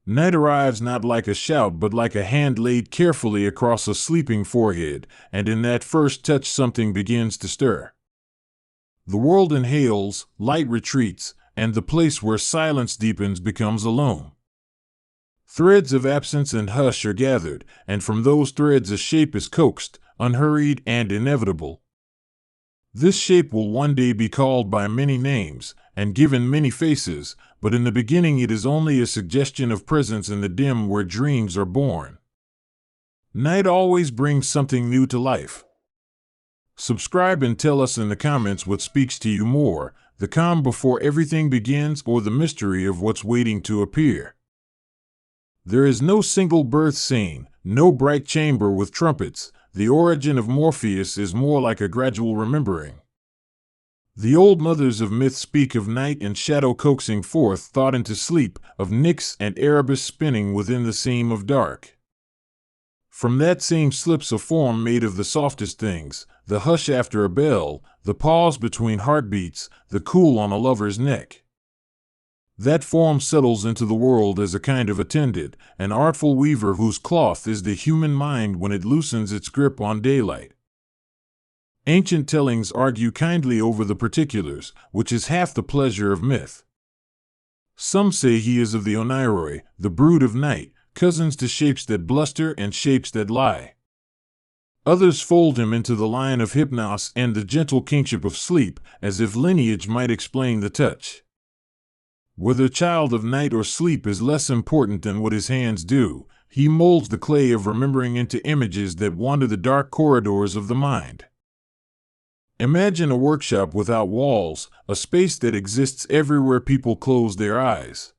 Night arrives not like a shout but like a hand laid carefully across a sleeping forehead, and in that first touch something begins to stir. The world inhales, light retreats, and the place where silence deepens becomes alone. Threads of absence and hush are gathered, and from those threads a shape is coaxed, unhurried and inevitable. This shape will one day be called by many names, and given many faces, but in the beginning it is only a suggestion of presence in the dim where dreams are born. Night always brings something new to life. Subscribe and tell us in the comments what speaks to you more, the calm before everything begins or the mystery of what's waiting to appear. There is no single birth scene, no bright chamber with trumpets. The origin of Morpheus is more like a gradual remembering. The old mothers of myth speak of night and shadow coaxing forth thought into sleep, of Nyx and Erebus spinning within the seam of dark. From that seam slips a form made of the softest things, the hush after a bell, the pause between heartbeats, the cool on a lover's neck. That form settles into the world as a kind of attendant, an artful weaver whose cloth is the human mind when it loosens its grip on daylight. Ancient tellings argue kindly over the particulars, which is half the pleasure of myth. Some say he is of the Oniroi, the brood of night, cousins to shapes that bluster and shapes that lie. Others fold him into the line of Hypnos and the gentle kingship of sleep, as if lineage might explain the touch. Whether child of night or sleep is less important than what his hands do. He molds the clay of remembering into images that wander the dark corridors of the mind. Imagine a workshop without walls, a space that exists everywhere people close their eyes.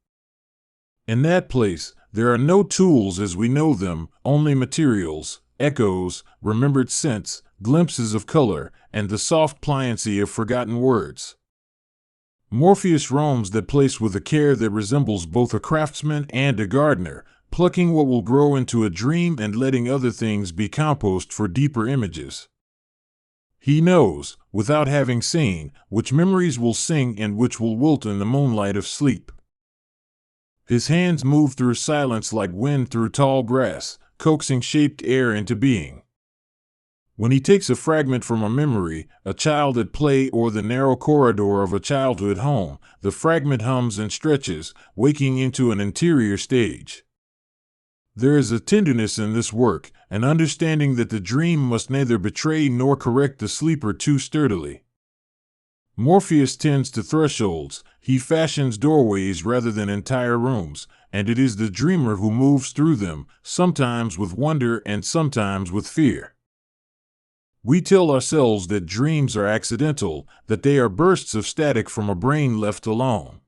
In that place, there are no tools as we know them, only materials, echoes, remembered scents, glimpses of color, and the soft pliancy of forgotten words. Morpheus roams that place with a care that resembles both a craftsman and a gardener, plucking what will grow into a dream and letting other things be compost for deeper images. He knows, without having seen, which memories will sing and which will wilt in the moonlight of sleep. His hands move through silence like wind through tall grass, coaxing shaped air into being. When he takes a fragment from a memory, a child at play or the narrow corridor of a childhood home, the fragment hums and stretches, waking into an interior stage. There is a tenderness in this work, an understanding that the dream must neither betray nor correct the sleeper too sturdily. Morpheus tends to thresholds, he fashions doorways rather than entire rooms, and it is the dreamer who moves through them, sometimes with wonder and sometimes with fear. We tell ourselves that dreams are accidental, that they are bursts of static from a brain left alone.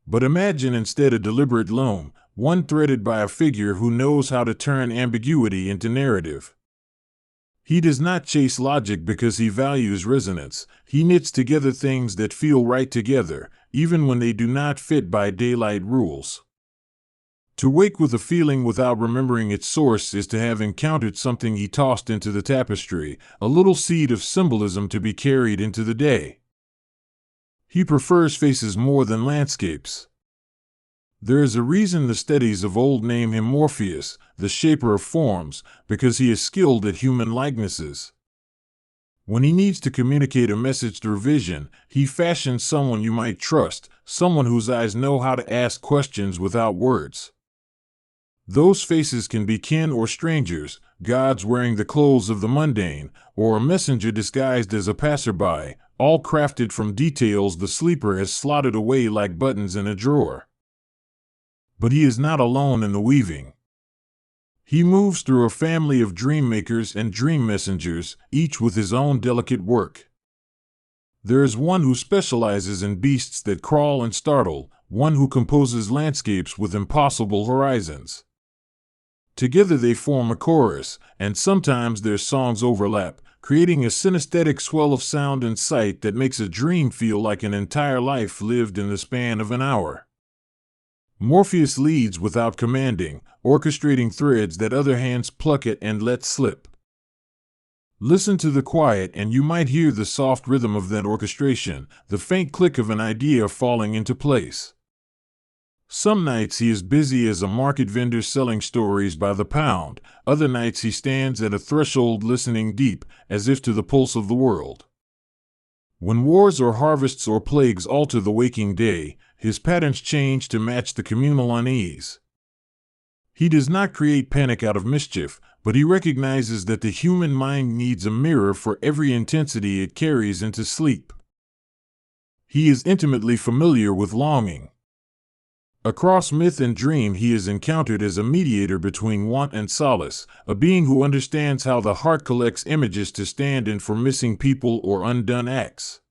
But imagine instead a deliberate loom, one threaded by a figure who knows how to turn ambiguity into narrative. He does not chase logic because he values resonance. He knits together things that feel right together, even when they do not fit by daylight rules. To wake with a feeling without remembering its source is to have encountered something he tossed into the tapestry, a little seed of symbolism to be carried into the day. He prefers faces more than landscapes. There is a reason the studies of old name him Morpheus, the shaper of forms, because he is skilled at human likenesses. When he needs to communicate a message through vision, he fashions someone you might trust, someone whose eyes know how to ask questions without words. Those faces can be kin or strangers, gods wearing the clothes of the mundane, or a messenger disguised as a passerby, all crafted from details the sleeper has slotted away like buttons in a drawer. But he is not alone in the weaving. He moves through a family of dream makers and dream messengers, each with his own delicate work. There is one who specializes in beasts that crawl and startle, one who composes landscapes with impossible horizons. Together they form a chorus, and sometimes their songs overlap, creating a synesthetic swell of sound and sight that makes a dream feel like an entire life lived in the span of an hour. Morpheus leads without commanding, orchestrating threads that other hands pluck at and let slip. Listen to the quiet and you might hear the soft rhythm of that orchestration, the faint click of an idea falling into place. Some nights he is busy as a market vendor selling stories by the pound. Other nights he stands at a threshold listening deep, as if to the pulse of the world. When wars or harvests or plagues alter the waking day, his patterns change to match the communal unease. He does not create panic out of mischief, but he recognizes that the human mind needs a mirror for every intensity it carries into sleep. He is intimately familiar with longing. Across myth and dream he is encountered as a mediator between want and solace, a being who understands how the heart collects images to stand in for missing people or undone acts.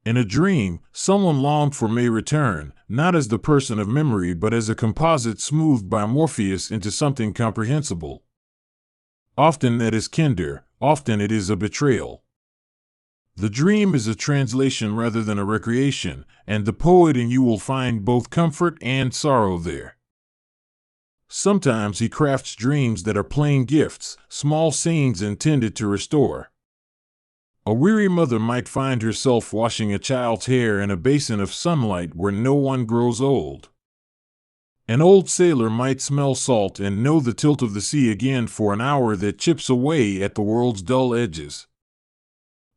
In a dream, someone longed for may return, not as the person of memory but as a composite smoothed by Morpheus into something comprehensible. Often that is kinder, often it is a betrayal. The dream is a translation rather than a recreation, and the poet in you will find both comfort and sorrow there. Sometimes he crafts dreams that are plain gifts, small scenes intended to restore. A weary mother might find herself washing a child's hair in a basin of sunlight where no one grows old. An old sailor might smell salt and know the tilt of the sea again for an hour that chips away at the world's dull edges.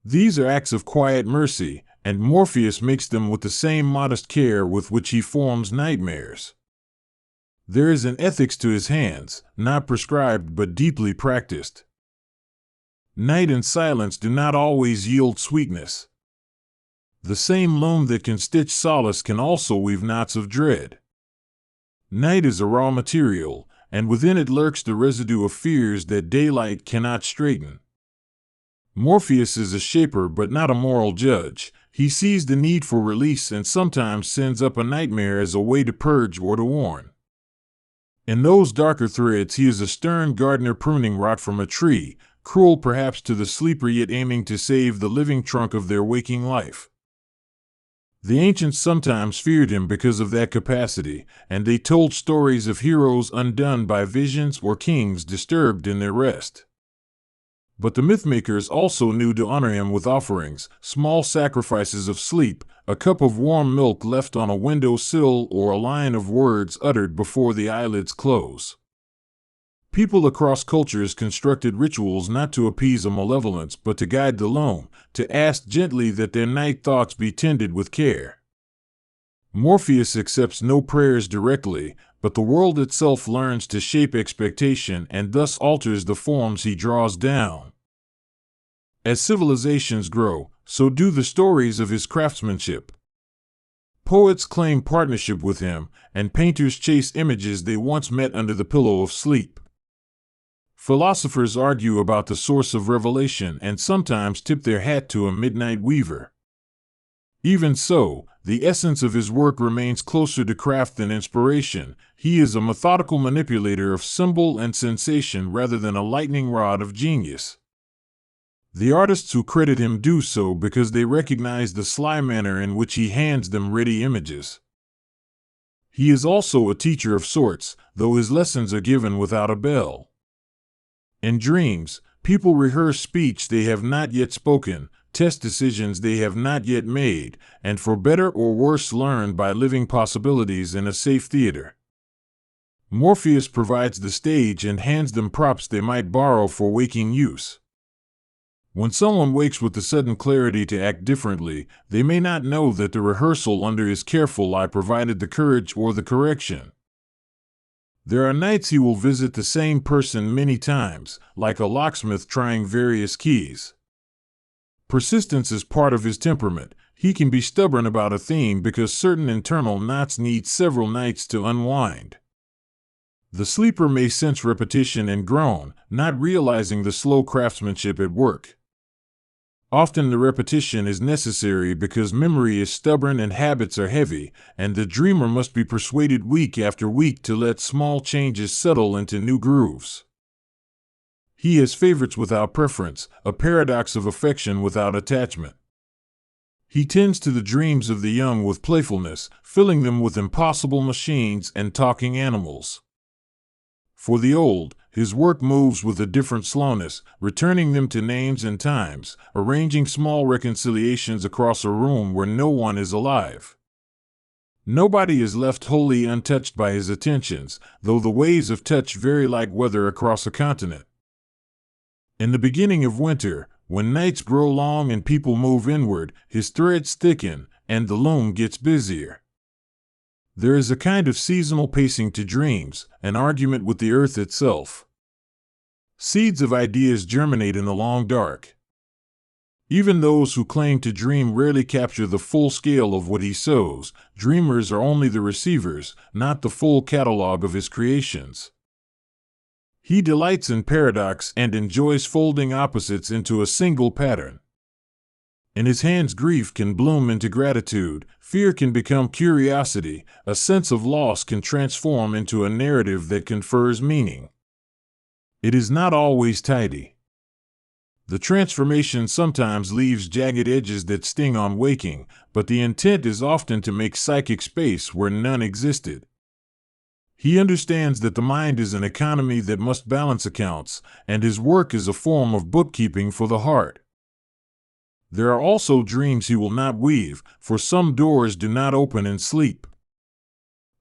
These are acts of quiet mercy, and Morpheus makes them with the same modest care with which he forms nightmares. There is an ethics to his hands, not prescribed but deeply practiced. Night and silence do not always yield sweetness. The same loam that can stitch solace can also weave knots of dread. Night is a raw material, and within it lurks the residue of fears that daylight cannot straighten. Morpheus is a shaper but not a moral judge. He sees the need for release and sometimes sends up a nightmare as a way to purge or to warn. In those darker threads he is a stern gardener pruning rot from a tree, cruel perhaps to the sleeper yet aiming to save the living trunk of their waking life. The ancients sometimes feared him because of that capacity, and they told stories of heroes undone by visions or kings disturbed in their rest. But the mythmakers also knew to honor him with offerings, small sacrifices of sleep, a cup of warm milk left on a window sill or a line of words uttered before the eyelids close. People across cultures constructed rituals not to appease a malevolence but to guide the lone, to ask gently that their night thoughts be tended with care. Morpheus accepts no prayers directly, but the world itself learns to shape expectation and thus alters the forms he draws down. As civilizations grow, so do the stories of his craftsmanship. Poets claim partnership with him, and painters chase images they once met under the pillow of sleep. Philosophers argue about the source of revelation and sometimes tip their hat to a midnight weaver. Even so, the essence of his work remains closer to craft than inspiration. He is a methodical manipulator of symbol and sensation rather than a lightning rod of genius. The artists who credit him do so because they recognize the sly manner in which he hands them ready images. He is also a teacher of sorts, though his lessons are given without a bell. In dreams, people rehearse speech they have not yet spoken, test decisions they have not yet made, and for better or worse learn by living possibilities in a safe theater. Morpheus provides the stage and hands them props they might borrow for waking use. When someone wakes with the sudden clarity to act differently, they may not know that the rehearsal under his careful eye provided the courage or the correction. There are nights he will visit the same person many times, like a locksmith trying various keys. Persistence is part of his temperament. He can be stubborn about a theme because certain internal knots need several nights to unwind. The sleeper may sense repetition and groan, not realizing the slow craftsmanship at work. Often the repetition is necessary because memory is stubborn and habits are heavy, and the dreamer must be persuaded week after week to let small changes settle into new grooves. He has favorites without preference, a paradox of affection without attachment. He tends to the dreams of the young with playfulness, filling them with impossible machines and talking animals. For the old, his work moves with a different slowness, returning them to names and times, arranging small reconciliations across a room where no one is alive. Nobody is left wholly untouched by his attentions, though the waves of touch vary like weather across a continent. In the beginning of winter, when nights grow long and people move inward, his threads thicken, and the loom gets busier. There is a kind of seasonal pacing to dreams, an argument with the earth itself. Seeds of ideas germinate in the long dark. Even those who claim to dream rarely capture the full scale of what he sows. Dreamers are only the receivers, not the full catalog of his creations. He delights in paradox and enjoys folding opposites into a single pattern. In his hands, grief can bloom into gratitude, fear can become curiosity, a sense of loss can transform into a narrative that confers meaning. It is not always tidy. The transformation sometimes leaves jagged edges that sting on waking, but the intent is often to make psychic space where none existed. He understands that the mind is an economy that must balance accounts, and his work is a form of bookkeeping for the heart. There are also dreams he will not weave, for some doors do not open in sleep.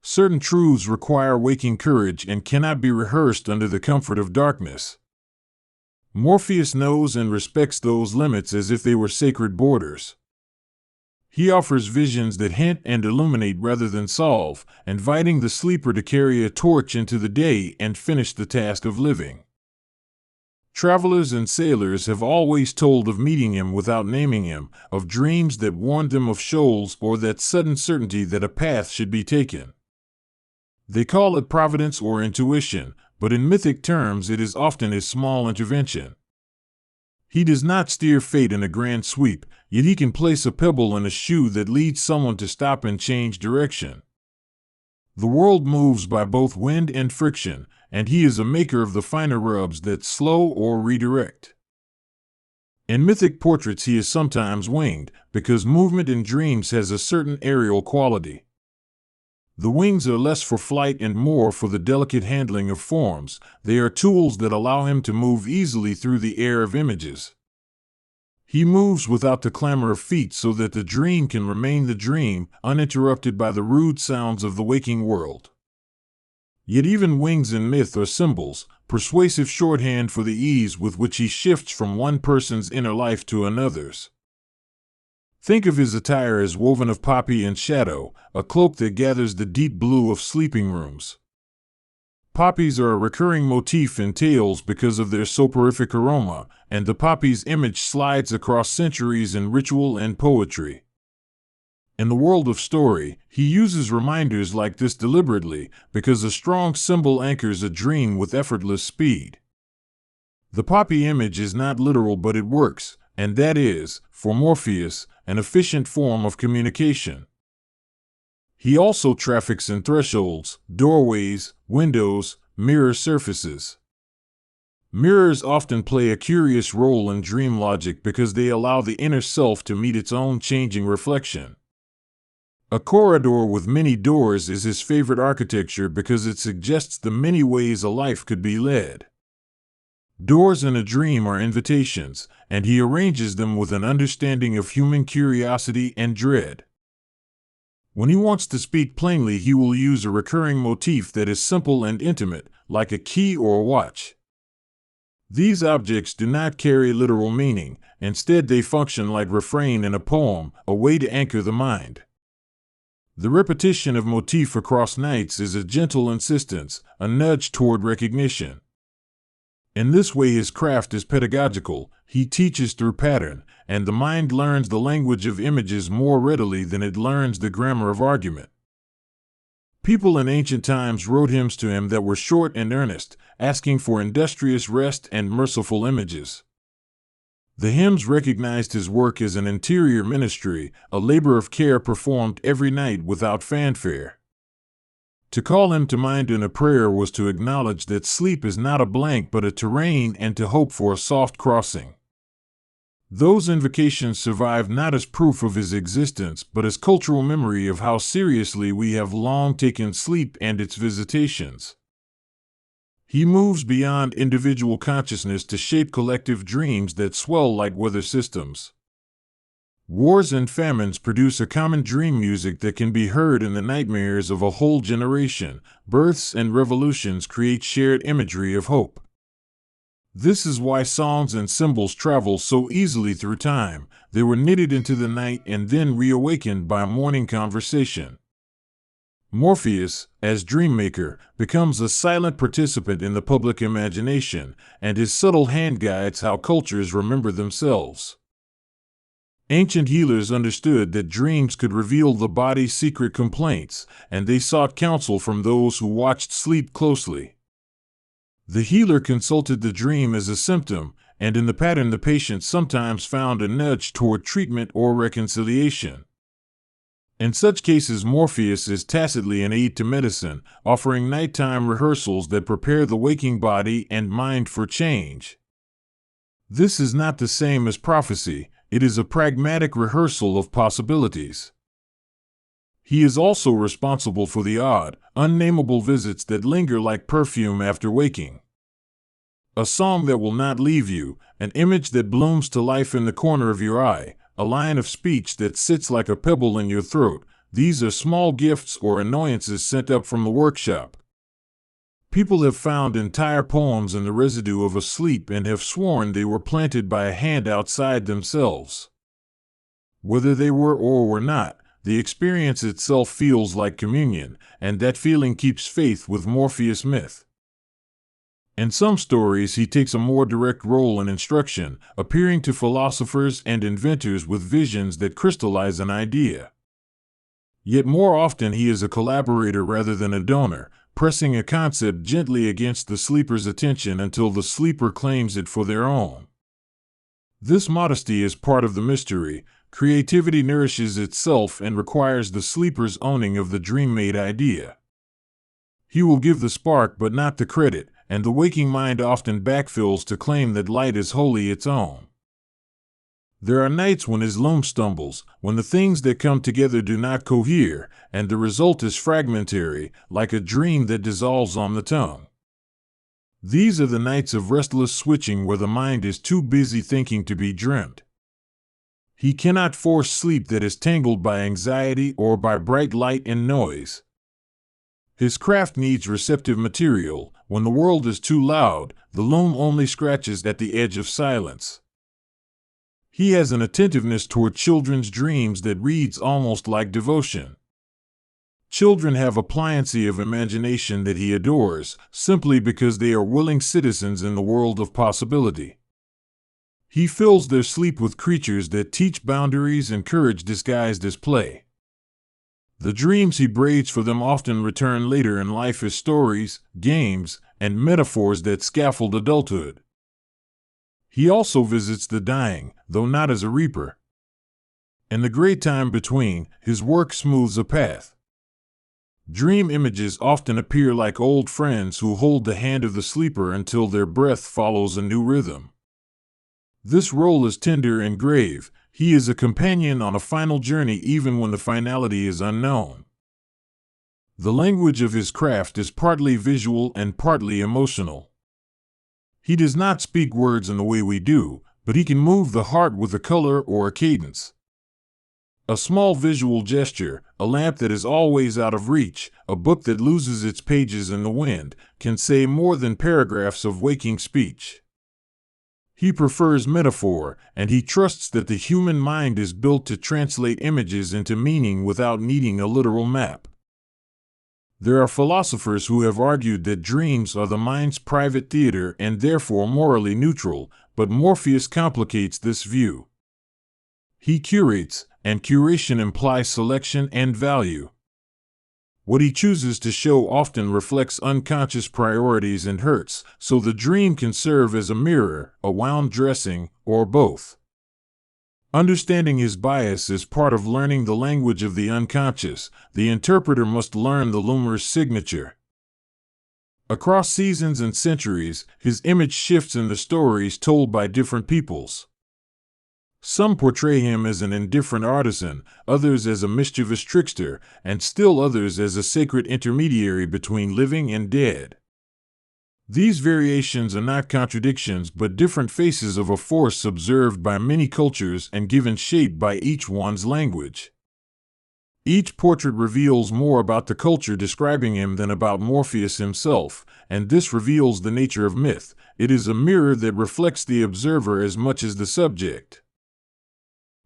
Certain truths require waking courage and cannot be rehearsed under the comfort of darkness. Morpheus knows and respects those limits as if they were sacred borders. He offers visions that hint and illuminate rather than solve, inviting the sleeper to carry a torch into the day and finish the task of living. Travelers and sailors have always told of meeting him without naming him, of dreams that warned them of shoals or that sudden certainty that a path should be taken. They call it providence or intuition, but in mythic terms it is often a small intervention. He does not steer fate in a grand sweep, yet he can place a pebble in a shoe that leads someone to stop and change direction. The world moves by both wind and friction, and he is a maker of the finer rubs that slow or redirect. In mythic portraits he is sometimes winged, because movement in dreams has a certain aerial quality. The wings are less for flight and more for the delicate handling of forms. They are tools that allow him to move easily through the air of images. He moves without the clamor of feet so that the dream can remain the dream, uninterrupted by the rude sounds of the waking world. Yet even wings in myth are symbols, persuasive shorthand for the ease with which he shifts from one person's inner life to another's. Think of his attire as woven of poppy and shadow, a cloak that gathers the deep blue of sleeping rooms. Poppies are a recurring motif in tales because of their soporific aroma, and the poppy's image slides across centuries in ritual and poetry. In the world of story, he uses reminders like this deliberately, because a strong symbol anchors a dream with effortless speed. The poppy image is not literal, but it works, and that is, for Morpheus, an efficient form of communication. He also traffics in thresholds, doorways, windows, mirror surfaces. Mirrors often play a curious role in dream logic because they allow the inner self to meet its own changing reflection. A corridor with many doors is his favorite architecture because it suggests the many ways a life could be led. Doors in a dream are invitations, and he arranges them with an understanding of human curiosity and dread. When he wants to speak plainly, he will use a recurring motif that is simple and intimate, like a key or a watch. These objects do not carry literal meaning, instead they function like refrain in a poem, a way to anchor the mind. The repetition of motif across nights is a gentle insistence, a nudge toward recognition. In this way his craft is pedagogical, he teaches through pattern, and the mind learns the language of images more readily than it learns the grammar of argument. People in ancient times wrote hymns to him that were short and earnest, asking for industrious rest and merciful images. The hymns recognized his work as an interior ministry, a labor of care performed every night without fanfare. To call him to mind in a prayer was to acknowledge that sleep is not a blank but a terrain and to hope for a soft crossing. Those invocations survive not as proof of his existence but as cultural memory of how seriously we have long taken sleep and its visitations. He moves beyond individual consciousness to shape collective dreams that swell like weather systems. Wars and famines produce a common dream music that can be heard in the nightmares of a whole generation. Births and revolutions create shared imagery of hope. This is why songs and symbols travel so easily through time. They were knitted into the night and then reawakened by a morning conversation. Morpheus, as dreammaker, becomes a silent participant in the public imagination, and his subtle hand guides how cultures remember themselves. Ancient healers understood that dreams could reveal the body's secret complaints, and they sought counsel from those who watched sleep closely. The healer consulted the dream as a symptom, and in the pattern the patient sometimes found a nudge toward treatment or reconciliation. In such cases, Morpheus is tacitly an aid to medicine, offering nighttime rehearsals that prepare the waking body and mind for change. This is not the same as prophecy. It is a pragmatic rehearsal of possibilities. He is also responsible for the odd, unnameable visits that linger like perfume after waking. A song that will not leave you, an image that blooms to life in the corner of your eye, a line of speech that sits like a pebble in your throat. These are small gifts or annoyances sent up from the workshop. People have found entire poems in the residue of a sleep and have sworn they were planted by a hand outside themselves. Whether they were or were not, the experience itself feels like communion, and that feeling keeps faith with Morpheus' myth. In some stories, he takes a more direct role in instruction, appearing to philosophers and inventors with visions that crystallize an idea. Yet more often he is a collaborator rather than a donor, pressing a concept gently against the sleeper's attention until the sleeper claims it for their own. This modesty is part of the mystery. Creativity nourishes itself and requires the sleeper's owning of the dream-made idea. He will give the spark but not the credit, and the waking mind often backfills to claim that light is wholly its own. There are nights when his loom stumbles, when the things that come together do not cohere, and the result is fragmentary, like a dream that dissolves on the tongue. These are the nights of restless switching where the mind is too busy thinking to be dreamt. He cannot force sleep that is tangled by anxiety or by bright light and noise. His craft needs receptive material. When the world is too loud, the loom only scratches at the edge of silence. He has an attentiveness toward children's dreams that reads almost like devotion. Children have a pliancy of imagination that he adores, simply because they are willing citizens in the world of possibility. He fills their sleep with creatures that teach boundaries and courage disguised as play. The dreams he braids for them often return later in life as stories, games, and metaphors that scaffold adulthood. He also visits the dying, though not as a reaper. In the great time between, his work smooths a path. Dream images often appear like old friends who hold the hand of the sleeper until their breath follows a new rhythm. This role is tender and grave. He is a companion on a final journey even when the finality is unknown. The language of his craft is partly visual and partly emotional. He does not speak words in the way we do, but he can move the heart with a color or a cadence. A small visual gesture, a lamp that is always out of reach, a book that loses its pages in the wind, can say more than paragraphs of waking speech. He prefers metaphor, and he trusts that the human mind is built to translate images into meaning without needing a literal map. There are philosophers who have argued that dreams are the mind's private theater and therefore morally neutral, but Morpheus complicates this view. He curates, and curation implies selection and value. What he chooses to show often reflects unconscious priorities and hurts, so the dream can serve as a mirror, a wound dressing, or both. Understanding his bias is part of learning the language of the unconscious. The interpreter must learn the loomer's signature. Across seasons and centuries, his image shifts in the stories told by different peoples. Some portray him as an indifferent artisan, others as a mischievous trickster, and still others as a sacred intermediary between living and dead. These variations are not contradictions but different faces of a force observed by many cultures and given shape by each one's language. Each portrait reveals more about the culture describing him than about Morpheus himself, and this reveals the nature of myth. It is a mirror that reflects the observer as much as the subject.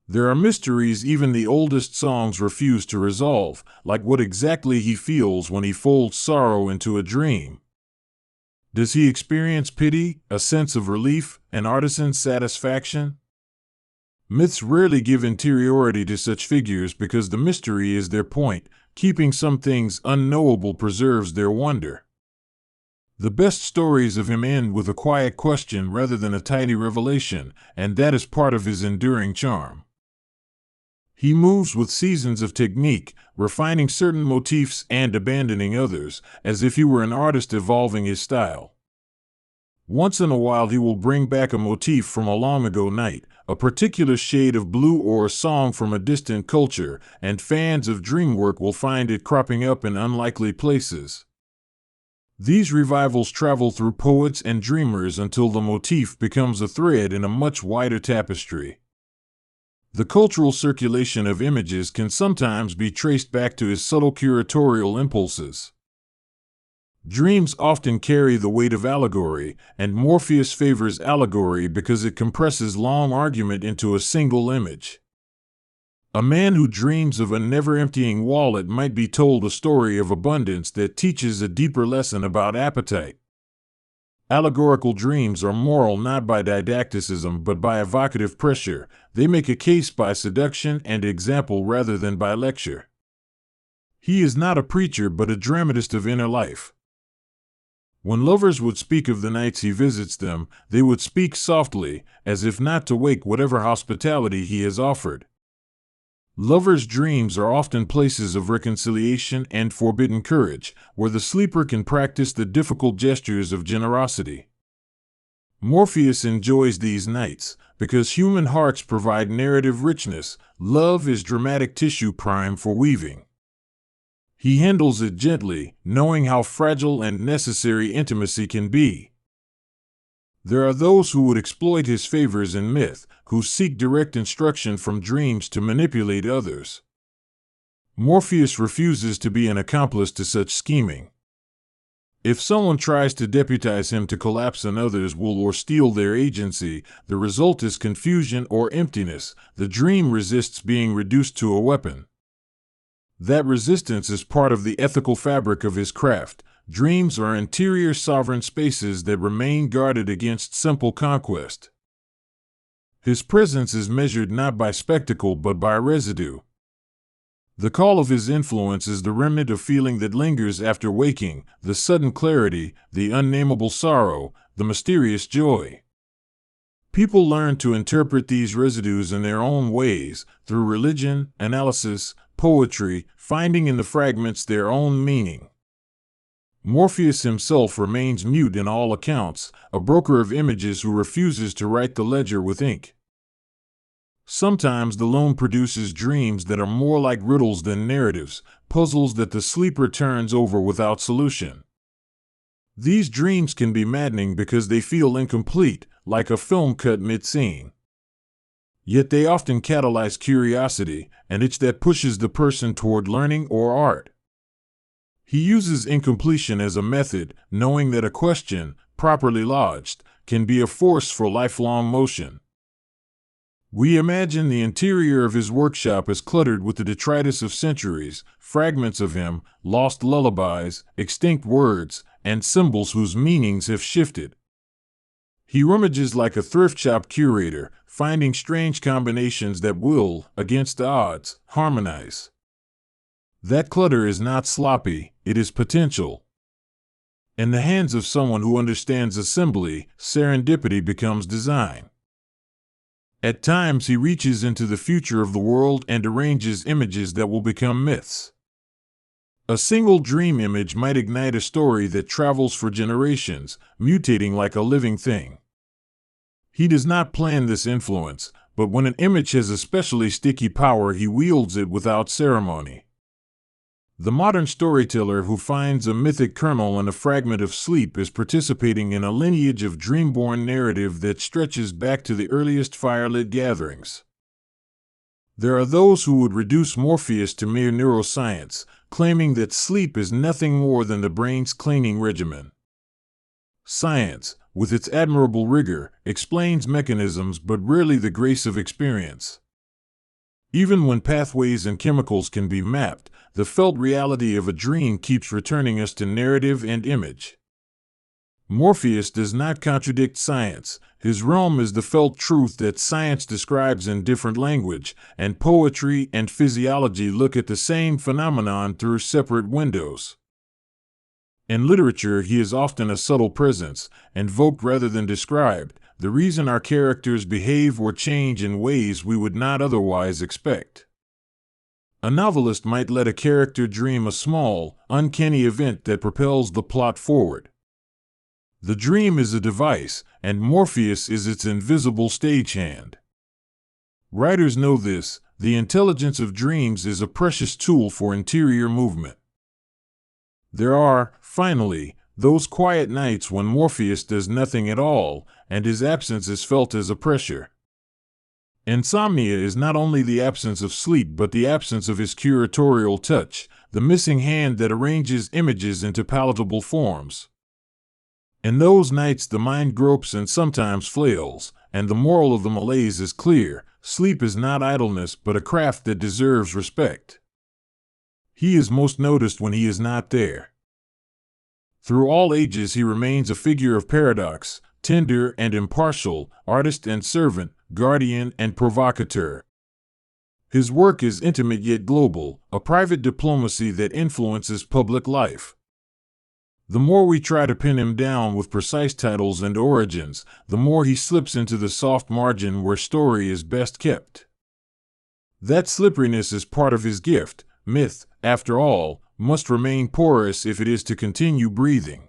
There are mysteries even the oldest songs refuse to resolve, like what exactly he feels when he folds sorrow into a dream. Does he experience pity, a sense of relief, an artisan's satisfaction? Myths rarely give interiority to such figures because the mystery is their point. Keeping some things unknowable preserves their wonder. The best stories of him end with a quiet question rather than a tidy revelation, and that is part of his enduring charm. He moves with seasons of technique, refining certain motifs and abandoning others, as if he were an artist evolving his style. Once in a while he will bring back a motif from a long-ago night, a particular shade of blue or a song from a distant culture, and fans of dream work will find it cropping up in unlikely places. These revivals travel through poets and dreamers until the motif becomes a thread in a much wider tapestry. The cultural circulation of images can sometimes be traced back to his subtle curatorial impulses. Dreams often carry the weight of allegory, and Morpheus favors allegory because it compresses long argument into a single image. A man who dreams of a never-emptying wallet might be told a story of abundance that teaches a deeper lesson about appetite. Allegorical dreams are moral not by didacticism but by evocative pressure. They make a case by seduction and example rather than by lecture. He is not a preacher but a dramatist of inner life. When lovers would speak of the nights he visits them, they would speak softly, as if not to wake whatever hospitality he has offered. Lovers' dreams are often places of reconciliation and forbidden courage, where the sleeper can practice the difficult gestures of generosity. Morpheus enjoys these nights, because human hearts provide narrative richness. Love is dramatic tissue prime for weaving. He handles it gently, knowing how fragile and necessary intimacy can be. There are those who would exploit his favors in myth, who seek direct instruction from dreams to manipulate others. Morpheus refuses to be an accomplice to such scheming. If someone tries to deputize him to collapse another's will or steal their agency, the result is confusion or emptiness. The dream resists being reduced to a weapon. That resistance is part of the ethical fabric of his craft. Dreams are interior sovereign spaces that remain guarded against simple conquest. His presence is measured not by spectacle but by residue. The call of his influence is the remnant of feeling that lingers after waking, the sudden clarity, the unnameable sorrow, the mysterious joy. People learn to interpret these residues in their own ways, through religion, analysis, poetry, finding in the fragments their own meaning. Morpheus himself remains mute in all accounts, a broker of images who refuses to write the ledger with ink. Sometimes the lone produces dreams that are more like riddles than narratives, puzzles that the sleeper turns over without solution. These dreams can be maddening because they feel incomplete, like a film cut mid-scene. Yet they often catalyze curiosity, an itch that pushes the person toward learning or art. He uses incompletion as a method, knowing that a question, properly lodged, can be a force for lifelong motion. We imagine the interior of his workshop as cluttered with the detritus of centuries, fragments of him, lost lullabies, extinct words, and symbols whose meanings have shifted. He rummages like a thrift shop curator, finding strange combinations that will, against the odds, harmonize. That clutter is not sloppy, it is potential. In the hands of someone who understands assembly, serendipity becomes design. At times he reaches into the future of the world and arranges images that will become myths. A single dream image might ignite a story that travels for generations, mutating like a living thing. He does not plan this influence, but when an image has especially sticky power, he wields it without ceremony. The modern storyteller who finds a mythic kernel in a fragment of sleep is participating in a lineage of dream-born narrative that stretches back to the earliest firelit gatherings. There are those who would reduce Morpheus to mere neuroscience, claiming that sleep is nothing more than the brain's cleaning regimen. Science, with its admirable rigor, explains mechanisms but rarely the grace of experience. Even when pathways and chemicals can be mapped, the felt reality of a dream keeps returning us to narrative and image. Morpheus does not contradict science. His realm is the felt truth that science describes in different language, and poetry and physiology look at the same phenomenon through separate windows. In literature, he is often a subtle presence, invoked rather than described, the reason our characters behave or change in ways we would not otherwise expect. A novelist might let a character dream a small, uncanny event that propels the plot forward. The dream is a device, and Morpheus is its invisible stagehand. Writers know this. The intelligence of dreams is a precious tool for interior movement. There are, finally, those quiet nights when Morpheus does nothing at all, and his absence is felt as a pressure. Insomnia is not only the absence of sleep but the absence of his curatorial touch, the missing hand that arranges images into palatable forms. In those nights the mind gropes and sometimes flails, and the moral of the malaise is clear: sleep is not idleness but a craft that deserves respect. He is most noticed when he is not there. Through all ages he remains a figure of paradox, tender and impartial, artist and servant, guardian and provocateur. His work is intimate yet global, a private diplomacy that influences public life. The more we try to pin him down with precise titles and origins, the more he slips into the soft margin where story is best kept. That slipperiness is part of his gift. Myth, after all, must remain porous if it is to continue breathing.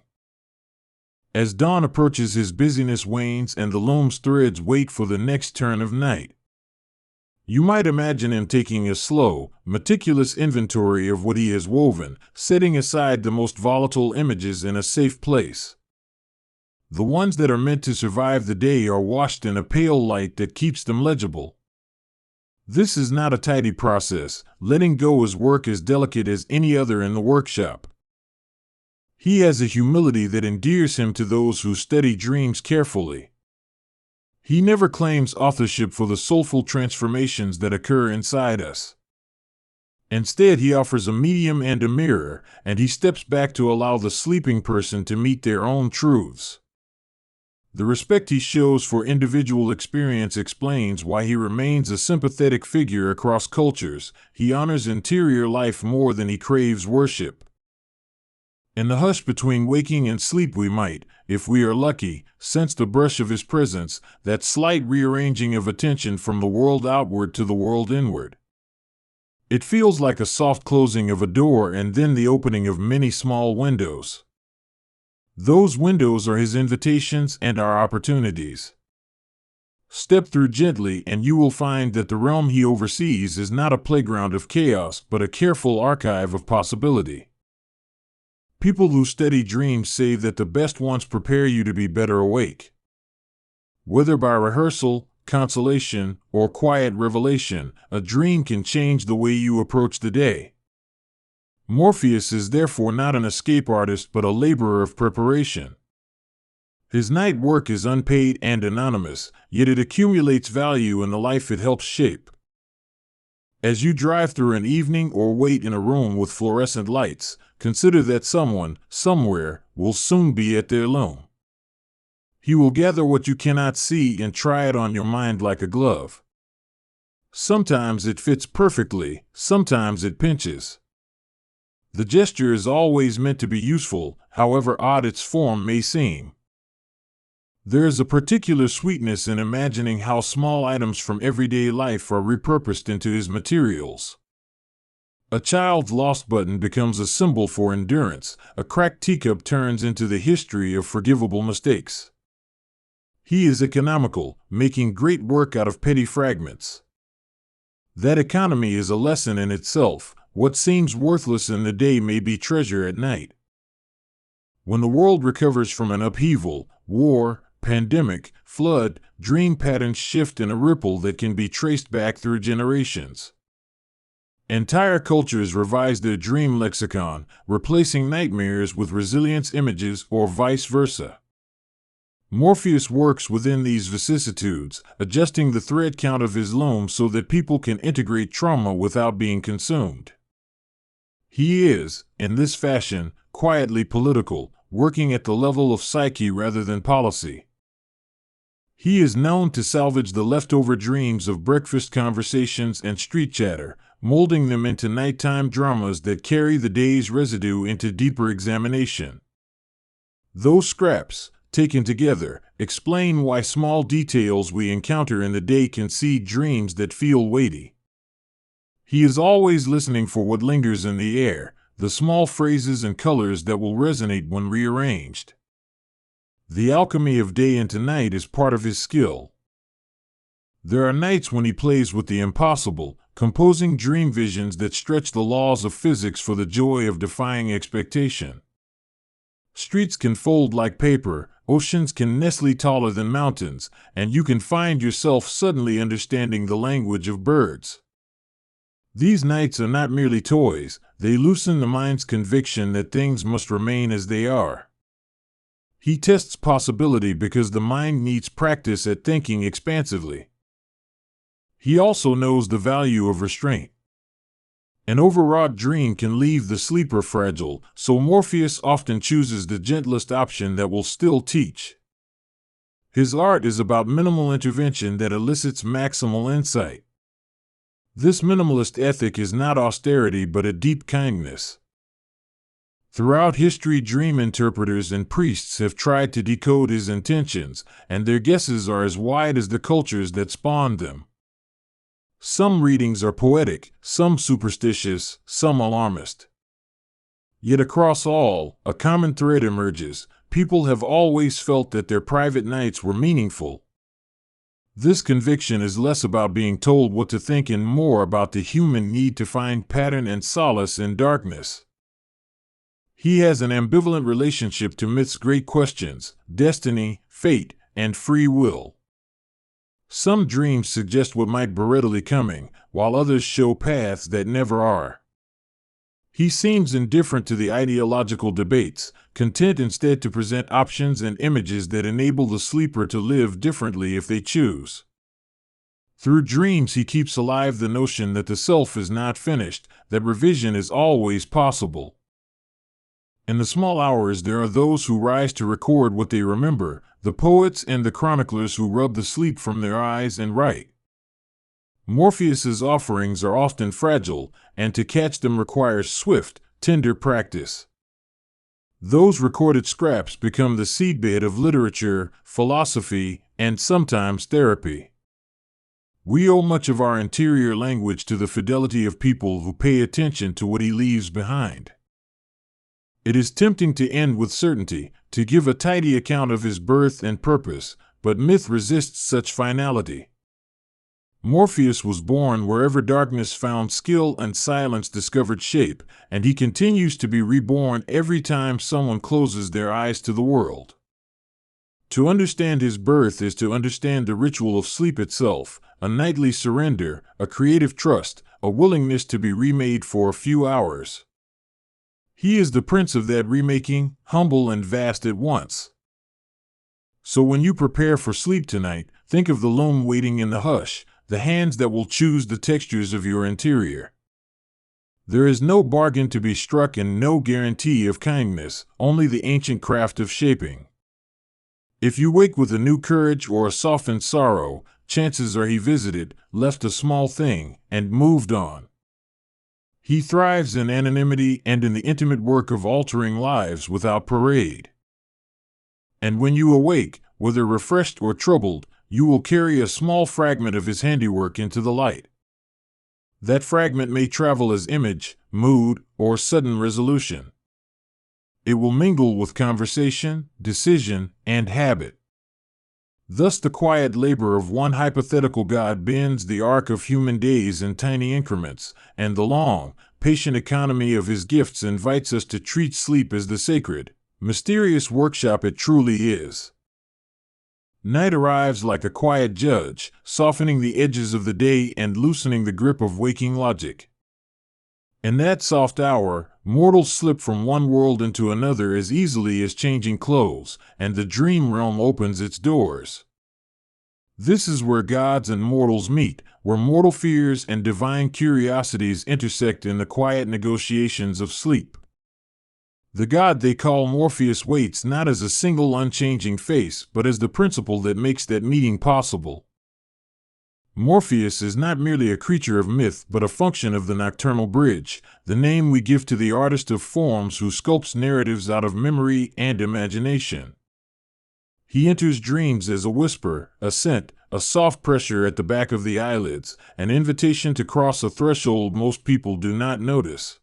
As dawn approaches, his busyness wanes and the loom's threads wait for the next turn of night. You might imagine him taking a slow, meticulous inventory of what he has woven, setting aside the most volatile images in a safe place. The ones that are meant to survive the day are washed in a pale light that keeps them legible. This is not a tidy process. Letting go is work as delicate as any other in the workshop. He has a humility that endears him to those who study dreams carefully. He never claims authorship for the soulful transformations that occur inside us. Instead, he offers a medium and a mirror, and he steps back to allow the sleeping person to meet their own truths. The respect he shows for individual experience explains why he remains a sympathetic figure across cultures. He honors interior life more than he craves worship. In the hush between waking and sleep we might, if we are lucky, sense the brush of his presence, that slight rearranging of attention from the world outward to the world inward. It feels like a soft closing of a door and then the opening of many small windows. Those windows are his invitations and our opportunities. Step through gently and you will find that the realm he oversees is not a playground of chaos but a careful archive of possibility. People who study dreams say that the best ones prepare you to be better awake. Whether by rehearsal, consolation, or quiet revelation, a dream can change the way you approach the day. Morpheus is therefore not an escape artist but a laborer of preparation. His night work is unpaid and anonymous, yet it accumulates value in the life it helps shape. As you drive through an evening or wait in a room with fluorescent lights, consider that someone, somewhere, will soon be at their loom. He will gather what you cannot see and try it on your mind like a glove. Sometimes it fits perfectly, sometimes it pinches. The gesture is always meant to be useful, however odd its form may seem. There is a particular sweetness in imagining how small items from everyday life are repurposed into his materials. A child's lost button becomes a symbol for endurance, a cracked teacup turns into the history of forgivable mistakes. He is economical, making great work out of petty fragments. That economy is a lesson in itself. What seems worthless in the day may be treasure at night. When the world recovers from an upheaval, war, pandemic, flood, dream patterns shift in a ripple that can be traced back through generations. Entire cultures revise their dream lexicon, replacing nightmares with resilience images or vice versa. Morpheus works within these vicissitudes, adjusting the thread count of his loom so that people can integrate trauma without being consumed. He is, in this fashion, quietly political, working at the level of psyche rather than policy. He is known to salvage the leftover dreams of breakfast conversations and street chatter, molding them into nighttime dramas that carry the day's residue into deeper examination. Those scraps, taken together, explain why small details we encounter in the day can seed dreams that feel weighty. He is always listening for what lingers in the air, the small phrases and colors that will resonate when rearranged. The alchemy of day into night is part of his skill. There are nights when he plays with the impossible, composing dream visions that stretch the laws of physics for the joy of defying expectation. Streets can fold like paper, oceans can nestle taller than mountains, and you can find yourself suddenly understanding the language of birds. These nights are not merely toys, they loosen the mind's conviction that things must remain as they are. He tests possibility because the mind needs practice at thinking expansively. He also knows the value of restraint. An overwrought dream can leave the sleeper fragile, so Morpheus often chooses the gentlest option that will still teach. His art is about minimal intervention that elicits maximal insight. This minimalist ethic is not austerity but a deep kindness. Throughout history, dream interpreters and priests have tried to decode his intentions, and their guesses are as wide as the cultures that spawned them. Some readings are poetic, some superstitious, some alarmist. Yet across all, a common thread emerges: people have always felt that their private nights were meaningful. This conviction is less about being told what to think and more about the human need to find pattern and solace in darkness. He has an ambivalent relationship to myth's great questions: destiny, fate, and free will. Some dreams suggest what might be readily coming, while others show paths that never are. He seems indifferent to the ideological debates, content instead to present options and images that enable the sleeper to live differently if they choose. Through dreams, he keeps alive the notion that the self is not finished, that revision is always possible. In the small hours, there are those who rise to record what they remember, the poets and the chroniclers who rub the sleep from their eyes and write. Morpheus's offerings are often fragile, and to catch them requires swift, tender practice. Those recorded scraps become the seedbed of literature, philosophy, and sometimes therapy. We owe much of our interior language to the fidelity of people who pay attention to what he leaves behind. It is tempting to end with certainty, to give a tidy account of his birth and purpose, but myth resists such finality. Morpheus was born wherever darkness found skill and silence discovered shape, and he continues to be reborn every time someone closes their eyes to the world. To understand his birth is to understand the ritual of sleep itself, a nightly surrender, a creative trust, a willingness to be remade for a few hours. He is the prince of that remaking, humble and vast at once. So when you prepare for sleep tonight, think of the loom waiting in the hush, the hands that will choose the textures of your interior. There is no bargain to be struck and no guarantee of kindness, only the ancient craft of shaping. If you wake with a new courage or a softened sorrow, chances are he visited, left a small thing, and moved on. He thrives in anonymity and in the intimate work of altering lives without parade. And when you awake, whether refreshed or troubled, you will carry a small fragment of his handiwork into the light. That fragment may travel as image, mood, or sudden resolution. It will mingle with conversation, decision, and habit. Thus the quiet labor of one hypothetical God bends the arc of human days in tiny increments, and the long, patient economy of his gifts invites us to treat sleep as the sacred, mysterious workshop it truly is. Night arrives like a quiet judge, softening the edges of the day and loosening the grip of waking logic. In that soft hour, mortals slip from one world into another as easily as changing clothes, and the dream realm opens its doors. This is where gods and mortals meet, where mortal fears and divine curiosities intersect in the quiet negotiations of sleep. The god they call Morpheus waits not as a single unchanging face, but as the principle that makes that meeting possible. Morpheus is not merely a creature of myth, but a function of the nocturnal bridge, the name we give to the artist of forms who sculpts narratives out of memory and imagination. He enters dreams as a whisper, a scent, a soft pressure at the back of the eyelids, an invitation to cross a threshold most people do not notice.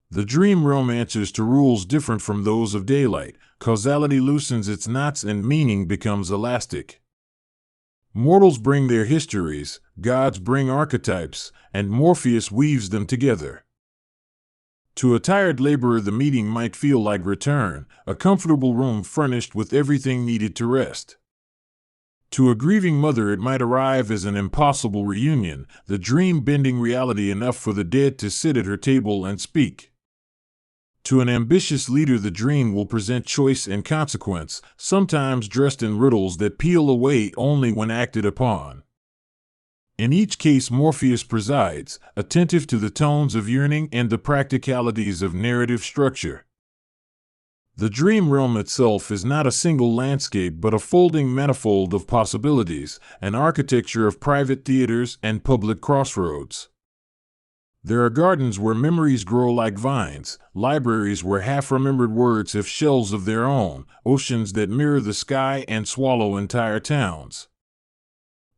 The dream realm answers to rules different from those of daylight. Causality loosens its knots and meaning becomes elastic. Mortals bring their histories, gods bring archetypes, and Morpheus weaves them together. To a tired laborer, the meeting might feel like return, a comfortable room furnished with everything needed to rest. To a grieving mother, it might arrive as an impossible reunion, the dream bending reality enough for the dead to sit at her table and speak. To an ambitious leader, the dream will present choice and consequence, sometimes dressed in riddles that peel away only when acted upon. In each case, Morpheus presides, attentive to the tones of yearning and the practicalities of narrative structure. The dream realm itself is not a single landscape but a folding manifold of possibilities, an architecture of private theaters and public crossroads. There are gardens where memories grow like vines, libraries where half-remembered words have shells of their own, oceans that mirror the sky and swallow entire towns.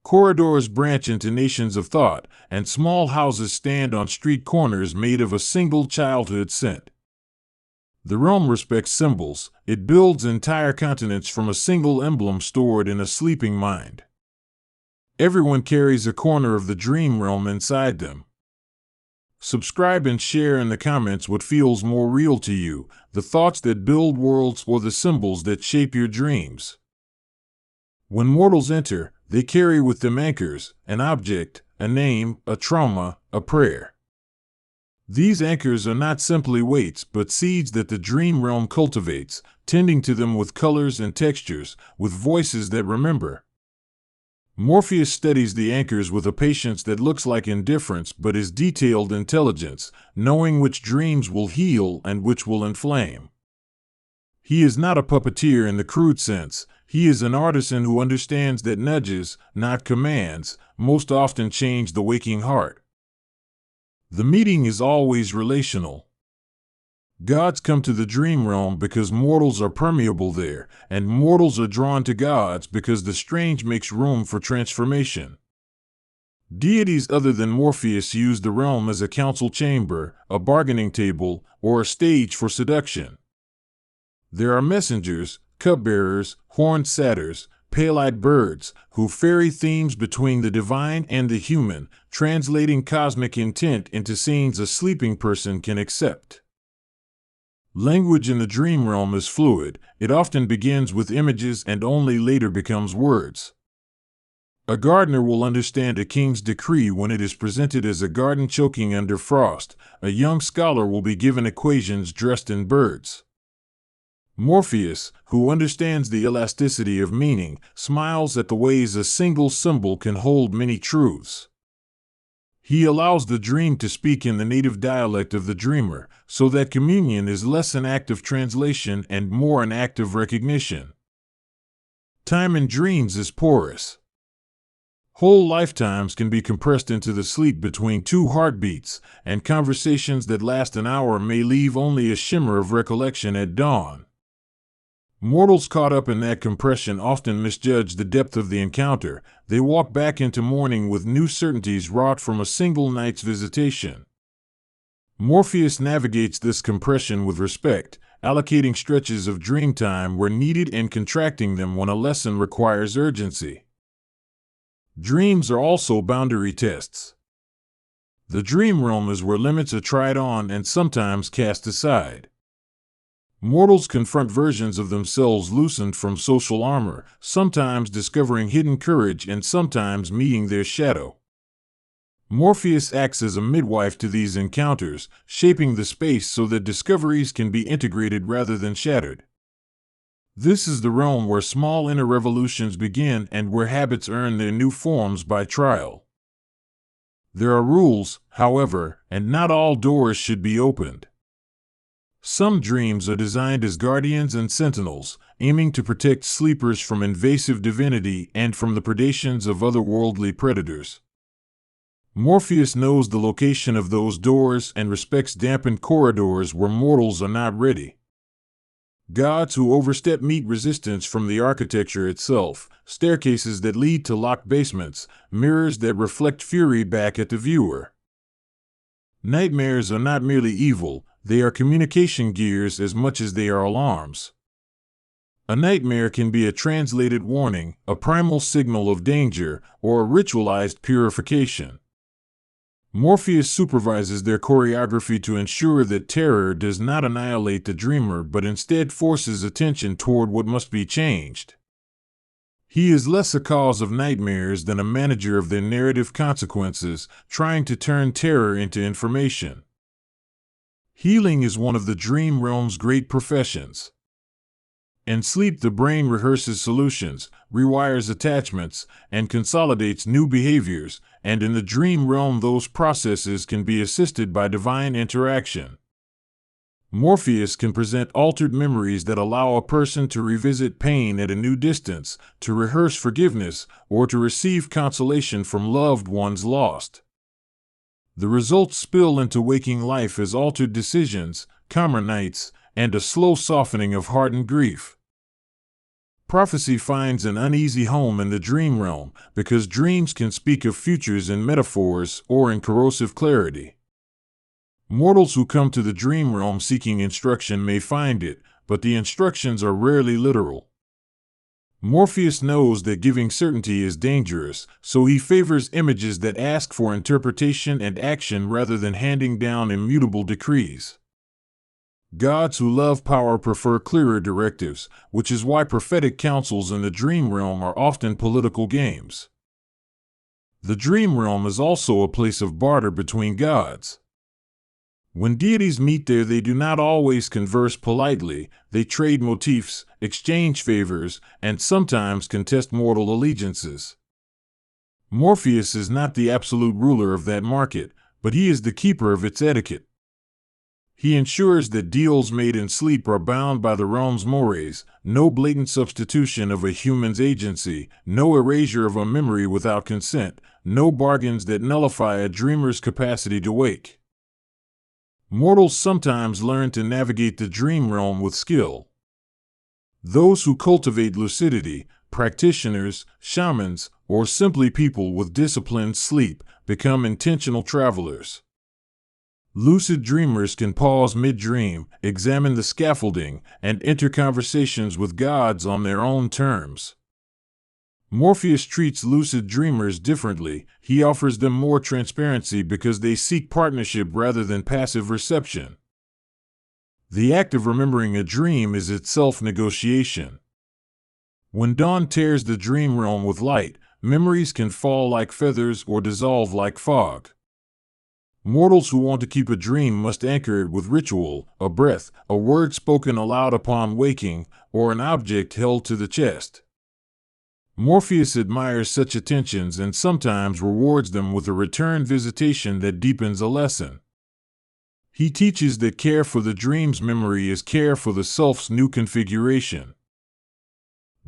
Corridors branch into nations of thought, and small houses stand on street corners made of a single childhood scent. The realm respects symbols. It builds entire continents from a single emblem stored in a sleeping mind. Everyone carries a corner of the dream realm inside them. Subscribe and share in the comments what feels more real to you, the thoughts that build worlds or the symbols that shape your dreams. When mortals enter, they carry with them anchors, an object, a name, a trauma, a prayer. These anchors are not simply weights, but seeds that the dream realm cultivates, tending to them with colors and textures, with voices that remember. Morpheus studies the anchors with a patience that looks like indifference but is detailed intelligence, knowing which dreams will heal and which will inflame. He is not a puppeteer in the crude sense. He is an artisan who understands that nudges, not commands, most often change the waking heart. The meeting is always relational. Gods come to the dream realm because mortals are permeable there, and mortals are drawn to gods because the strange makes room for transformation. Deities other than Morpheus use the realm as a council chamber, a bargaining table, or a stage for seduction. There are messengers, cupbearers, horned satyrs, pale-eyed birds, who ferry themes between the divine and the human, translating cosmic intent into scenes a sleeping person can accept. Language in the dream realm is fluid. It often begins with images and only later becomes words. A gardener will understand a king's decree when it is presented as a garden choking under frost. A young scholar will be given equations dressed in birds. Morpheus, who understands the elasticity of meaning, smiles at the ways a single symbol can hold many truths. He allows the dream to speak in the native dialect of the dreamer, so that communion is less an act of translation and more an act of recognition. Time in dreams is porous. Whole lifetimes can be compressed into the sleep between two heartbeats, and conversations that last an hour may leave only a shimmer of recollection at dawn. Mortals caught up in that compression often misjudge the depth of the encounter. They walk back into morning with new certainties wrought from a single night's visitation. Morpheus navigates this compression with respect, allocating stretches of dream time where needed and contracting them when a lesson requires urgency. Dreams are also boundary tests. The dream realm is where limits are tried on and sometimes cast aside. Mortals confront versions of themselves loosened from social armor, sometimes discovering hidden courage and sometimes meeting their shadow. Morpheus acts as a midwife to these encounters, shaping the space so that discoveries can be integrated rather than shattered. This is the realm where small inner revolutions begin and where habits earn their new forms by trial. There are rules, however, and not all doors should be opened. Some dreams are designed as guardians and sentinels, aiming to protect sleepers from invasive divinity and from the predations of otherworldly predators. Morpheus knows the location of those doors and respects dampened corridors where mortals are not ready. Gods who overstep meet resistance from the architecture itself, staircases that lead to locked basements, mirrors that reflect fury back at the viewer. Nightmares are not merely evil, they are communication gears as much as they are alarms. A nightmare can be a translated warning, a primal signal of danger, or a ritualized purification. Morpheus supervises their choreography to ensure that terror does not annihilate the dreamer but instead forces attention toward what must be changed. He is less a cause of nightmares than a manager of their narrative consequences, trying to turn terror into information. Healing is one of the dream realm's great professions. In sleep, the brain rehearses solutions, rewires attachments, and consolidates new behaviors, and in the dream realm those processes can be assisted by divine interaction. Morpheus can present altered memories that allow a person to revisit pain at a new distance, to rehearse forgiveness, or to receive consolation from loved ones lost. The results spill into waking life as altered decisions, calmer nights, and a slow softening of heart and grief. Prophecy finds an uneasy home in the dream realm because dreams can speak of futures in metaphors or in corrosive clarity. Mortals who come to the dream realm seeking instruction may find it, but the instructions are rarely literal. Morpheus knows that giving certainty is dangerous, so he favors images that ask for interpretation and action rather than handing down immutable decrees. Gods who love power prefer clearer directives, which is why prophetic counsels in the dream realm are often political games. The dream realm is also a place of barter between gods. When deities meet there, they do not always converse politely, they trade motifs, exchange favors, and sometimes contest mortal allegiances. Morpheus is not the absolute ruler of that market, but he is the keeper of its etiquette. He ensures that deals made in sleep are bound by the realm's mores, no blatant substitution of a human's agency, no erasure of a memory without consent, no bargains that nullify a dreamer's capacity to wake. Mortals sometimes learn to navigate the dream realm with skill. Those who cultivate lucidity, practitioners, shamans, or simply people with disciplined sleep, become intentional travelers. Lucid dreamers can pause mid-dream, examine the scaffolding, and enter conversations with gods on their own terms. Morpheus treats lucid dreamers differently. He offers them more transparency because they seek partnership rather than passive reception. The act of remembering a dream is itself negotiation. When dawn tears the dream realm with light, memories can fall like feathers or dissolve like fog. Mortals who want to keep a dream must anchor it with ritual, a breath, a word spoken aloud upon waking, or an object held to the chest. Morpheus admires such attentions and sometimes rewards them with a return visitation that deepens a lesson. He teaches that care for the dream's memory is care for the self's new configuration.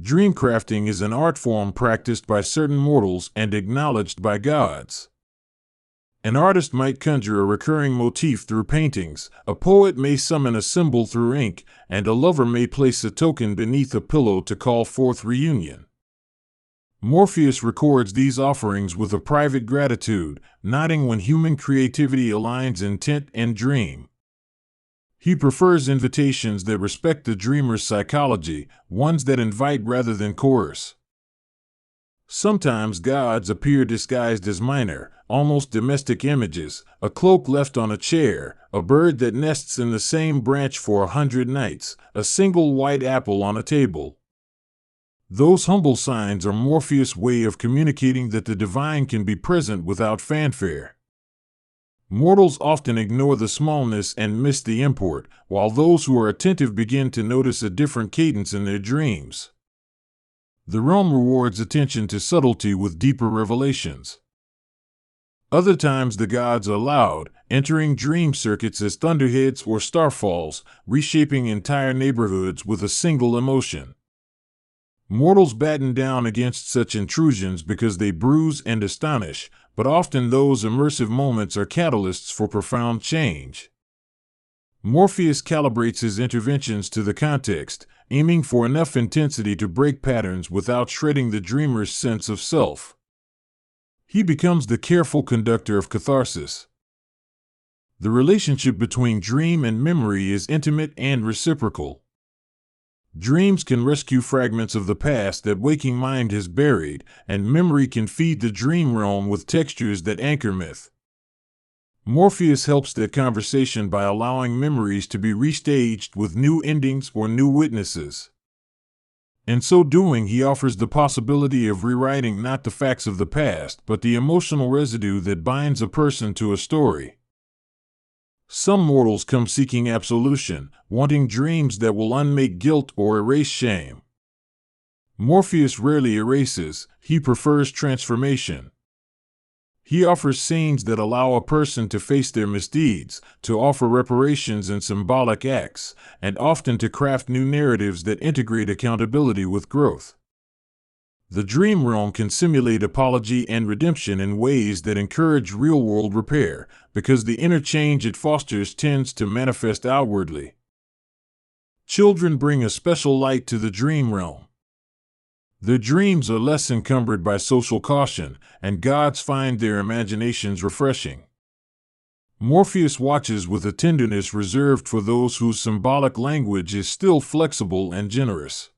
Dreamcrafting is an art form practiced by certain mortals and acknowledged by gods. An artist might conjure a recurring motif through paintings, a poet may summon a symbol through ink, and a lover may place a token beneath a pillow to call forth reunion. Morpheus records these offerings with a private gratitude, nodding when human creativity aligns intent and dream. He prefers invitations that respect the dreamer's psychology, ones that invite rather than coerce. Sometimes gods appear disguised as minor, almost domestic images: a cloak left on a chair, a bird that nests in the same branch for 100 nights, a single white apple on a table. Those humble signs are Morpheus' way of communicating that the divine can be present without fanfare. Mortals often ignore the smallness and miss the import, while those who are attentive begin to notice a different cadence in their dreams. The realm rewards attention to subtlety with deeper revelations. Other times the gods are loud, entering dream circuits as thunderheads or starfalls, reshaping entire neighborhoods with a single emotion. Mortals batten down against such intrusions because they bruise and astonish, but often those immersive moments are catalysts for profound change. Morpheus calibrates his interventions to the context, aiming for enough intensity to break patterns without shredding the dreamer's sense of self. He becomes the careful conductor of catharsis. The relationship between dream and memory is intimate and reciprocal. Dreams can rescue fragments of the past that waking mind has buried, and memory can feed the dream realm with textures that anchor myth. Morpheus helps that conversation by allowing memories to be restaged with new endings or new witnesses. In so doing, he offers the possibility of rewriting not the facts of the past, but the emotional residue that binds a person to a story. Some mortals come seeking absolution, wanting dreams that will unmake guilt or erase shame. Morpheus rarely erases, he prefers transformation. He offers scenes that allow a person to face their misdeeds, to offer reparations and symbolic acts, and often to craft new narratives that integrate accountability with growth. The dream realm can simulate apology and redemption in ways that encourage real-world repair, because the inner change it fosters tends to manifest outwardly. Children bring a special light to the dream realm. Their dreams are less encumbered by social caution, and gods find their imaginations refreshing. Morpheus watches with a tenderness reserved for those whose symbolic language is still flexible and generous.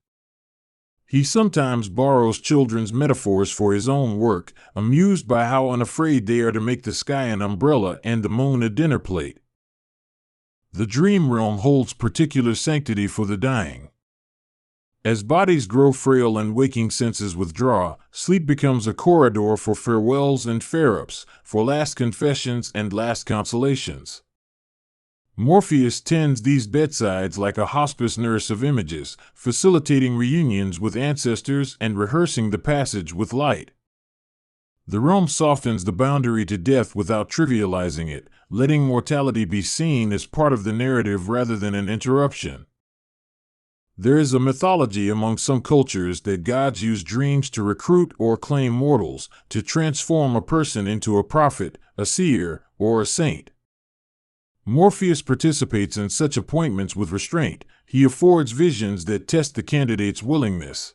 He sometimes borrows children's metaphors for his own work, amused by how unafraid they are to make the sky an umbrella and the moon a dinner plate. The dream realm holds particular sanctity for the dying. As bodies grow frail and waking senses withdraw, sleep becomes a corridor for farewells and fare-ups, for last confessions and last consolations. Morpheus tends these bedsides like a hospice nurse of images, facilitating reunions with ancestors and rehearsing the passage with light. The realm softens the boundary to death without trivializing it, letting mortality be seen as part of the narrative rather than an interruption. There is a mythology among some cultures that gods use dreams to recruit or claim mortals, to transform a person into a prophet, a seer, or a saint. Morpheus participates in such appointments with restraint. He affords visions that test the candidate's willingness.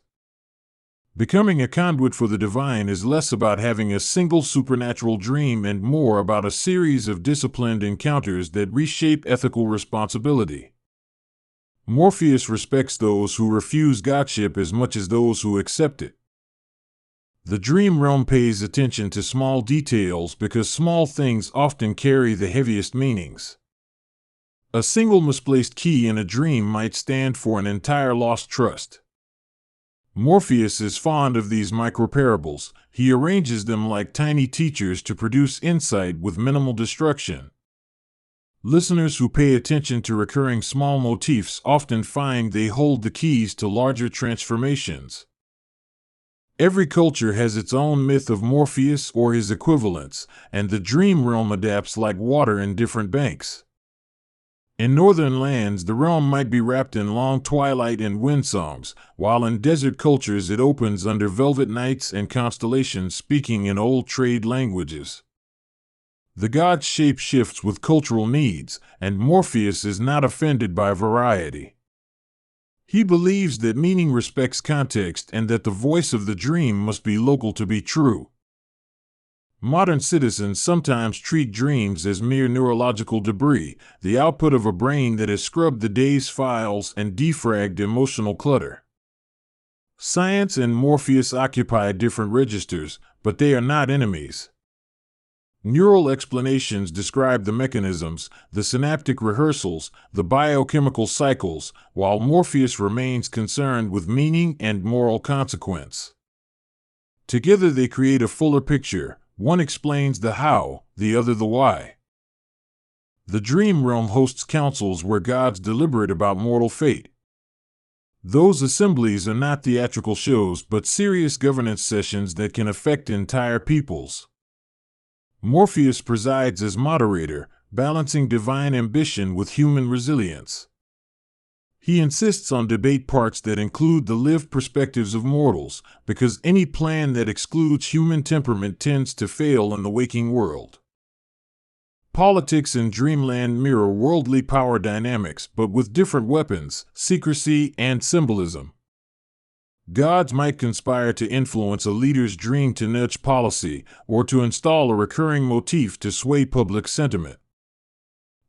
Becoming a conduit for the divine is less about having a single supernatural dream and more about a series of disciplined encounters that reshape ethical responsibility. Morpheus respects those who refuse godship as much as those who accept it. The dream realm pays attention to small details because small things often carry the heaviest meanings. A single misplaced key in a dream might stand for an entire lost trust. Morpheus is fond of these microparables. He arranges them like tiny teachers to produce insight with minimal destruction. Listeners who pay attention to recurring small motifs often find they hold the keys to larger transformations. Every culture has its own myth of Morpheus or his equivalents, and the dream realm adapts like water in different banks. In northern lands, the realm might be wrapped in long twilight and wind songs, while in desert cultures it opens under velvet nights and constellations speaking in old trade languages. The god's shape shifts with cultural needs, and Morpheus is not offended by variety. He believes that meaning respects context and that the voice of the dream must be local to be true. Modern citizens sometimes treat dreams as mere neurological debris, the output of a brain that has scrubbed the day's files and defragged emotional clutter. Science and Morpheus occupy different registers, but they are not enemies. Neural explanations describe the mechanisms, the synaptic rehearsals, the biochemical cycles, while Morpheus remains concerned with meaning and moral consequence. Together they create a fuller picture. One explains the how, the other the why. The dream realm hosts councils where gods deliberate about mortal fate. Those assemblies are not theatrical shows but serious governance sessions that can affect entire peoples. Morpheus presides as moderator, balancing divine ambition with human resilience. He insists on debate parts that include the lived perspectives of mortals, because any plan that excludes human temperament tends to fail in the waking world. Politics in Dreamland mirror worldly power dynamics, but with different weapons, secrecy, and symbolism. Gods might conspire to influence a leader's dream to nudge policy, or to install a recurring motif to sway public sentiment.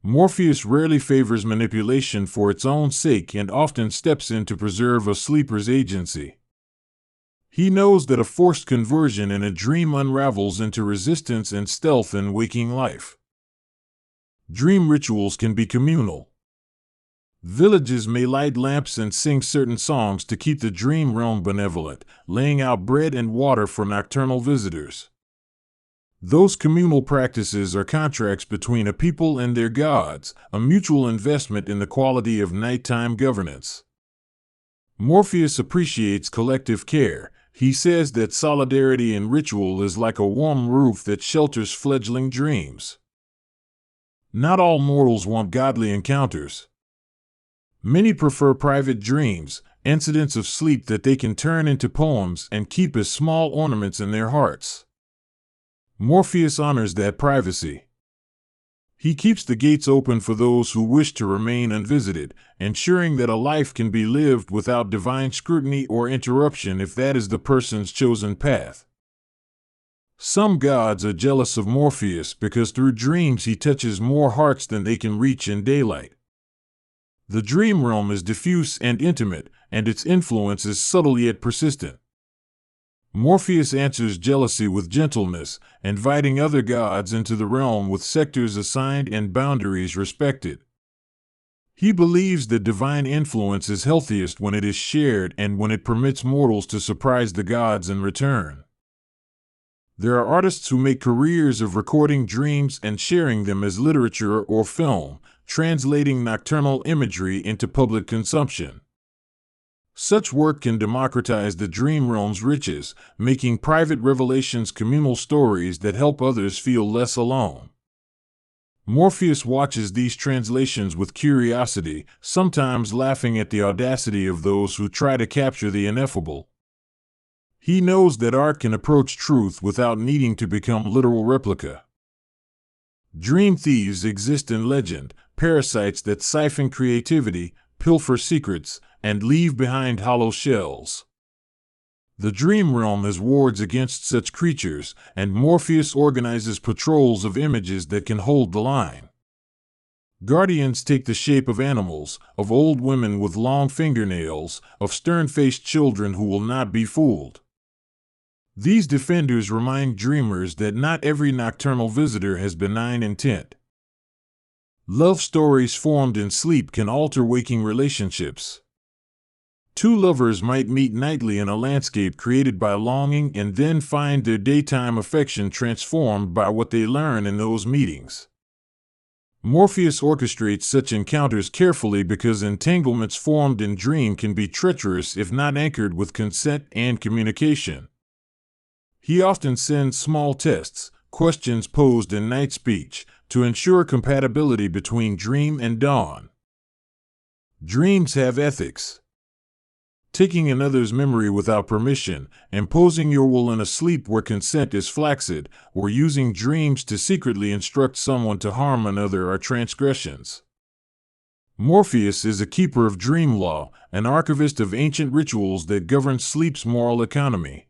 Morpheus rarely favors manipulation for its own sake and often steps in to preserve a sleeper's agency. He knows that a forced conversion in a dream unravels into resistance and stealth in waking life. Dream rituals can be communal. Villages may light lamps and sing certain songs to keep the dream realm benevolent, laying out bread and water for nocturnal visitors. Those communal practices are contracts between a people and their gods, a mutual investment in the quality of nighttime governance. Morpheus appreciates collective care. He says that solidarity in ritual is like a warm roof that shelters fledgling dreams. Not all mortals want godly encounters. Many prefer private dreams, incidents of sleep that they can turn into poems and keep as small ornaments in their hearts. Morpheus honors that privacy. He keeps the gates open for those who wish to remain unvisited, ensuring that a life can be lived without divine scrutiny or interruption if that is the person's chosen path. Some gods are jealous of Morpheus because through dreams he touches more hearts than they can reach in daylight. The dream realm is diffuse and intimate, and its influence is subtle yet persistent. Morpheus answers jealousy with gentleness, inviting other gods into the realm with sectors assigned and boundaries respected. He believes that divine influence is healthiest when it is shared and when it permits mortals to surprise the gods in return. There are artists who make careers of recording dreams and sharing them as literature or film, translating nocturnal imagery into public consumption. Such work can democratize the dream realm's riches, making private revelations communal stories that help others feel less alone. Morpheus watches these translations with curiosity, sometimes laughing at the audacity of those who try to capture the ineffable. He knows that art can approach truth without needing to become literal replica. Dream thieves exist in legend, parasites that siphon creativity, pilfer secrets, and leave behind hollow shells. The dream realm has wards against such creatures, and Morpheus organizes patrols of images that can hold the line. Guardians take the shape of animals, of old women with long fingernails, of stern-faced children who will not be fooled. These defenders remind dreamers that not every nocturnal visitor has benign intent. Love stories formed in sleep can alter waking relationships. Two lovers might meet nightly in a landscape created by longing and then find their daytime affection transformed by what they learn in those meetings. Morpheus orchestrates such encounters carefully because entanglements formed in dream can be treacherous if not anchored with consent and communication. He often sends small tests, questions posed in night speech, to ensure compatibility between dream and dawn. Dreams have ethics. Taking another's memory without permission, imposing your will in a sleep where consent is flaccid, or using dreams to secretly instruct someone to harm another are transgressions. Morpheus is a keeper of dream law, an archivist of ancient rituals that govern sleep's moral economy.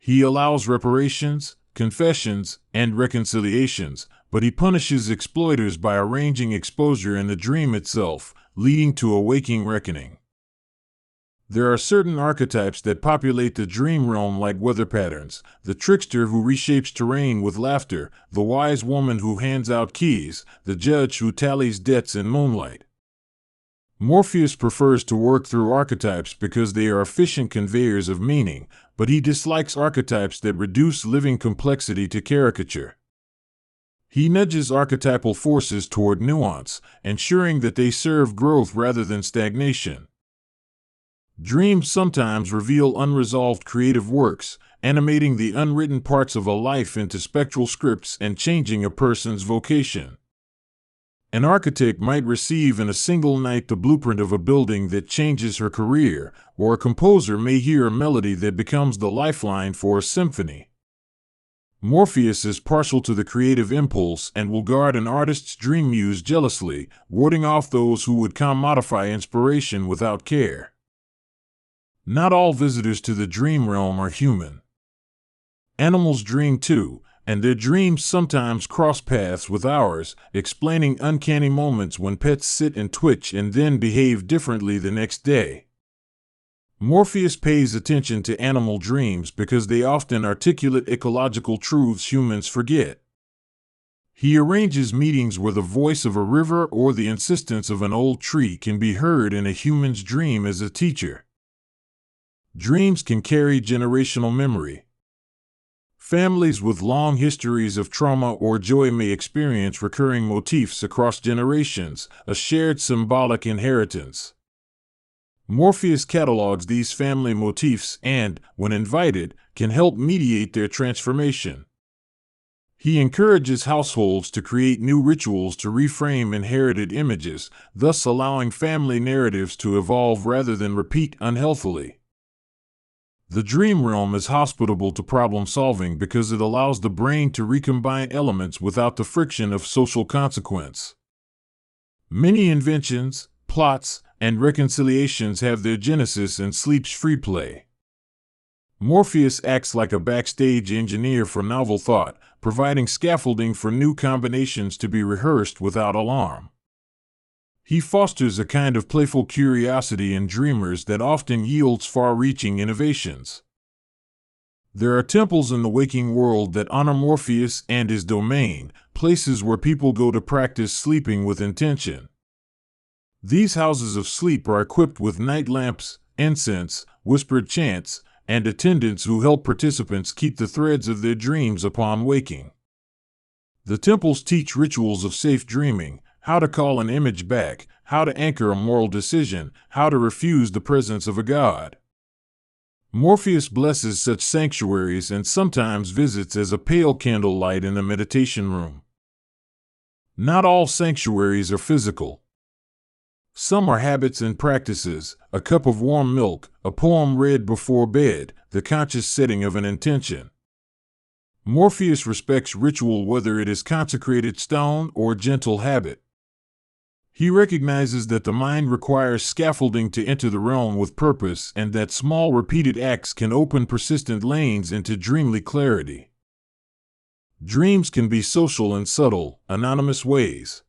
He allows reparations, confessions, and reconciliations, but he punishes exploiters by arranging exposure in the dream itself, leading to a waking reckoning. There are certain archetypes that populate the dream realm like weather patterns: the trickster who reshapes terrain with laughter, the wise woman who hands out keys, the judge who tallies debts in moonlight. Morpheus prefers to work through archetypes because they are efficient conveyors of meaning, but he dislikes archetypes that reduce living complexity to caricature. He nudges archetypal forces toward nuance, ensuring that they serve growth rather than stagnation. Dreams sometimes reveal unresolved creative works, animating the unwritten parts of a life into spectral scripts and changing a person's vocation. An architect might receive in a single night the blueprint of a building that changes her career, or a composer may hear a melody that becomes the lifeline for a symphony. Morpheus is partial to the creative impulse and will guard an artist's dream muse jealously, warding off those who would commodify inspiration without care. Not all visitors to the dream realm are human. Animals dream too, and their dreams sometimes cross paths with ours, explaining uncanny moments when pets sit and twitch and then behave differently the next day. Morpheus pays attention to animal dreams because they often articulate ecological truths humans forget. He arranges meetings where the voice of a river or the insistence of an old tree can be heard in a human's dream as a teacher. Dreams can carry generational memory. Families with long histories of trauma or joy may experience recurring motifs across generations, a shared symbolic inheritance. Morpheus catalogs these family motifs and, when invited, can help mediate their transformation. He encourages households to create new rituals to reframe inherited images, thus allowing family narratives to evolve rather than repeat unhealthily. The dream realm is hospitable to problem solving because it allows the brain to recombine elements without the friction of social consequence. Many inventions, plots, and reconciliations have their genesis in sleep's free play. Morpheus acts like a backstage engineer for novel thought, providing scaffolding for new combinations to be rehearsed without alarm. He fosters a kind of playful curiosity in dreamers that often yields far-reaching innovations. There are temples in the waking world that honor Morpheus and his domain, places where people go to practice sleeping with intention. These houses of sleep are equipped with night lamps, incense, whispered chants, and attendants who help participants keep the threads of their dreams upon waking. The temples teach rituals of safe dreaming, how to call an image back, how to anchor a moral decision, how to refuse the presence of a god. Morpheus blesses such sanctuaries and sometimes visits as a pale candlelight in a meditation room. Not all sanctuaries are physical. Some are habits and practices: a cup of warm milk, a poem read before bed, the conscious setting of an intention. Morpheus respects ritual whether it is consecrated stone or gentle habit. He recognizes that the mind requires scaffolding to enter the realm with purpose and that small repeated acts can open persistent lanes into dreamly clarity. Dreams can be social in subtle, anonymous ways.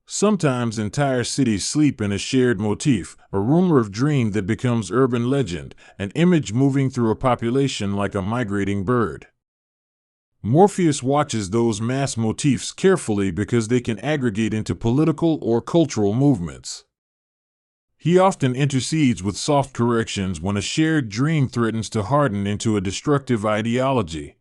Sometimes entire cities sleep in a shared motif, a rumor of dream that becomes urban legend, an image moving through a population like a migrating bird. Morpheus watches those mass motifs carefully because they can aggregate into political or cultural movements. He often intercedes with soft corrections when a shared dream threatens to harden into a destructive ideology.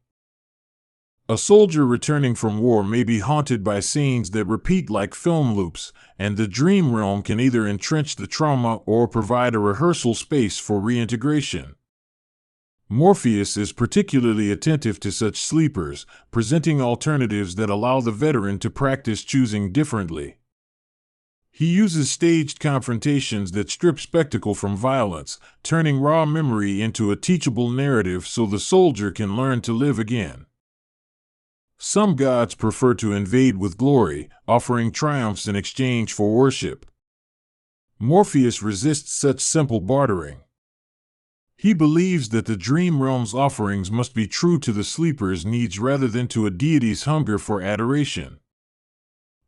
A soldier returning from war may be haunted by scenes that repeat like film loops, and the dream realm can either entrench the trauma or provide a rehearsal space for reintegration. Morpheus is particularly attentive to such sleepers, presenting alternatives that allow the veteran to practice choosing differently. He uses staged confrontations that strip spectacle from violence, turning raw memory into a teachable narrative so the soldier can learn to live again. Some gods prefer to invade with glory, offering triumphs in exchange for worship. Morpheus resists such simple bartering. He believes that the dream realm's offerings must be true to the sleeper's needs rather than to a deity's hunger for adoration.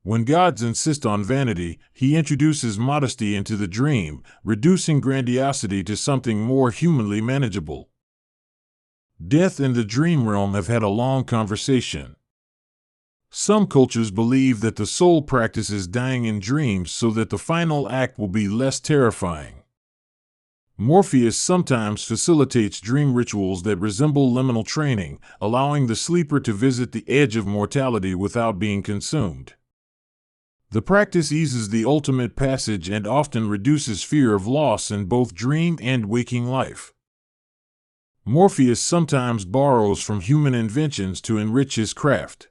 When gods insist on vanity, he introduces modesty into the dream, reducing grandiosity to something more humanly manageable. Death and the dream realm have had a long conversation. Some cultures believe that the soul practices dying in dreams so that the final act will be less terrifying. Morpheus sometimes facilitates dream rituals that resemble liminal training, allowing the sleeper to visit the edge of mortality without being consumed. The practice eases the ultimate passage and often reduces fear of loss in both dream and waking life. Morpheus sometimes borrows from human inventions to enrich his craft.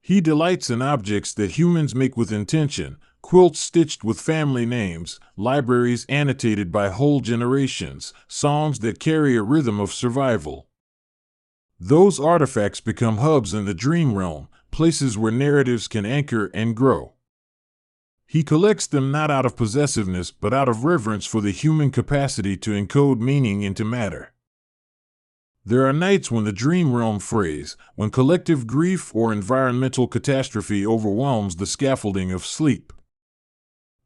He delights in objects that humans make with intention, quilts stitched with family names, libraries annotated by whole generations, songs that carry a rhythm of survival. Those artifacts become hubs in the dream realm, places where narratives can anchor and grow. He collects them not out of possessiveness but out of reverence for the human capacity to encode meaning into matter. There are nights when the dream realm frays, when collective grief or environmental catastrophe overwhelms the scaffolding of sleep.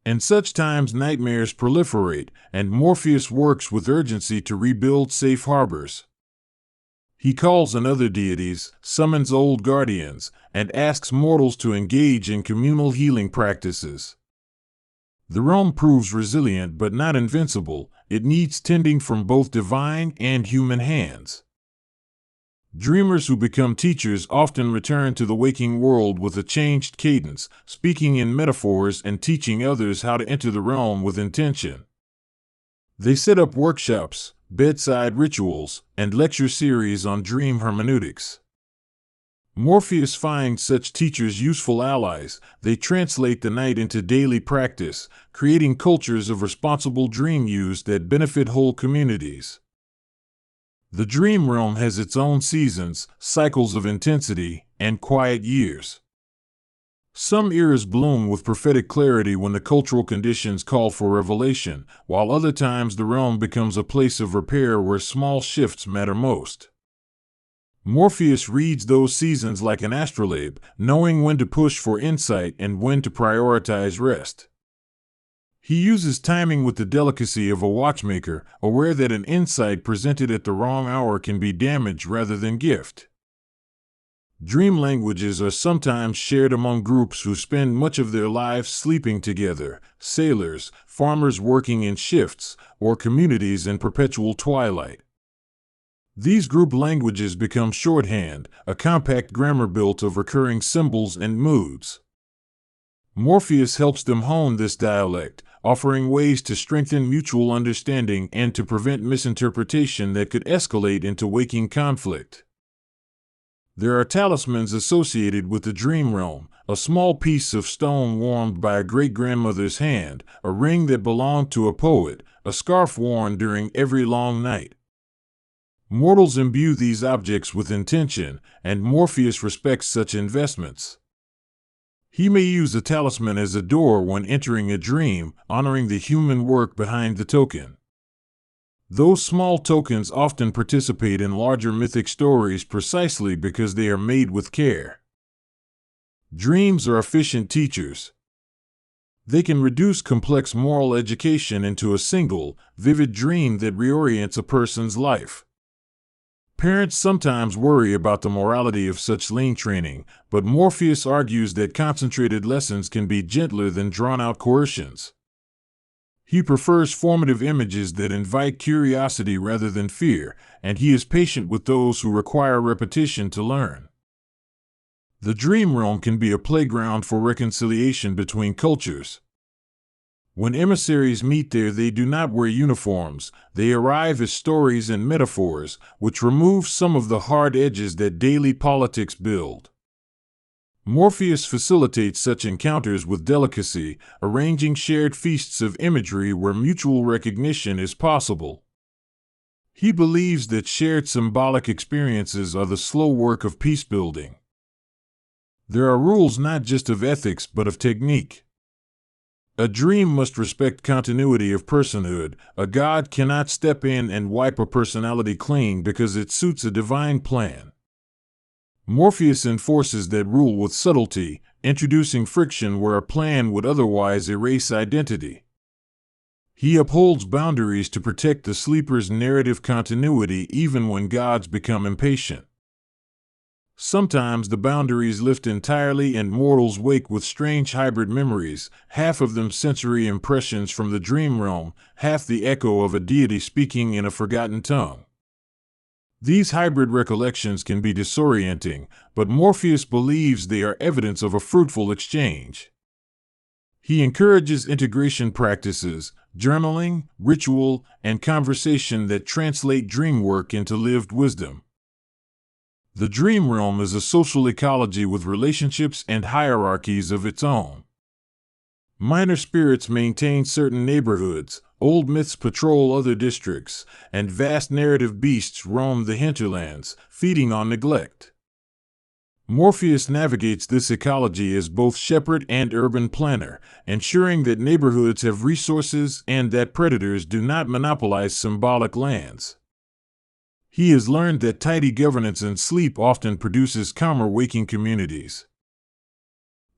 In such times, nightmares proliferate, and Morpheus works with urgency to rebuild safe harbors. He calls on other deities, summons old guardians, and asks mortals to engage in communal healing practices. The realm proves resilient but not invincible. It needs tending from both divine and human hands. Dreamers who become teachers often return to the waking world with a changed cadence, speaking in metaphors and teaching others how to enter the realm with intention. They set up workshops, bedside rituals, and lecture series on dream hermeneutics. Morpheus finds such teachers useful allies. They translate the night into daily practice, creating cultures of responsible dream use that benefit whole communities. The dream realm has its own seasons, cycles of intensity, and quiet years. Some eras bloom with prophetic clarity when the cultural conditions call for revelation, while other times the realm becomes a place of repair where small shifts matter most. Morpheus reads those seasons like an astrolabe, knowing when to push for insight and when to prioritize rest. He uses timing with the delicacy of a watchmaker, aware that an insight presented at the wrong hour can be damage rather than gift. Dream languages are sometimes shared among groups who spend much of their lives sleeping together: sailors, farmers working in shifts, or communities in perpetual twilight. These group languages become shorthand, a compact grammar built of recurring symbols and moods. Morpheus helps them hone this dialect, offering ways to strengthen mutual understanding and to prevent misinterpretation that could escalate into waking conflict. There are talismans associated with the dream realm: a small piece of stone warmed by a great-grandmother's hand, a ring that belonged to a poet, a scarf worn during every long night. Mortals imbue these objects with intention, and Morpheus respects such investments. He may use a talisman as a door when entering a dream, honoring the human work behind the token. Those small tokens often participate in larger mythic stories precisely because they are made with care. Dreams are efficient teachers. They can reduce complex moral education into a single, vivid dream that reorients a person's life. Parents sometimes worry about the morality of such lean training, but Morpheus argues that concentrated lessons can be gentler than drawn-out coercions. He prefers formative images that invite curiosity rather than fear, and he is patient with those who require repetition to learn. The dream realm can be a playground for reconciliation between cultures. When emissaries meet there, they do not wear uniforms. They arrive as stories and metaphors, which remove some of the hard edges that daily politics build. Morpheus facilitates such encounters with delicacy, arranging shared feasts of imagery where mutual recognition is possible. He believes that shared symbolic experiences are the slow work of peace-building. There are rules not just of ethics but of technique. A dream must respect continuity of personhood. A god cannot step in and wipe a personality clean because it suits a divine plan. Morpheus enforces that rule with subtlety, introducing friction where a plan would otherwise erase identity. He upholds boundaries to protect the sleeper's narrative continuity even when gods become impatient. Sometimes the boundaries lift entirely and mortals wake with strange hybrid memories, half of them sensory impressions from the dream realm, half the echo of a deity speaking in a forgotten tongue. These hybrid recollections can be disorienting, but Morpheus believes they are evidence of a fruitful exchange. He encourages integration practices, journaling, ritual, and conversation that translate dream work into lived wisdom. The dream realm is a social ecology with relationships and hierarchies of its own. Minor spirits maintain certain neighborhoods, old myths patrol other districts, and vast narrative beasts roam the hinterlands, feeding on neglect. Morpheus navigates this ecology as both shepherd and urban planner, ensuring that neighborhoods have resources and that predators do not monopolize symbolic lands. He has learned that tidy governance and sleep often produces calmer waking communities.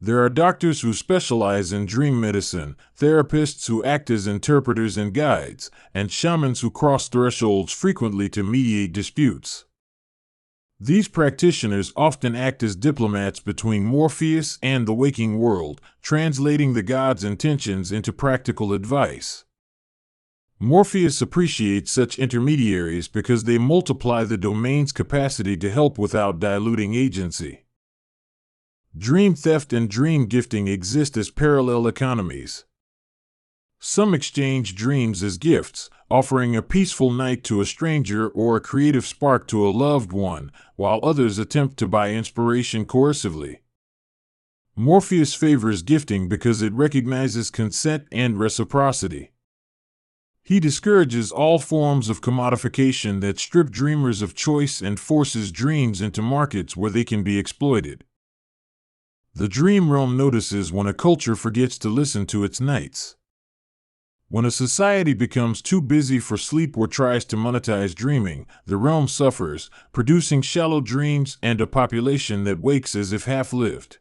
There are doctors who specialize in dream medicine, therapists who act as interpreters and guides, and shamans who cross thresholds frequently to mediate disputes. These practitioners often act as diplomats between Morpheus and the waking world, translating the gods' intentions into practical advice. Morpheus appreciates such intermediaries because they multiply the domain's capacity to help without diluting agency. Dream theft and dream gifting exist as parallel economies. Some exchange dreams as gifts, offering a peaceful night to a stranger or a creative spark to a loved one, while others attempt to buy inspiration coercively. Morpheus favors gifting because it recognizes consent and reciprocity. He discourages all forms of commodification that strip dreamers of choice and forces dreams into markets where they can be exploited. The dream realm notices when a culture forgets to listen to its knights. When a society becomes too busy for sleep or tries to monetize dreaming, the realm suffers, producing shallow dreams and a population that wakes as if half-lived.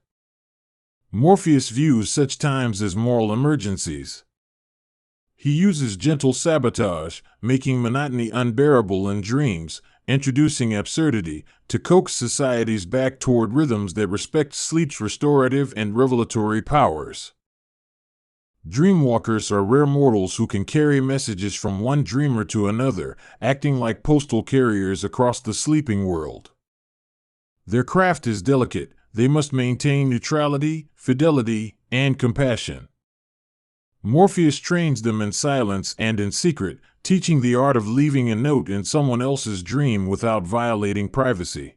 Morpheus views such times as moral emergencies. He uses gentle sabotage, making monotony unbearable in dreams, introducing absurdity, to coax societies back toward rhythms that respect sleep's restorative and revelatory powers. Dreamwalkers are rare mortals who can carry messages from one dreamer to another, acting like postal carriers across the sleeping world. Their craft is delicate. They must maintain neutrality, fidelity, and compassion. Morpheus trains them in silence and in secret, teaching the art of leaving a note in someone else's dream without violating privacy.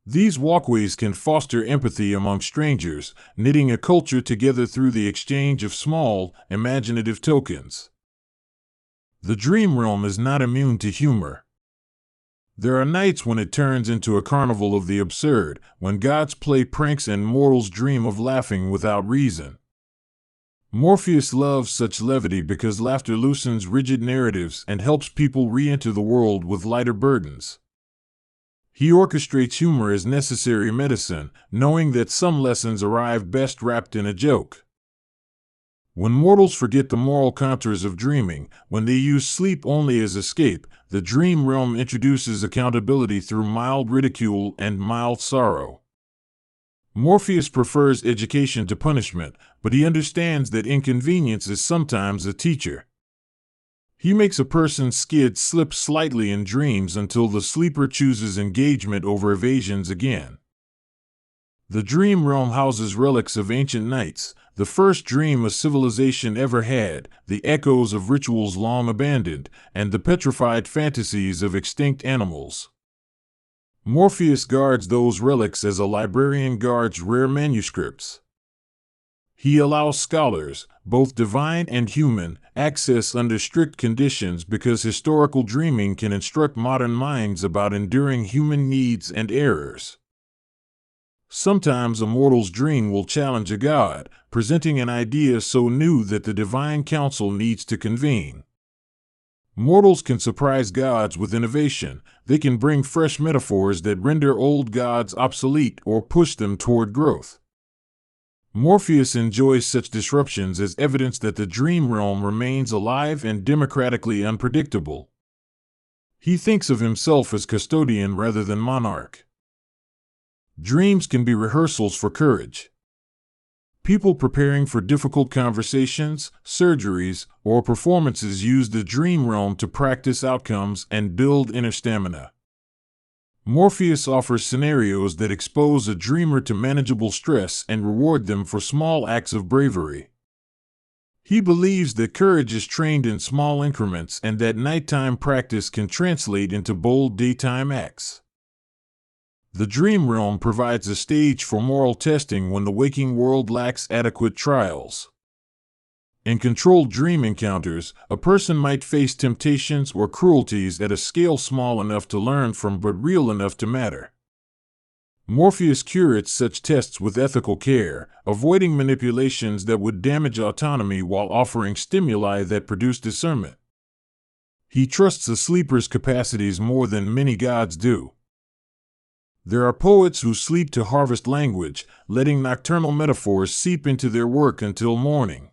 These walkways can foster empathy among strangers, knitting a culture together through the exchange of small, imaginative tokens. The dream realm is not immune to humor. There are nights when it turns into a carnival of the absurd, when gods play pranks and mortals dream of laughing without reason. Morpheus loves such levity because laughter loosens rigid narratives and helps people re-enter the world with lighter burdens. He orchestrates humor as necessary medicine, knowing that some lessons arrive best wrapped in a joke. When mortals forget the moral contours of dreaming, when they use sleep only as escape, the dream realm introduces accountability through mild ridicule and mild sorrow. Morpheus prefers education to punishment, but he understands that inconvenience is sometimes a teacher. He makes a person's skid slip slightly in dreams until the sleeper chooses engagement over evasions again. The dream realm houses relics of ancient knights, the first dream a civilization ever had, the echoes of rituals long abandoned, and the petrified fantasies of extinct animals. Morpheus guards those relics as a librarian guards rare manuscripts. He allows scholars, both divine and human, access under strict conditions because historical dreaming can instruct modern minds about enduring human needs and errors. Sometimes a mortal's dream will challenge a god, presenting an idea so new that the divine council needs to convene. Mortals can surprise gods with innovation. They can bring fresh metaphors that render old gods obsolete or push them toward growth. Morpheus enjoys such disruptions as evidence that the dream realm remains alive and democratically unpredictable. He thinks of himself as custodian rather than monarch. Dreams can be rehearsals for courage. People preparing for difficult conversations, surgeries, or performances use the dream realm to practice outcomes and build inner stamina. Morpheus offers scenarios that expose a dreamer to manageable stress and reward them for small acts of bravery. He believes that courage is trained in small increments and that nighttime practice can translate into bold daytime acts. The dream realm provides a stage for moral testing when the waking world lacks adequate trials. In controlled dream encounters, a person might face temptations or cruelties at a scale small enough to learn from but real enough to matter. Morpheus curates such tests with ethical care, avoiding manipulations that would damage autonomy while offering stimuli that produce discernment. He trusts the sleeper's capacities more than many gods do. There are poets who sleep to harvest language, letting nocturnal metaphors seep into their work until morning.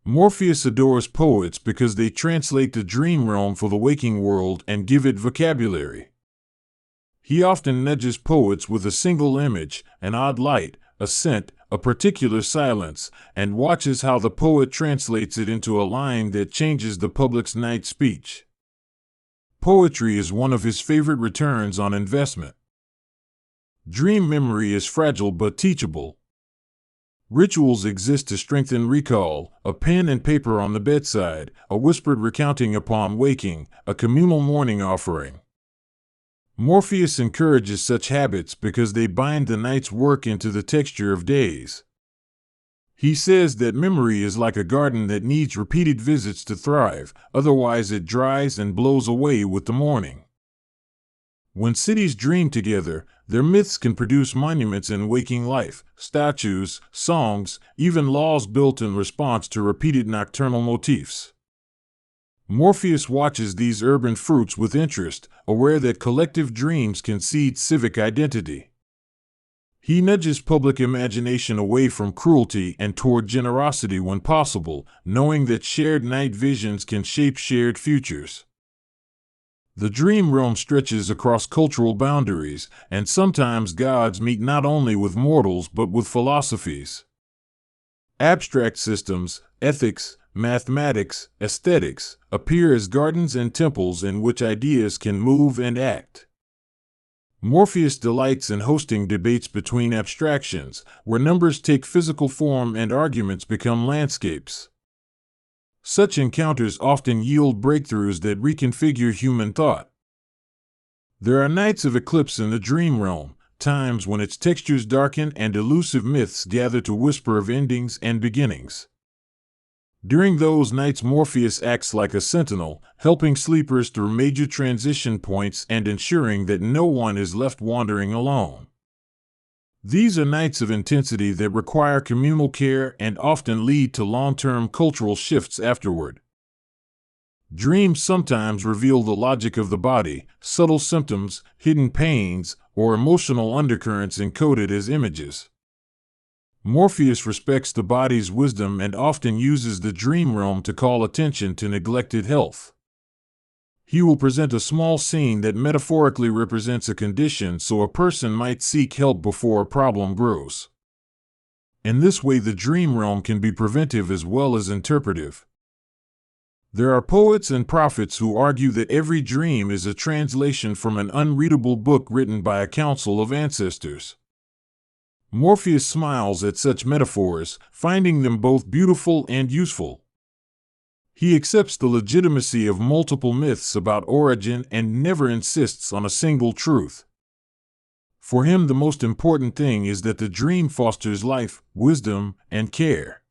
Morpheus adores poets because they translate the dream realm for the waking world and give it vocabulary. He often nudges poets with a single image, an odd light, a scent, a particular silence, and watches how the poet translates it into a line that changes the public's night speech. Poetry is one of his favorite returns on investment. Dream memory is fragile but teachable. Rituals exist to strengthen recall: a pen and paper on the bedside, a whispered recounting upon waking, a communal morning offering. Morpheus encourages such habits because they bind the night's work into the texture of days. He says that memory is like a garden that needs repeated visits to thrive, otherwise it dries and blows away with the morning. When cities dream together, their myths can produce monuments in waking life, statues, songs, even laws built in response to repeated nocturnal motifs. Morpheus watches these urban fruits with interest, aware that collective dreams can seed civic identity. He nudges public imagination away from cruelty and toward generosity when possible, knowing that shared night visions can shape shared futures. The dream realm stretches across cultural boundaries, and sometimes gods meet not only with mortals but with philosophies. Abstract systems, ethics, mathematics, aesthetics, appear as gardens and temples in which ideas can move and act. Morpheus delights in hosting debates between abstractions, where numbers take physical form and arguments become landscapes. Such encounters often yield breakthroughs that reconfigure human thought. There are nights of eclipse in the dream realm, times when its textures darken and elusive myths gather to whisper of endings and beginnings. During those nights, Morpheus acts like a sentinel, helping sleepers through major transition points and ensuring that no one is left wandering alone. These are nights of intensity that require communal care and often lead to long-term cultural shifts afterward. Dreams sometimes reveal the logic of the body, subtle symptoms, hidden pains, or emotional undercurrents encoded as images. Morpheus respects the body's wisdom and often uses the dream realm to call attention to neglected health. He will present a small scene that metaphorically represents a condition so a person might seek help before a problem grows. In this way, the dream realm can be preventive as well as interpretive. There are poets and prophets who argue that every dream is a translation from an unreadable book written by a council of ancestors. Morpheus smiles at such metaphors, finding them both beautiful and useful. He accepts the legitimacy of multiple myths about origin and never insists on a single truth. For him, the most important thing is that the dream fosters life, wisdom, and care.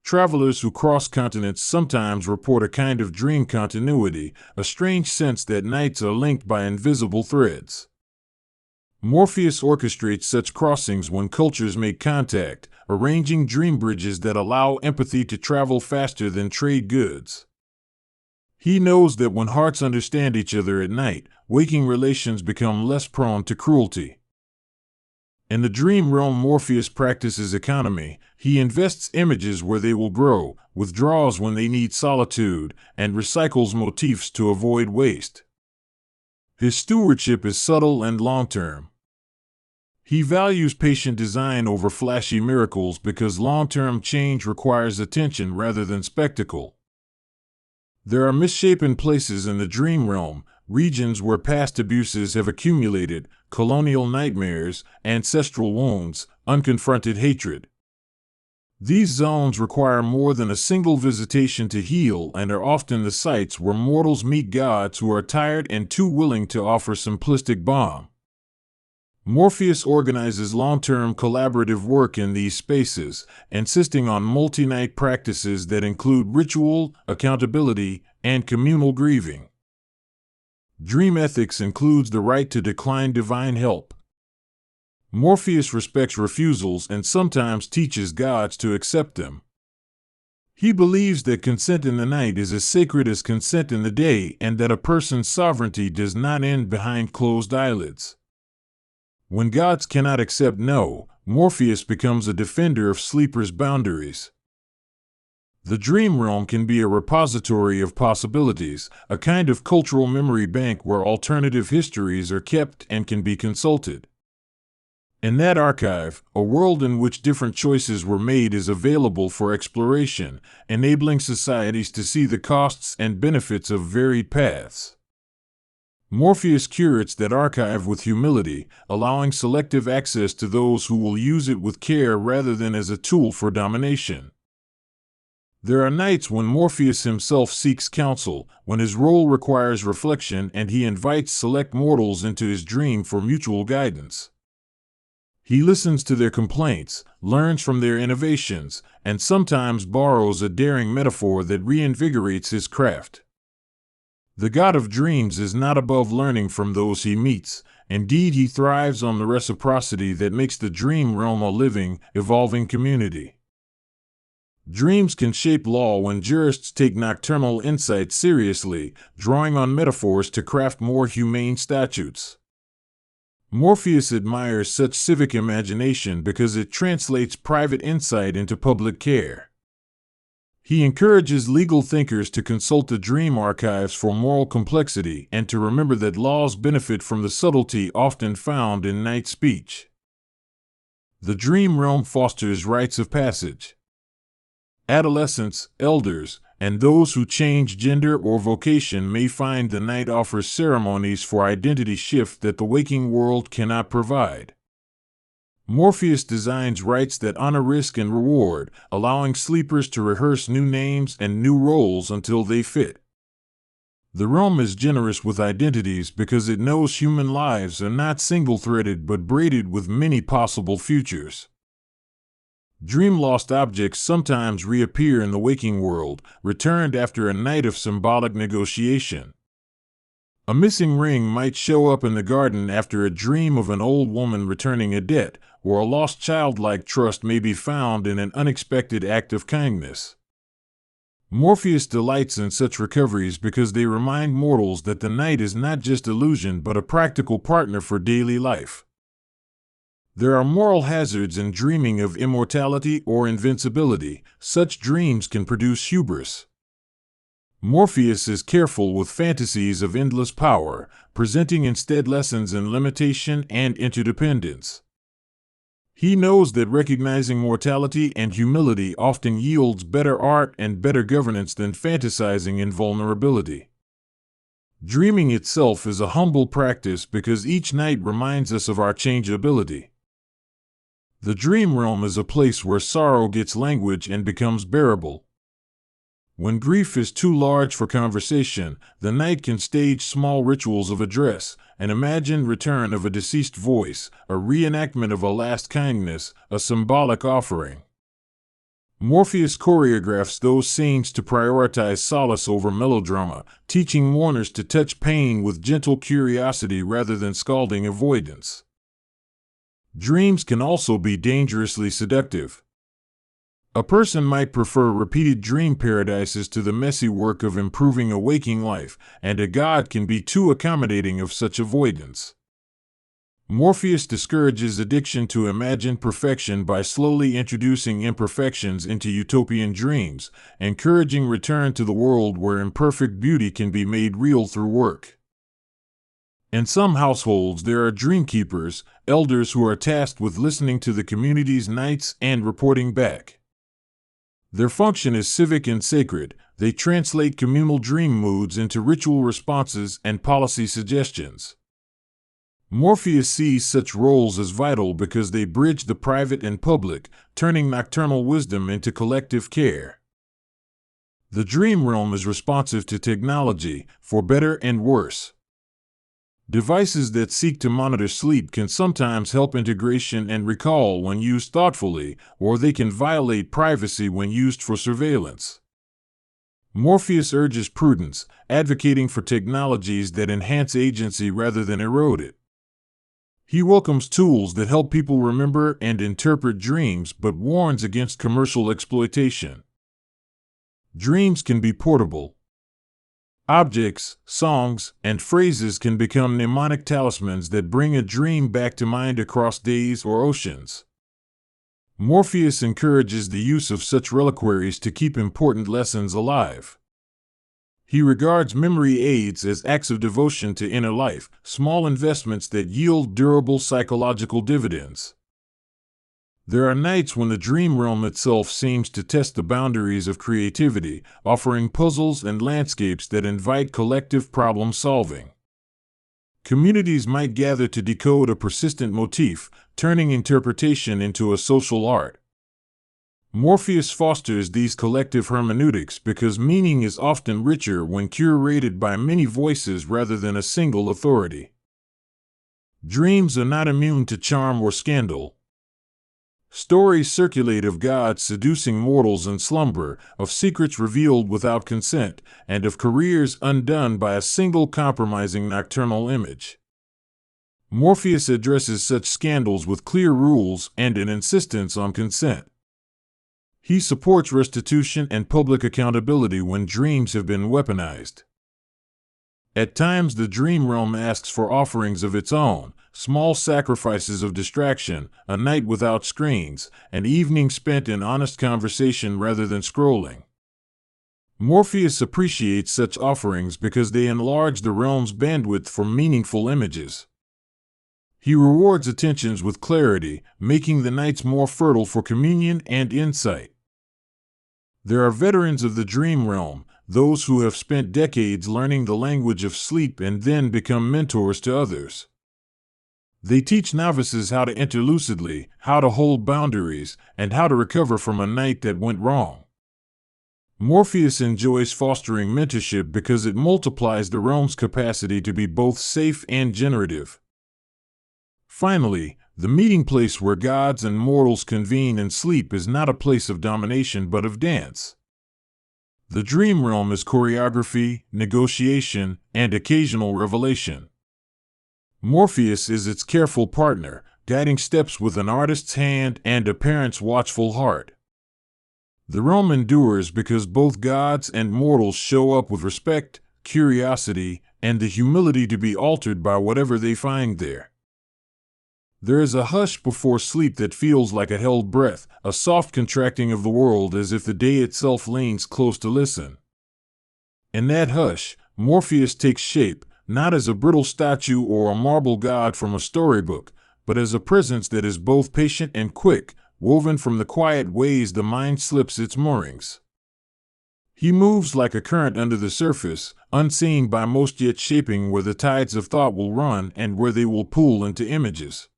Travelers who cross continents sometimes report a kind of dream continuity, a strange sense that nights are linked by invisible threads. Morpheus orchestrates such crossings when cultures make contact, arranging dream bridges that allow empathy to travel faster than trade goods. He knows that when hearts understand each other at night, waking relations become less prone to cruelty. In the dream realm, Morpheus practices economy. He invests images where they will grow, withdraws when they need solitude, and recycles motifs to avoid waste. His stewardship is subtle and long-term. He values patient design over flashy miracles because long-term change requires attention rather than spectacle. There are misshapen places in the dream realm, regions where past abuses have accumulated, colonial nightmares, ancestral wounds, unconfronted hatred. These zones require more than a single visitation to heal and are often the sites where mortals meet gods who are tired and too willing to offer simplistic balm. Morpheus organizes long-term collaborative work in these spaces, insisting on multi-night practices that include ritual, accountability, and communal grieving. Dream ethics includes the right to decline divine help. Morpheus respects refusals and sometimes teaches gods to accept them. He believes that consent in the night is as sacred as consent in the day and that a person's sovereignty does not end behind closed eyelids. When gods cannot accept no, Morpheus becomes a defender of sleepers' boundaries. The dream realm can be a repository of possibilities, a kind of cultural memory bank where alternative histories are kept and can be consulted. In that archive, a world in which different choices were made is available for exploration, enabling societies to see the costs and benefits of varied paths. Morpheus curates that archive with humility, allowing selective access to those who will use it with care rather than as a tool for domination. There are nights when Morpheus himself seeks counsel, when his role requires reflection and he invites select mortals into his dream for mutual guidance. He listens to their complaints, learns from their innovations, and sometimes borrows a daring metaphor that reinvigorates his craft. The god of dreams is not above learning from those he meets. Indeed, he thrives on the reciprocity that makes the dream realm a living, evolving community. Dreams can shape law when jurists take nocturnal insight seriously, drawing on metaphors to craft more humane statutes. Morpheus admires such civic imagination because it translates private insight into public care. He encourages legal thinkers to consult the dream archives for moral complexity and to remember that laws benefit from the subtlety often found in night speech. The dream realm fosters rites of passage. Adolescents, elders, and those who change gender or vocation may find the night offers ceremonies for identity shift that the waking world cannot provide. Morpheus designs rites that honor risk and reward, allowing sleepers to rehearse new names and new roles until they fit. The realm is generous with identities because it knows human lives are not single-threaded but braided with many possible futures. Dream-lost objects sometimes reappear in the waking world, returned after a night of symbolic negotiation. A missing ring might show up in the garden after a dream of an old woman returning a debt, or a lost childlike trust may be found in an unexpected act of kindness. Morpheus delights in such recoveries because they remind mortals that the night is not just illusion but a practical partner for daily life. There are moral hazards in dreaming of immortality or invincibility. Such dreams can produce hubris. Morpheus is careful with fantasies of endless power, presenting instead lessons in limitation and interdependence. He knows that recognizing mortality and humility often yields better art and better governance than fantasizing in vulnerability. Dreaming itself is a humble practice because each night reminds us of our changeability. The dream realm is a place where sorrow gets language and becomes bearable. When grief is too large for conversation, the night can stage small rituals of address, an imagined return of a deceased voice, a reenactment of a last kindness, a symbolic offering. Morpheus choreographs those scenes to prioritize solace over melodrama, teaching mourners to touch pain with gentle curiosity rather than scalding avoidance. Dreams can also be dangerously seductive. A person might prefer repeated dream paradises to the messy work of improving a waking life, and a god can be too accommodating of such avoidance. Morpheus discourages addiction to imagined perfection by slowly introducing imperfections into utopian dreams, encouraging return to the world where imperfect beauty can be made real through work. In some households, there are dreamkeepers, elders who are tasked with listening to the community's nights and reporting back. Their function is civic and sacred. They translate communal dream moods into ritual responses and policy suggestions. Morpheus sees such roles as vital because they bridge the private and public, turning nocturnal wisdom into collective care. The dream realm is responsive to technology, for better and worse. Devices that seek to monitor sleep can sometimes help integration and recall when used thoughtfully, or they can violate privacy when used for surveillance. Morpheus urges prudence, advocating for technologies that enhance agency rather than erode it. He welcomes tools that help people remember and interpret dreams but warns against commercial exploitation. Dreams can be portable. Objects, songs, and phrases can become mnemonic talismans that bring a dream back to mind across days or oceans. Morpheus encourages the use of such reliquaries to keep important lessons alive. He regards memory aids as acts of devotion to inner life, small investments that yield durable psychological dividends. There are nights when the dream realm itself seems to test the boundaries of creativity, offering puzzles and landscapes that invite collective problem solving. Communities might gather to decode a persistent motif, turning interpretation into a social art. Morpheus fosters these collective hermeneutics because meaning is often richer when curated by many voices rather than a single authority. Dreams are not immune to charm or scandal. Stories circulate of gods seducing mortals in slumber, of secrets revealed without consent, and of careers undone by a single compromising nocturnal image. Morpheus addresses such scandals with clear rules and an insistence on consent. He supports restitution and public accountability when dreams have been weaponized. At times, the dream realm asks for offerings of its own, small sacrifices of distraction, a night without screens, an evening spent in honest conversation rather than scrolling. Morpheus appreciates such offerings because they enlarge the realm's bandwidth for meaningful images. He rewards attentions with clarity, making the nights more fertile for communion and insight. There are veterans of the dream realm, those who have spent decades learning the language of sleep and then become mentors to others. They teach novices how to enter lucidly, how to hold boundaries, and how to recover from a night that went wrong. Morpheus enjoys fostering mentorship because it multiplies the realm's capacity to be both safe and generative. Finally, the meeting place where gods and mortals convene and sleep is not a place of domination but of dance. The dream realm is choreography, negotiation, and occasional revelation. Morpheus is its careful partner, guiding steps with an artist's hand and a parent's watchful heart. The realm endures because both gods and mortals show up with respect, curiosity, and the humility to be altered by whatever they find there. There is a hush before sleep that feels like a held breath, a soft contracting of the world as if the day itself leans close to listen. In that hush, Morpheus takes shape, not as a brittle statue or a marble god from a storybook, but as a presence that is both patient and quick, woven from the quiet ways the mind slips its moorings. He moves like a current under the surface, unseen by most yet shaping where the tides of thought will run and where they will pool into images.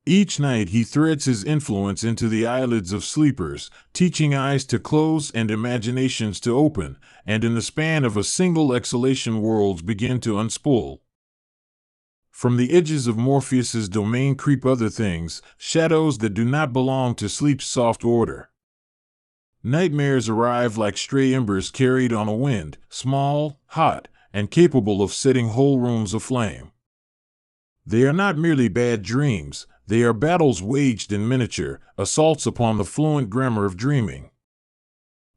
Each night he threads his influence into the eyelids of sleepers, teaching eyes to close and imaginations to open, and in the span of a single exhalation worlds begin to unspool. From the edges of Morpheus's domain creep other things, shadows that do not belong to sleep's soft order. Nightmares arrive like stray embers carried on a wind, small, hot, and capable of setting whole rooms aflame. They are not merely bad dreams, They are battles waged in miniature, assaults upon the fluent grammar of dreaming.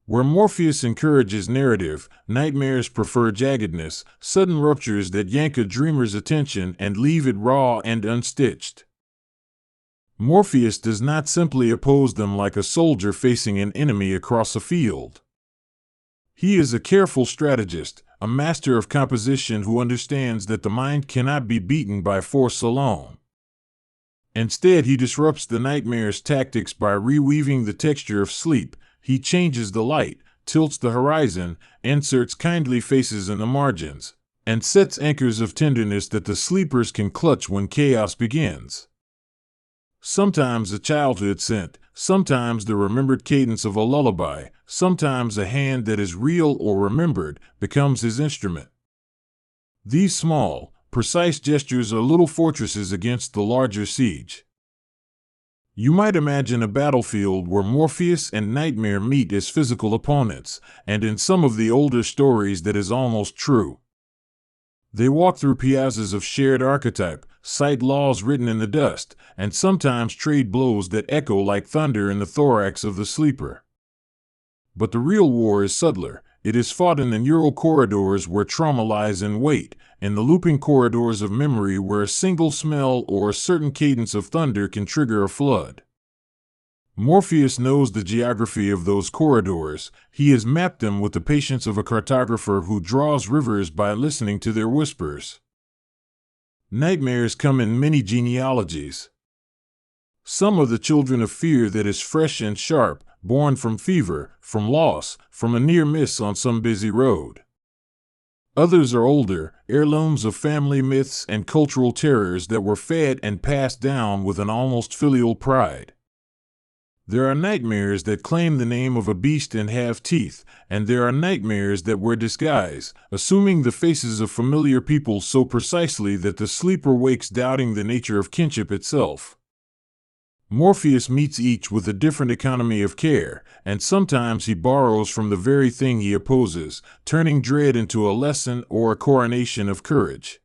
Where Morpheus encourages narrative, nightmares prefer jaggedness, sudden ruptures that yank a dreamer's attention and leave it raw and unstitched. Morpheus does not simply oppose them like a soldier facing an enemy across a field. He is a careful strategist, a master of composition who understands that the mind cannot be beaten by force alone. Instead, he disrupts the nightmare's tactics by reweaving the texture of sleep. He changes the light, tilts the horizon, inserts kindly faces in the margins, and sets anchors of tenderness that the sleepers can clutch when chaos begins. Sometimes a childhood scent, sometimes the remembered cadence of a lullaby, sometimes a hand that is real or remembered, becomes his instrument. These small, precise gestures are little fortresses against the larger siege. You might imagine a battlefield where Morpheus and Nightmare meet as physical opponents, and in some of the older stories that is almost true. They walk through piazzas of shared archetype, cite laws written in the dust, and sometimes trade blows that echo like thunder in the thorax of the sleeper. But the real war is subtler. It is fought in the neural corridors where trauma lies in wait, in the looping corridors of memory where a single smell or a certain cadence of thunder can trigger a flood. Morpheus knows the geography of those corridors. He has mapped them with the patience of a cartographer who draws rivers by listening to their whispers. Nightmares come in many genealogies. Some are the children of fear that is fresh and sharp, born from fever, from loss, from a near miss on some busy road. Others are older, heirlooms of family myths and cultural terrors that were fed and passed down with an almost filial pride. There are nightmares that claim the name of a beast and have teeth, and there are nightmares that wear disguise, assuming the faces of familiar people so precisely that the sleeper wakes doubting the nature of kinship itself. Morpheus meets each with a different economy of care, and sometimes he borrows from the very thing he opposes, turning dread into a lesson or a coronation of courage.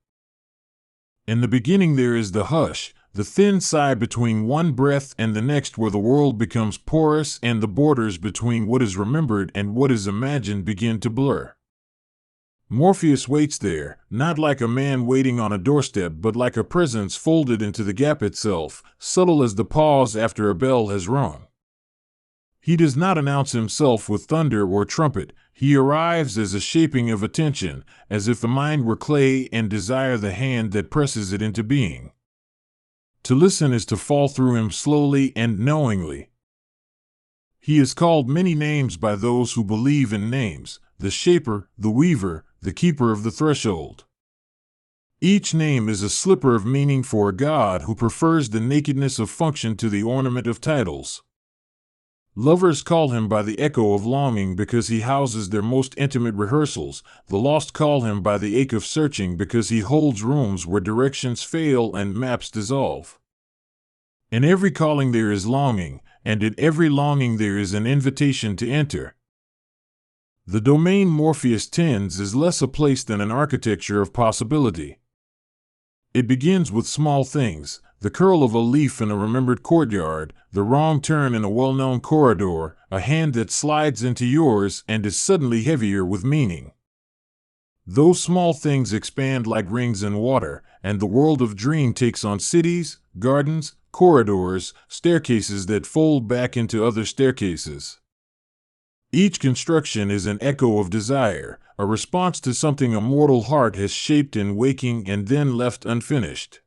In the beginning there is the hush, the thin sigh between one breath and the next where the world becomes porous and the borders between what is remembered and what is imagined begin to blur. Morpheus waits there, not like a man waiting on a doorstep but like a presence folded into the gap itself, subtle as the pause after a bell has rung. He does not announce himself with thunder or trumpet. He arrives as a shaping of attention, as if the mind were clay and desire the hand that presses it into being. To listen is to fall through him slowly and knowingly. He is called many names by those who believe in names: the shaper, the weaver, the keeper of the threshold. Each name is a slipper of meaning for a god who prefers the nakedness of function to the ornament of titles. Lovers call him by the echo of longing because he houses their most intimate rehearsals. The lost call him by the ache of searching because he holds rooms where directions fail and maps dissolve. In every calling there is longing, and in every longing there is an invitation to enter. The domain Morpheus tends is less a place than an architecture of possibility. It begins with small things: the curl of a leaf in a remembered courtyard, the wrong turn in a well-known corridor, a hand that slides into yours and is suddenly heavier with meaning. Those small things expand like rings in water, and the world of dream takes on cities, gardens, corridors, staircases that fold back into other staircases. Each construction is an echo of desire, a response to something a mortal heart has shaped in waking and then left unfinished.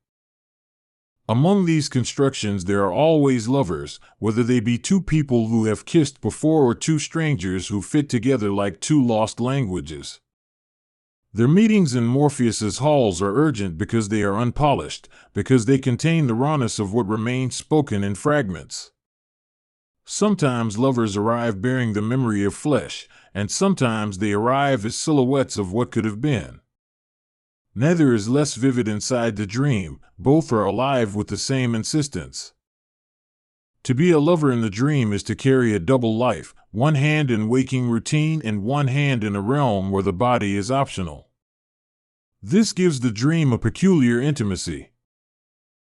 Among these constructions there are always lovers, whether they be two people who have kissed before or two strangers who fit together like two lost languages. Their meetings in Morpheus's halls are urgent because they are unpolished, because they contain the rawness of what remains spoken in fragments. Sometimes lovers arrive bearing the memory of flesh, and sometimes they arrive as silhouettes of what could have been. Neither is less vivid inside the dream, both are alive with the same insistence. To be a lover in the dream is to carry a double life, one hand in waking routine and one hand in a realm where the body is optional. This gives the dream a peculiar intimacy.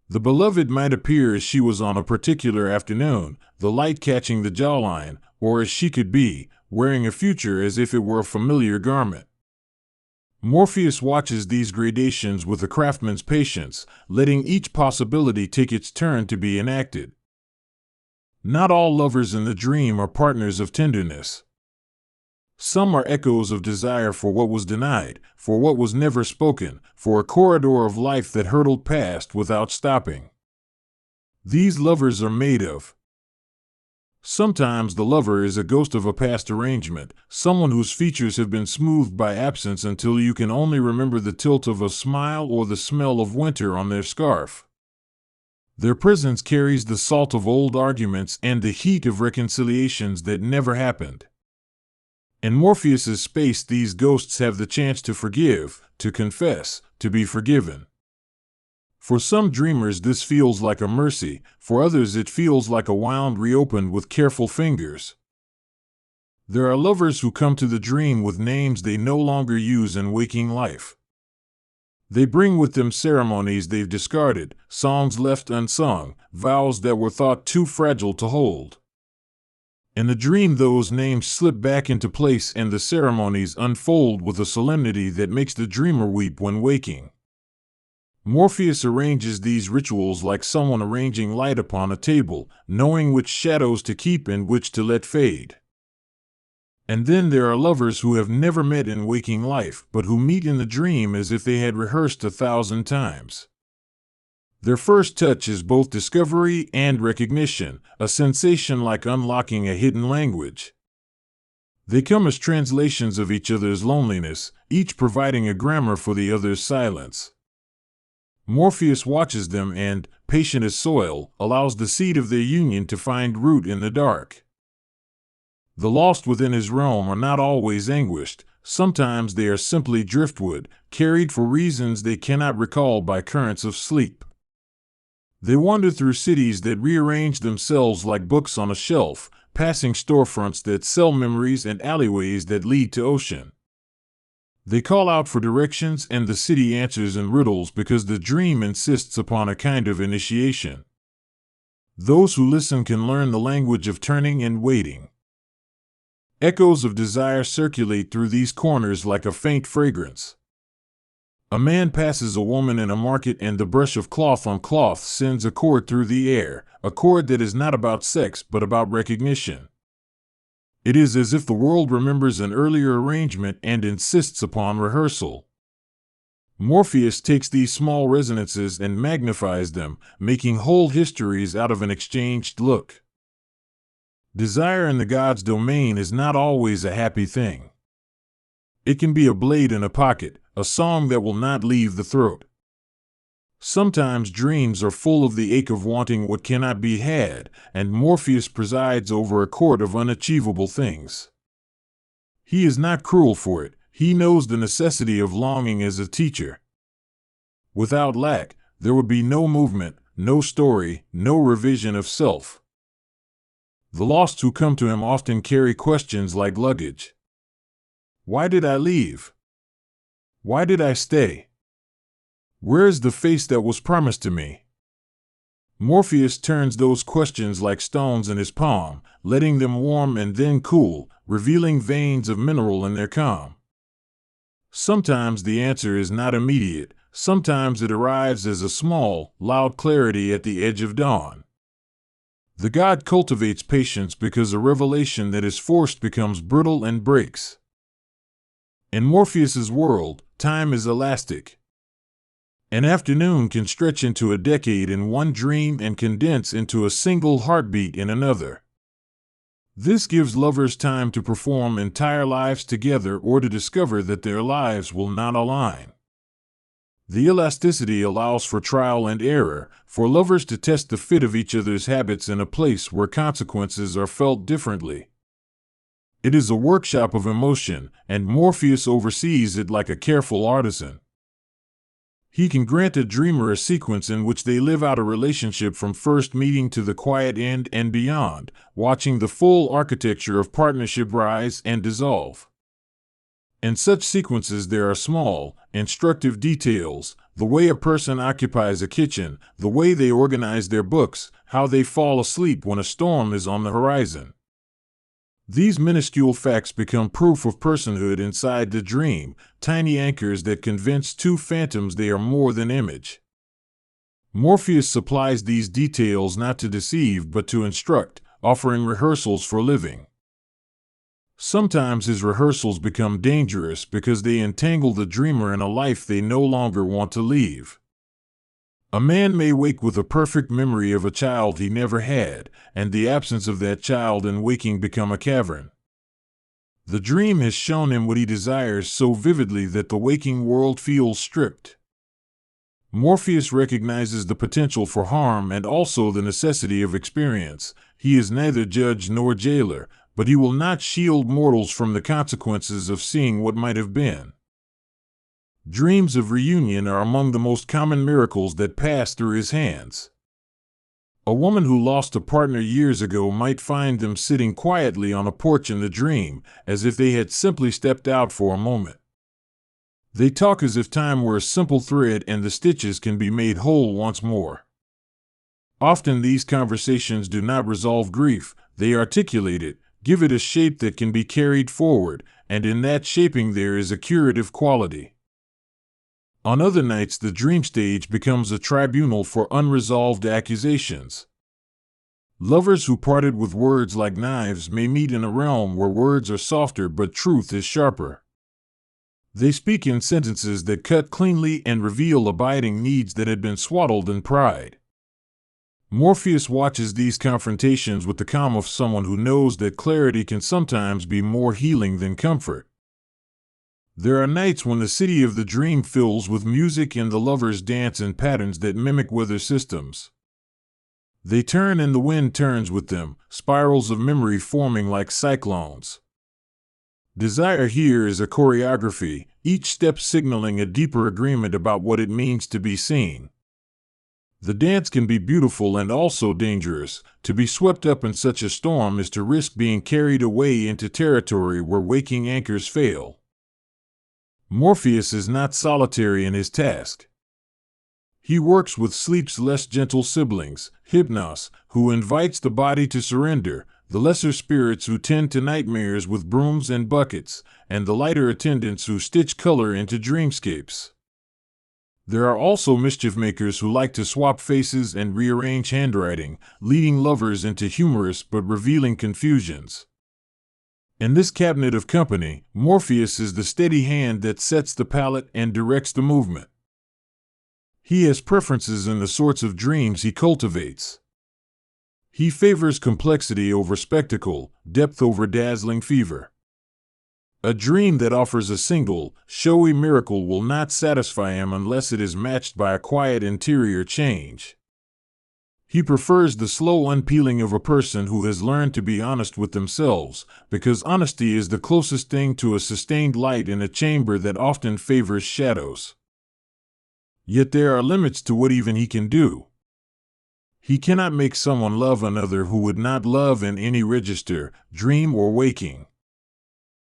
The beloved might appear as she was on a particular afternoon, the light catching the jawline, or as she could be, wearing a future as if it were a familiar garment. Morpheus watches these gradations with a craftsman's patience, letting each possibility take its turn to be enacted. Not all lovers in the dream are partners of tenderness. Some are echoes of desire for what was denied, for what was never spoken, for a corridor of life that hurtled past without stopping. These lovers are made of. Sometimes the lover is a ghost of a past arrangement, someone whose features have been smoothed by absence until you can only remember the tilt of a smile or the smell of winter on their scarf. Their presence carries the salt of old arguments and the heat of reconciliations that never happened. In Morpheus's space, these ghosts have the chance to forgive, to confess, to be forgiven. For some dreamers this feels like a mercy, for others it feels like a wound reopened with careful fingers. There are lovers who come to the dream with names they no longer use in waking life. They bring with them ceremonies they've discarded, songs left unsung, vows that were thought too fragile to hold. In the dream, those names slip back into place and the ceremonies unfold with a solemnity that makes the dreamer weep when waking. Morpheus arranges these rituals like someone arranging light upon a table, knowing which shadows to keep and which to let fade. And then there are lovers who have never met in waking life, but who meet in the dream as if they had rehearsed 1,000 times. Their first touch is both discovery and recognition, a sensation like unlocking a hidden language. They come as translations of each other's loneliness, each providing a grammar for the other's silence. Morpheus watches them and, patient as soil, allows the seed of their union to find root in the dark. The lost within his realm are not always anguished. Sometimes they are simply driftwood, carried for reasons they cannot recall by currents of sleep. They wander through cities that rearrange themselves like books on a shelf, passing storefronts that sell memories and alleyways that lead to ocean. They call out for directions and the city answers in riddles because the dream insists upon a kind of initiation. Those who listen can learn the language of turning and waiting. Echoes of desire circulate through these corners like a faint fragrance. A man passes a woman in a market and the brush of cloth on cloth sends a chord through the air, a chord that is not about sex but about recognition. It is as if the world remembers an earlier arrangement and insists upon rehearsal. Morpheus takes these small resonances and magnifies them, making whole histories out of an exchanged look. Desire in the gods' domain is not always a happy thing. It can be a blade in a pocket, a song that will not leave the throat. Sometimes dreams are full of the ache of wanting what cannot be had, and Morpheus presides over a court of unachievable things. He is not cruel for it. He knows the necessity of longing as a teacher. Without lack, there would be no movement, no story, no revision of self. The lost who come to him often carry questions like luggage. Why did I leave? Why did I stay? Where is the face that was promised to me? Morpheus turns those questions like stones in his palm, letting them warm and then cool, revealing veins of mineral in their calm. Sometimes the answer is not immediate, sometimes it arrives as a small, loud clarity at the edge of dawn. The god cultivates patience because a revelation that is forced becomes brittle and breaks. In Morpheus's world, time is elastic. An afternoon can stretch into a decade in one dream and condense into a single heartbeat in another. This gives lovers time to perform entire lives together or to discover that their lives will not align. The elasticity allows for trial and error, for lovers to test the fit of each other's habits in a place where consequences are felt differently. It is a workshop of emotion, and Morpheus oversees it like a careful artisan. He can grant a dreamer a sequence in which they live out a relationship from first meeting to the quiet end and beyond, watching the full architecture of partnership rise and dissolve. In such sequences there are small, instructive details, the way a person occupies a kitchen, the way they organize their books, how they fall asleep when a storm is on the horizon. These minuscule facts become proof of personhood inside the dream, tiny anchors that convince two phantoms they are more than image. Morpheus supplies these details not to deceive but to instruct, offering rehearsals for living. Sometimes his rehearsals become dangerous because they entangle the dreamer in a life they no longer want to leave. A man may wake with a perfect memory of a child he never had, and the absence of that child in waking become a cavern. The dream has shown him what he desires so vividly that the waking world feels stripped. Morpheus recognizes the potential for harm and also the necessity of experience. He is neither judge nor jailer, but he will not shield mortals from the consequences of seeing what might have been. Dreams of reunion are among the most common miracles that pass through his hands. A woman who lost a partner years ago might find them sitting quietly on a porch in the dream, as if they had simply stepped out for a moment. They talk as if time were a simple thread and the stitches can be made whole once more. Often these conversations do not resolve grief, they articulate it, give it a shape that can be carried forward, and in that shaping there is a curative quality. On other nights, the dream stage becomes a tribunal for unresolved accusations. Lovers who parted with words like knives may meet in a realm where words are softer but truth is sharper. They speak in sentences that cut cleanly and reveal abiding needs that had been swaddled in pride. Morpheus watches these confrontations with the calm of someone who knows that clarity can sometimes be more healing than comfort. There are nights when the city of the dream fills with music and the lovers dance in patterns that mimic weather systems. They turn and the wind turns with them, spirals of memory forming like cyclones. Desire here is a choreography, each step signaling a deeper agreement about what it means to be seen. The dance can be beautiful and also dangerous. To be swept up in such a storm is to risk being carried away into territory where waking anchors fail. Morpheus is not solitary in his task. He works with sleep's less gentle siblings, Hypnos, who invites the body to surrender, the lesser spirits who tend to nightmares with brooms and buckets, and the lighter attendants who stitch color into dreamscapes. There are also mischief makers who like to swap faces and rearrange handwriting, leading lovers into humorous but revealing confusions. In this cabinet of company, Morpheus is the steady hand that sets the palette and directs the movement. He has preferences in the sorts of dreams he cultivates. He favors complexity over spectacle, depth over dazzling fever. A dream that offers a single, showy miracle will not satisfy him unless it is matched by a quiet interior change. He prefers the slow unpeeling of a person who has learned to be honest with themselves, because honesty is the closest thing to a sustained light in a chamber that often favors shadows. Yet there are limits to what even he can do. He cannot make someone love another who would not love in any register, dream or waking.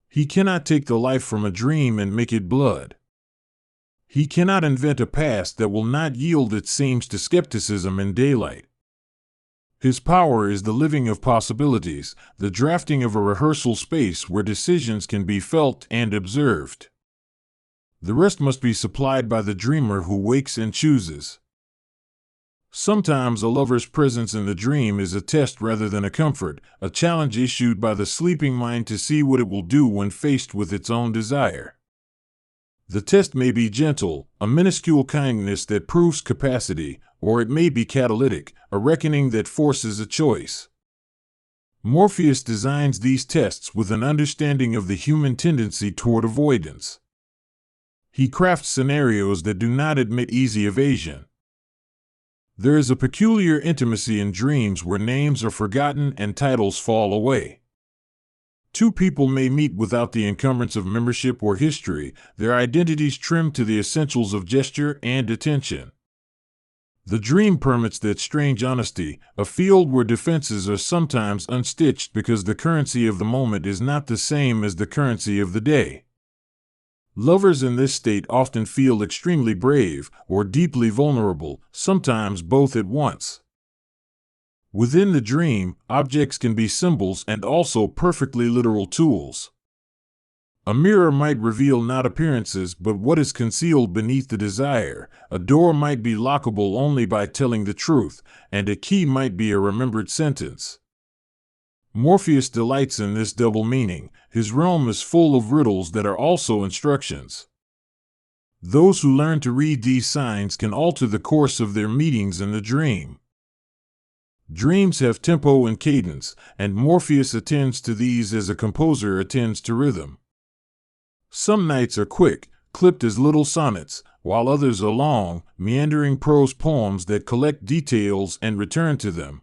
He cannot take the life from a dream and make it blood. He cannot invent a past that will not yield its seams to skepticism in daylight. His power is the living of possibilities, the drafting of a rehearsal space where decisions can be felt and observed. The rest must be supplied by the dreamer who wakes and chooses. Sometimes a lover's presence in the dream is a test rather than a comfort, a challenge issued by the sleeping mind to see what it will do when faced with its own desire. The test may be gentle, a minuscule kindness that proves capacity, or it may be catalytic, a reckoning that forces a choice. Morpheus designs these tests with an understanding of the human tendency toward avoidance. He crafts scenarios that do not admit easy evasion. There is a peculiar intimacy in dreams where names are forgotten and titles fall away. Two people may meet without the encumbrance of membership or history, their identities trimmed to the essentials of gesture and attention. The dream permits that strange honesty, a field where defenses are sometimes unstitched because the currency of the moment is not the same as the currency of the day. Lovers in this state often feel extremely brave or deeply vulnerable, sometimes both at once. Within the dream, objects can be symbols and also perfectly literal tools. A mirror might reveal not appearances but what is concealed beneath the desire. A door might be lockable only by telling the truth, and a key might be a remembered sentence. Morpheus delights in this double meaning. His realm is full of riddles that are also instructions. Those who learn to read these signs can alter the course of their meetings in the dream. Dreams have tempo and cadence, and Morpheus attends to these as a composer attends to rhythm. Some nights are quick, clipped as little sonnets, while others are long, meandering prose poems that collect details and return to them.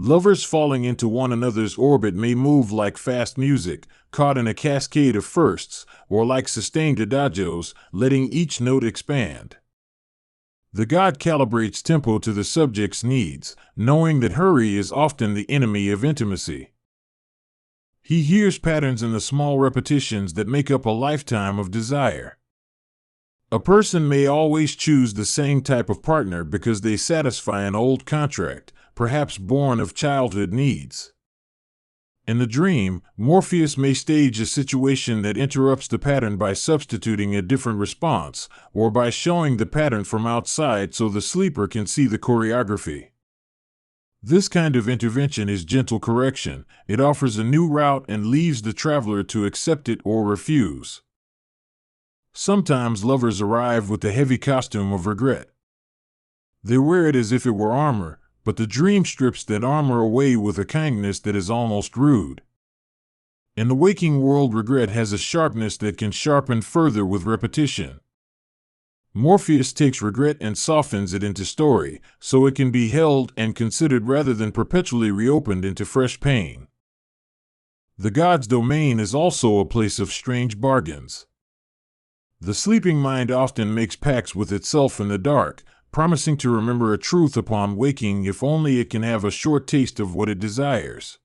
Lovers falling into one another's orbit may move like fast music, caught in a cascade of firsts, or like sustained adagios, letting each note expand. The god calibrates tempo to the subject's needs, knowing that hurry is often the enemy of intimacy. He hears patterns in the small repetitions that make up a lifetime of desire. A person may always choose the same type of partner because they satisfy an old contract, perhaps born of childhood needs. In the dream, Morpheus may stage a situation that interrupts the pattern by substituting a different response, or by showing the pattern from outside so the sleeper can see the choreography. This kind of intervention is gentle correction. It offers a new route and leaves the traveler to accept it or refuse. Sometimes lovers arrive with the heavy costume of regret. They wear it as if it were armor, but the dream strips that armor away with a kindness that is almost rude. In the waking world, regret has a sharpness that can sharpen further with repetition. Morpheus takes regret and softens it into story, so it can be held and considered rather than perpetually reopened into fresh pain. The god's domain is also a place of strange bargains. The sleeping mind often makes pacts with itself in the dark, promising to remember a truth upon waking if only it can have a short taste of what it desires.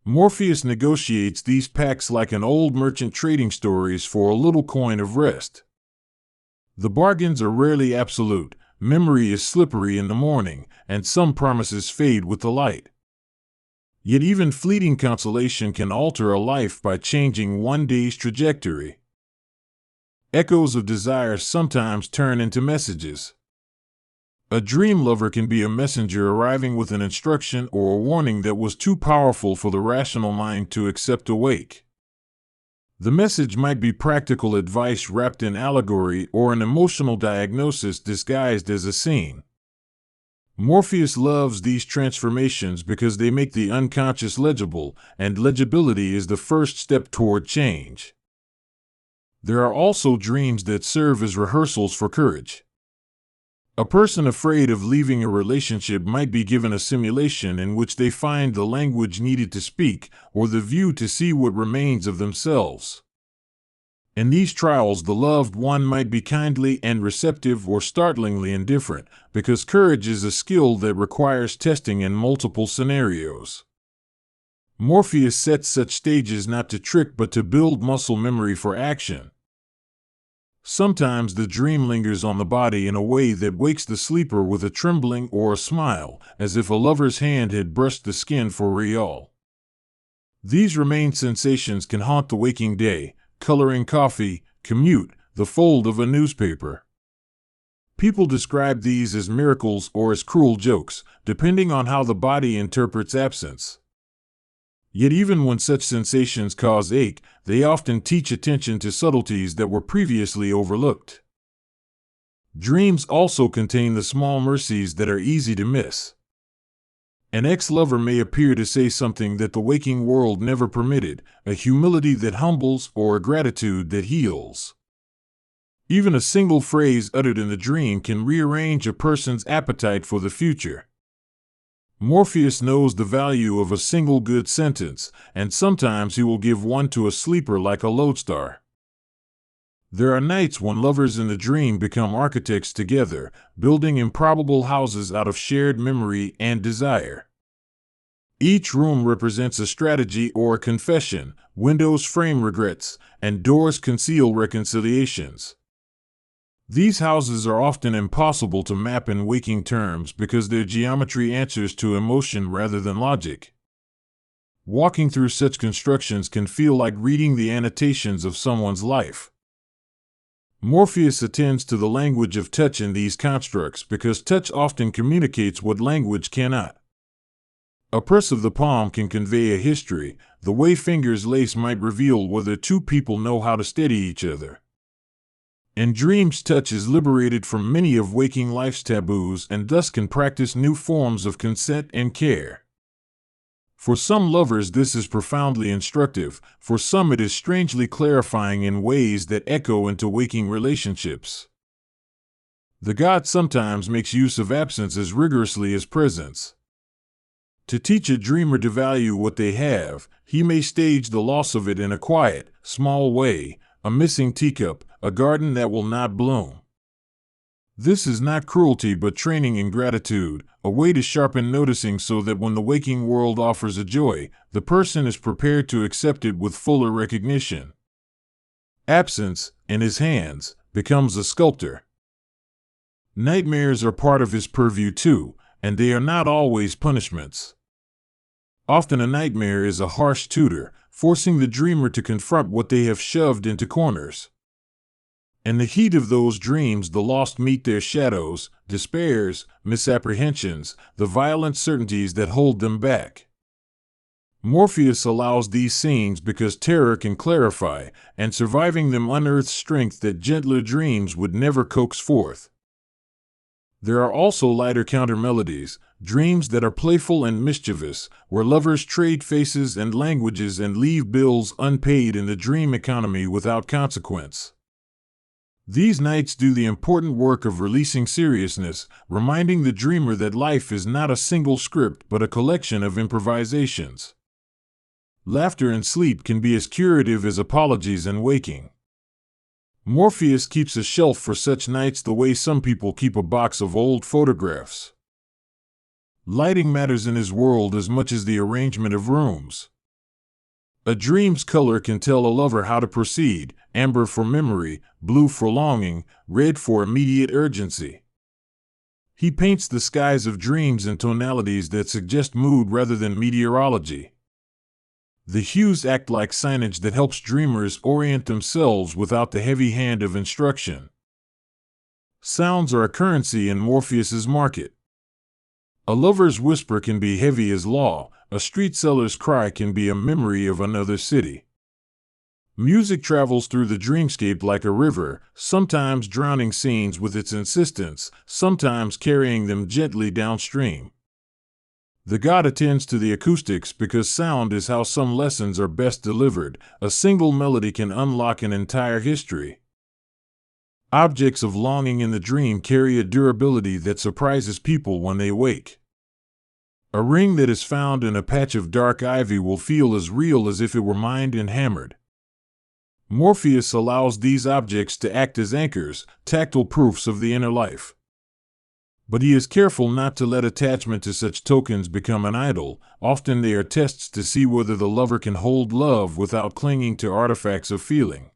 Morpheus negotiates these pacts like an old merchant trading stories for a little coin of rest. The bargains are rarely absolute. Memory is slippery in the morning, and some promises fade with the light. Yet even fleeting consolation can alter a life by changing one day's trajectory. Echoes of desire sometimes turn into messages. A dream lover can be a messenger arriving with an instruction or a warning that was too powerful for the rational mind to accept awake. The message might be practical advice wrapped in allegory or an emotional diagnosis disguised as a scene. Morpheus loves these transformations because they make the unconscious legible, and legibility is the first step toward change. There are also dreams that serve as rehearsals for courage. A person afraid of leaving a relationship might be given a simulation in which they find the language needed to speak, or the view to see what remains of themselves. In these trials, the loved one might be kindly and receptive or startlingly indifferent, because courage is a skill that requires testing in multiple scenarios. Morpheus sets such stages not to trick but to build muscle memory for action. Sometimes the dream lingers on the body in a way that wakes the sleeper with a trembling or a smile, as if a lover's hand had brushed the skin for real. These remained sensations can haunt the waking day, coloring coffee, commute, the fold of a newspaper. People describe these as miracles or as cruel jokes, depending on how the body interprets absence. Yet even when such sensations cause ache, they often teach attention to subtleties that were previously overlooked. Dreams also contain the small mercies that are easy to miss. An ex-lover may appear to say something that the waking world never permitted, a humility that humbles or a gratitude that heals. Even a single phrase uttered in the dream can rearrange a person's appetite for the future. Morpheus knows the value of a single good sentence, and sometimes he will give one to a sleeper like a lodestar. There are nights when lovers in the dream become architects together, building improbable houses out of shared memory and desire. Each room represents a strategy or a confession, windows frame regrets, and doors conceal reconciliations. These houses are often impossible to map in waking terms because their geometry answers to emotion rather than logic. Walking through such constructions can feel like reading the annotations of someone's life. Morpheus attends to the language of touch in these constructs because touch often communicates what language cannot. A press of the palm can convey a history. The way fingers lace might reveal whether two people know how to steady each other. In dreams, touch is liberated from many of waking life's taboos and thus can practice new forms of consent and care. For some lovers, this is profoundly instructive. For some, it is strangely clarifying in ways that echo into waking relationships. The god sometimes makes use of absence as rigorously as presence. To teach a dreamer to value what they have, he may stage the loss of it in a quiet, small way, a missing teacup, a garden that will not bloom. This is not cruelty but training in gratitude, a way to sharpen noticing so that when the waking world offers a joy, the person is prepared to accept it with fuller recognition. Absence, in his hands, becomes a sculptor. Nightmares are part of his purview too, and they are not always punishments. Often a nightmare is a harsh tutor, forcing the dreamer to confront what they have shoved into corners. In the heat of those dreams, the lost meet their shadows, despairs, misapprehensions, the violent certainties that hold them back. Morpheus allows these scenes because terror can clarify, and surviving them unearths strength that gentler dreams would never coax forth. There are also lighter counter-melodies, dreams that are playful and mischievous, where lovers trade faces and languages and leave bills unpaid in the dream economy without consequence. These nights do the important work of releasing seriousness, reminding the dreamer that life is not a single script but a collection of improvisations. Laughter in sleep can be as curative as apologies in waking. Morpheus keeps a shelf for such nights the way some people keep a box of old photographs. Lighting matters in his world as much as the arrangement of rooms. A dream's color can tell a lover how to proceed: amber for memory, blue for longing, red for immediate urgency. He paints the skies of dreams in tonalities that suggest mood rather than meteorology. The hues act like signage that helps dreamers orient themselves without the heavy hand of instruction. Sounds are a currency in Morpheus's market. A lover's whisper can be heavy as law. A street seller's cry can be a memory of another city. Music travels through the dreamscape like a river, sometimes drowning scenes with its insistence, sometimes carrying them gently downstream. The god attends to the acoustics because sound is how some lessons are best delivered. A single melody can unlock an entire history. Objects of longing in the dream carry a durability that surprises people when they wake. A ring that is found in a patch of dark ivy will feel as real as if it were mined and hammered. Morpheus allows these objects to act as anchors, tactile proofs of the inner life. But he is careful not to let attachment to such tokens become an idol. Often they are tests to see whether the lover can hold love without clinging to artifacts of feeling.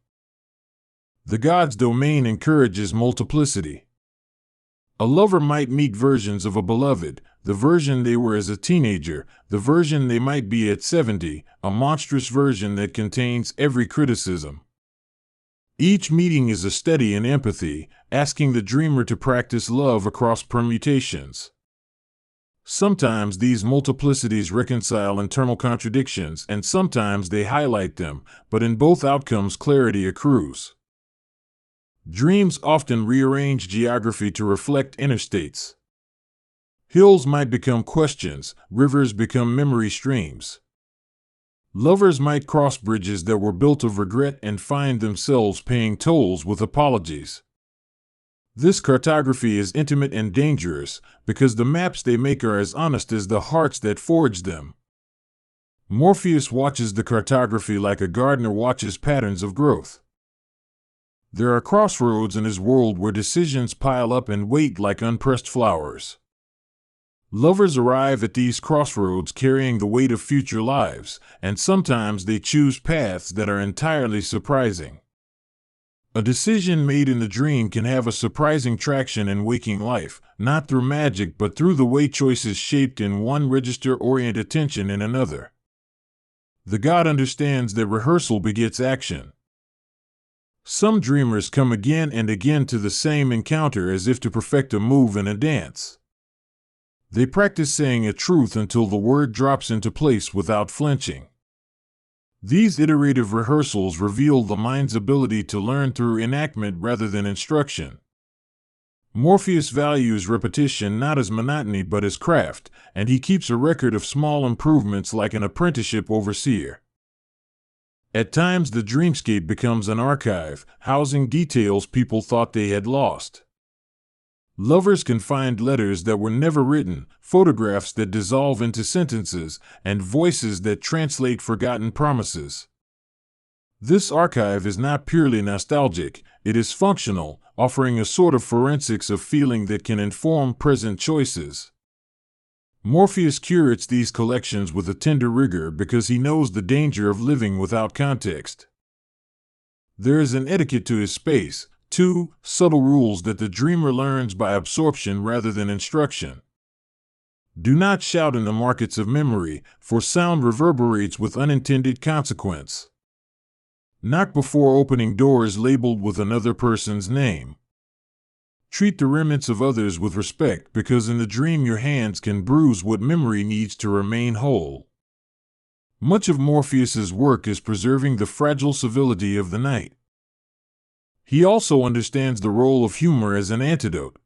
The god's domain encourages multiplicity. A lover might meet versions of a beloved: the version they were as a teenager, the version they might be at 70, a monstrous version that contains every criticism. Each meeting is a study in empathy, asking the dreamer to practice love across permutations. Sometimes these multiplicities reconcile internal contradictions, and sometimes they highlight them, but in both outcomes clarity accrues. Dreams often rearrange geography to reflect inner states. Hills might become questions, rivers become memory streams. Lovers might cross bridges that were built of regret and find themselves paying tolls with apologies. This cartography is intimate and dangerous because the maps they make are as honest as the hearts that forged them. Morpheus watches the cartography like a gardener watches patterns of growth. There are crossroads in his world where decisions pile up and wait like unpressed flowers. Lovers arrive at these crossroads carrying the weight of future lives, and sometimes they choose paths that are entirely surprising. A decision made in the dream can have a surprising traction in waking life, not through magic but through the way choices shaped in one register orient attention in another. The god understands that rehearsal begets action. Some dreamers come again and again to the same encounter as if to perfect a move in a dance. They practice saying a truth until the word drops into place without flinching. These iterative rehearsals reveal the mind's ability to learn through enactment rather than instruction. Morpheus values repetition not as monotony but as craft, and he keeps a record of small improvements like an apprenticeship overseer. At times the dreamscape becomes an archive, housing details people thought they had lost. Lovers can find letters that were never written, photographs that dissolve into sentences, and voices that translate forgotten promises. This archive is not purely nostalgic, it is functional, offering a sort of forensics of feeling that can inform present choices. Morpheus curates these collections with a tender rigor because he knows the danger of living without context. There is an etiquette to his space, two subtle rules that the dreamer learns by absorption rather than instruction. Do not shout in the markets of memory, for sound reverberates with unintended consequence. Knock before opening doors labeled with another person's name. Treat the remnants of others with respect because in the dream your hands can bruise what memory needs to remain whole. Much of Morpheus's work is preserving the fragile civility of the night. He also understands the role of humor as an antidote.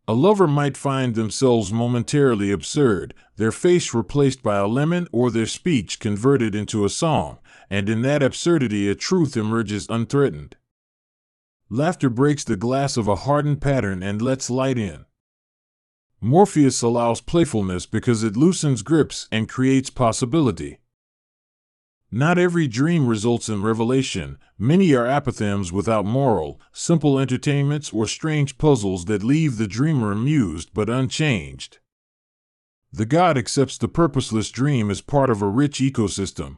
A lover might find themselves momentarily absurd, their face replaced by a lemon or their speech converted into a song, and in that absurdity a truth emerges unthreatened. Laughter breaks the glass of a hardened pattern and lets light in. Morpheus allows playfulness because it loosens grips and creates possibility. Not every dream results in revelation. Many are apothegms without moral, simple entertainments or strange puzzles that leave the dreamer amused but unchanged. The god accepts the purposeless dream as part of a rich ecosystem.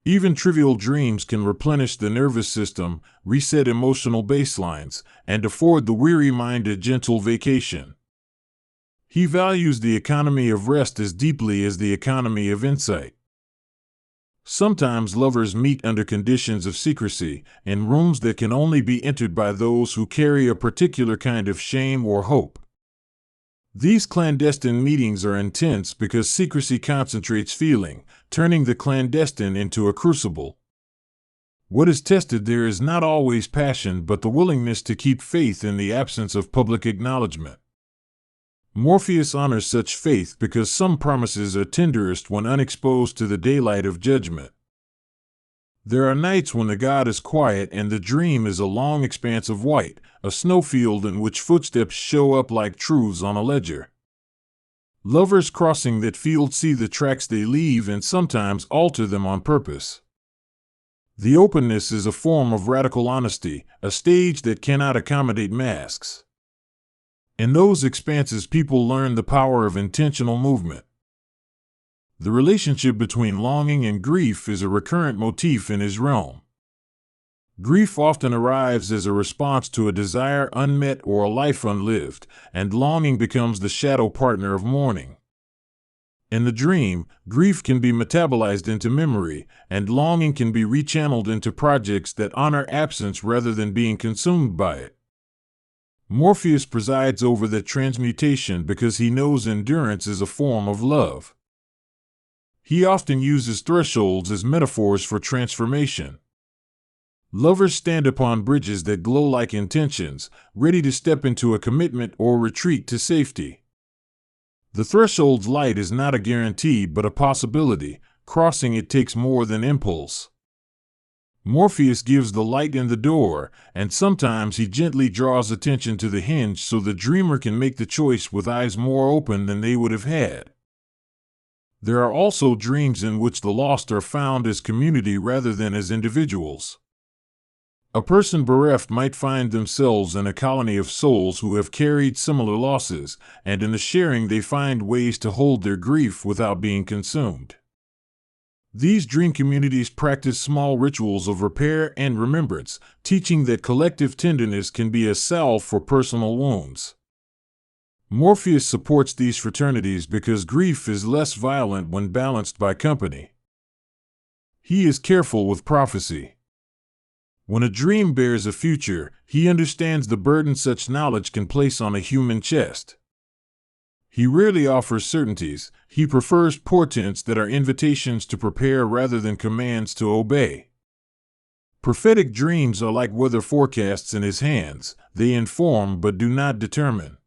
Even trivial dreams can replenish the nervous system, reset emotional baselines, and afford the weary mind a gentle vacation. He values the economy of rest as deeply as the economy of insight. Sometimes lovers meet under conditions of secrecy, in rooms that can only be entered by those who carry a particular kind of shame or hope. These clandestine meetings are intense because secrecy concentrates feeling, turning the clandestine into a crucible. What is tested there is not always passion but the willingness to keep faith in the absence of public acknowledgement. Morpheus honors such faith because some promises are tenderest when unexposed to the daylight of judgment. There are nights when the god is quiet and the dream is a long expanse of white, a snowfield in which footsteps show up like truths on a ledger. Lovers crossing that field see the tracks they leave and sometimes alter them on purpose. The openness is a form of radical honesty, a stage that cannot accommodate masks. In those expanses, people learn the power of intentional movement. The relationship between longing and grief is a recurrent motif in his realm. Grief often arrives as a response to a desire unmet or a life unlived, and longing becomes the shadow partner of mourning. In the dream, grief can be metabolized into memory, and longing can be rechanneled into projects that honor absence rather than being consumed by it. Morpheus presides over that transmutation because he knows endurance is a form of love. He often uses thresholds as metaphors for transformation. Lovers stand upon bridges that glow like intentions, ready to step into a commitment or retreat to safety. The threshold's light is not a guarantee but a possibility. Crossing it takes more than impulse. Morpheus gives the light in the door, and sometimes he gently draws attention to the hinge so the dreamer can make the choice with eyes more open than they would have had. There are also dreams in which the lost are found as community rather than as individuals. A person bereft might find themselves in a colony of souls who have carried similar losses, and in the sharing they find ways to hold their grief without being consumed. These dream communities practice small rituals of repair and remembrance, teaching that collective tenderness can be a salve for personal wounds. Morpheus supports these fraternities because grief is less violent when balanced by company. He is careful with prophecy. When a dream bears a future, he understands the burden such knowledge can place on a human chest. He rarely offers certainties. He prefers portents that are invitations to prepare rather than commands to obey. Prophetic dreams are like weather forecasts in his hands. They inform but do not determine.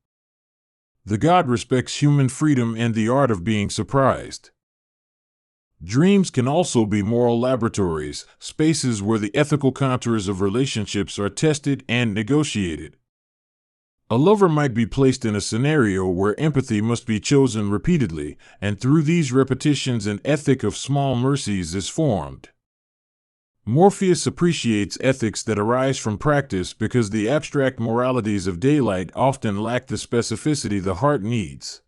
The god respects human freedom and the art of being surprised. Dreams can also be moral laboratories, spaces where the ethical contours of relationships are tested and negotiated. A lover might be placed in a scenario where empathy must be chosen repeatedly, and through these repetitions an ethic of small mercies is formed. Morpheus appreciates ethics that arise from practice because the abstract moralities of daylight often lack the specificity the heart needs.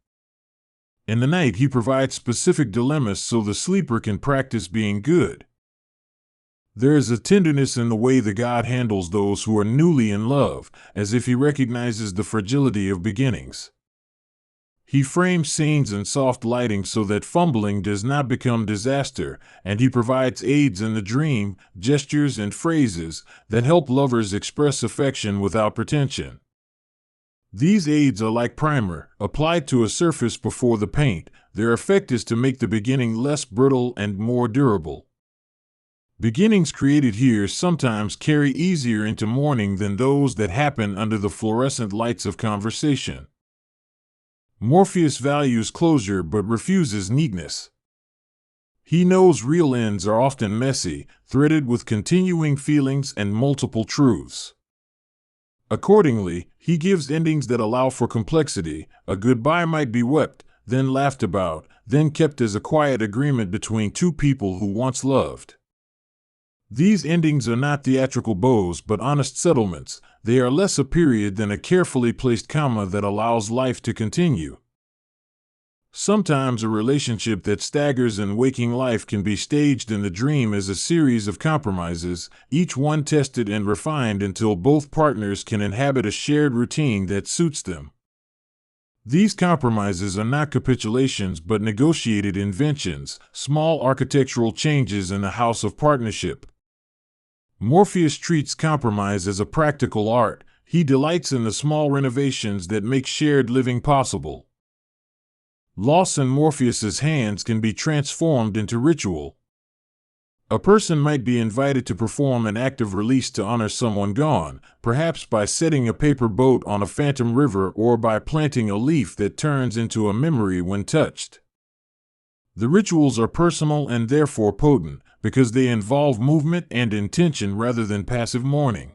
In the night, he provides specific dilemmas so the sleeper can practice being good. There is a tenderness in the way the god handles those who are newly in love, as if he recognizes the fragility of beginnings. He frames scenes in soft lighting so that fumbling does not become disaster, and he provides aids in the dream, gestures and phrases that help lovers express affection without pretension. These aids are like primer, applied to a surface before the paint. Their effect is to make the beginning less brittle and more durable. Beginnings created here sometimes carry easier into morning than those that happen under the fluorescent lights of conversation. Morpheus values closure but refuses neatness. He knows real ends are often messy, threaded with continuing feelings and multiple truths. Accordingly, he gives endings that allow for complexity. A goodbye might be wept, then laughed about, then kept as a quiet agreement between two people who once loved. These endings are not theatrical bows but honest settlements. They are less a period than a carefully placed comma that allows life to continue. Sometimes a relationship that staggers in waking life can be staged in the dream as a series of compromises, each one tested and refined until both partners can inhabit a shared routine that suits them. These compromises are not capitulations but negotiated inventions, small architectural changes in the house of partnership. Morpheus treats compromise as a practical art. He delights in the small renovations that make shared living possible. Loss in Morpheus's hands can be transformed into ritual. A person might be invited to perform an act of release to honor someone gone, perhaps by setting a paper boat on a phantom river or by planting a leaf that turns into a memory when touched. The rituals are personal and therefore potent, because they involve movement and intention rather than passive mourning.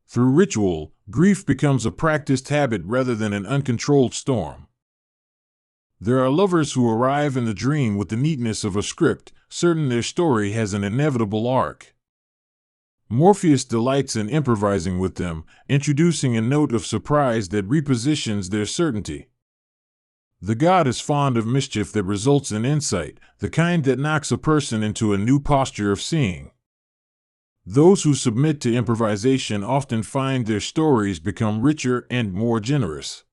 Through ritual, grief becomes a practiced habit rather than an uncontrolled storm. There are lovers who arrive in the dream with the neatness of a script, certain their story has an inevitable arc. Morpheus delights in improvising with them, introducing a note of surprise that repositions their certainty. The god is fond of mischief that results in insight, the kind that knocks a person into a new posture of seeing. Those who submit to improvisation often find their stories become richer and more generous.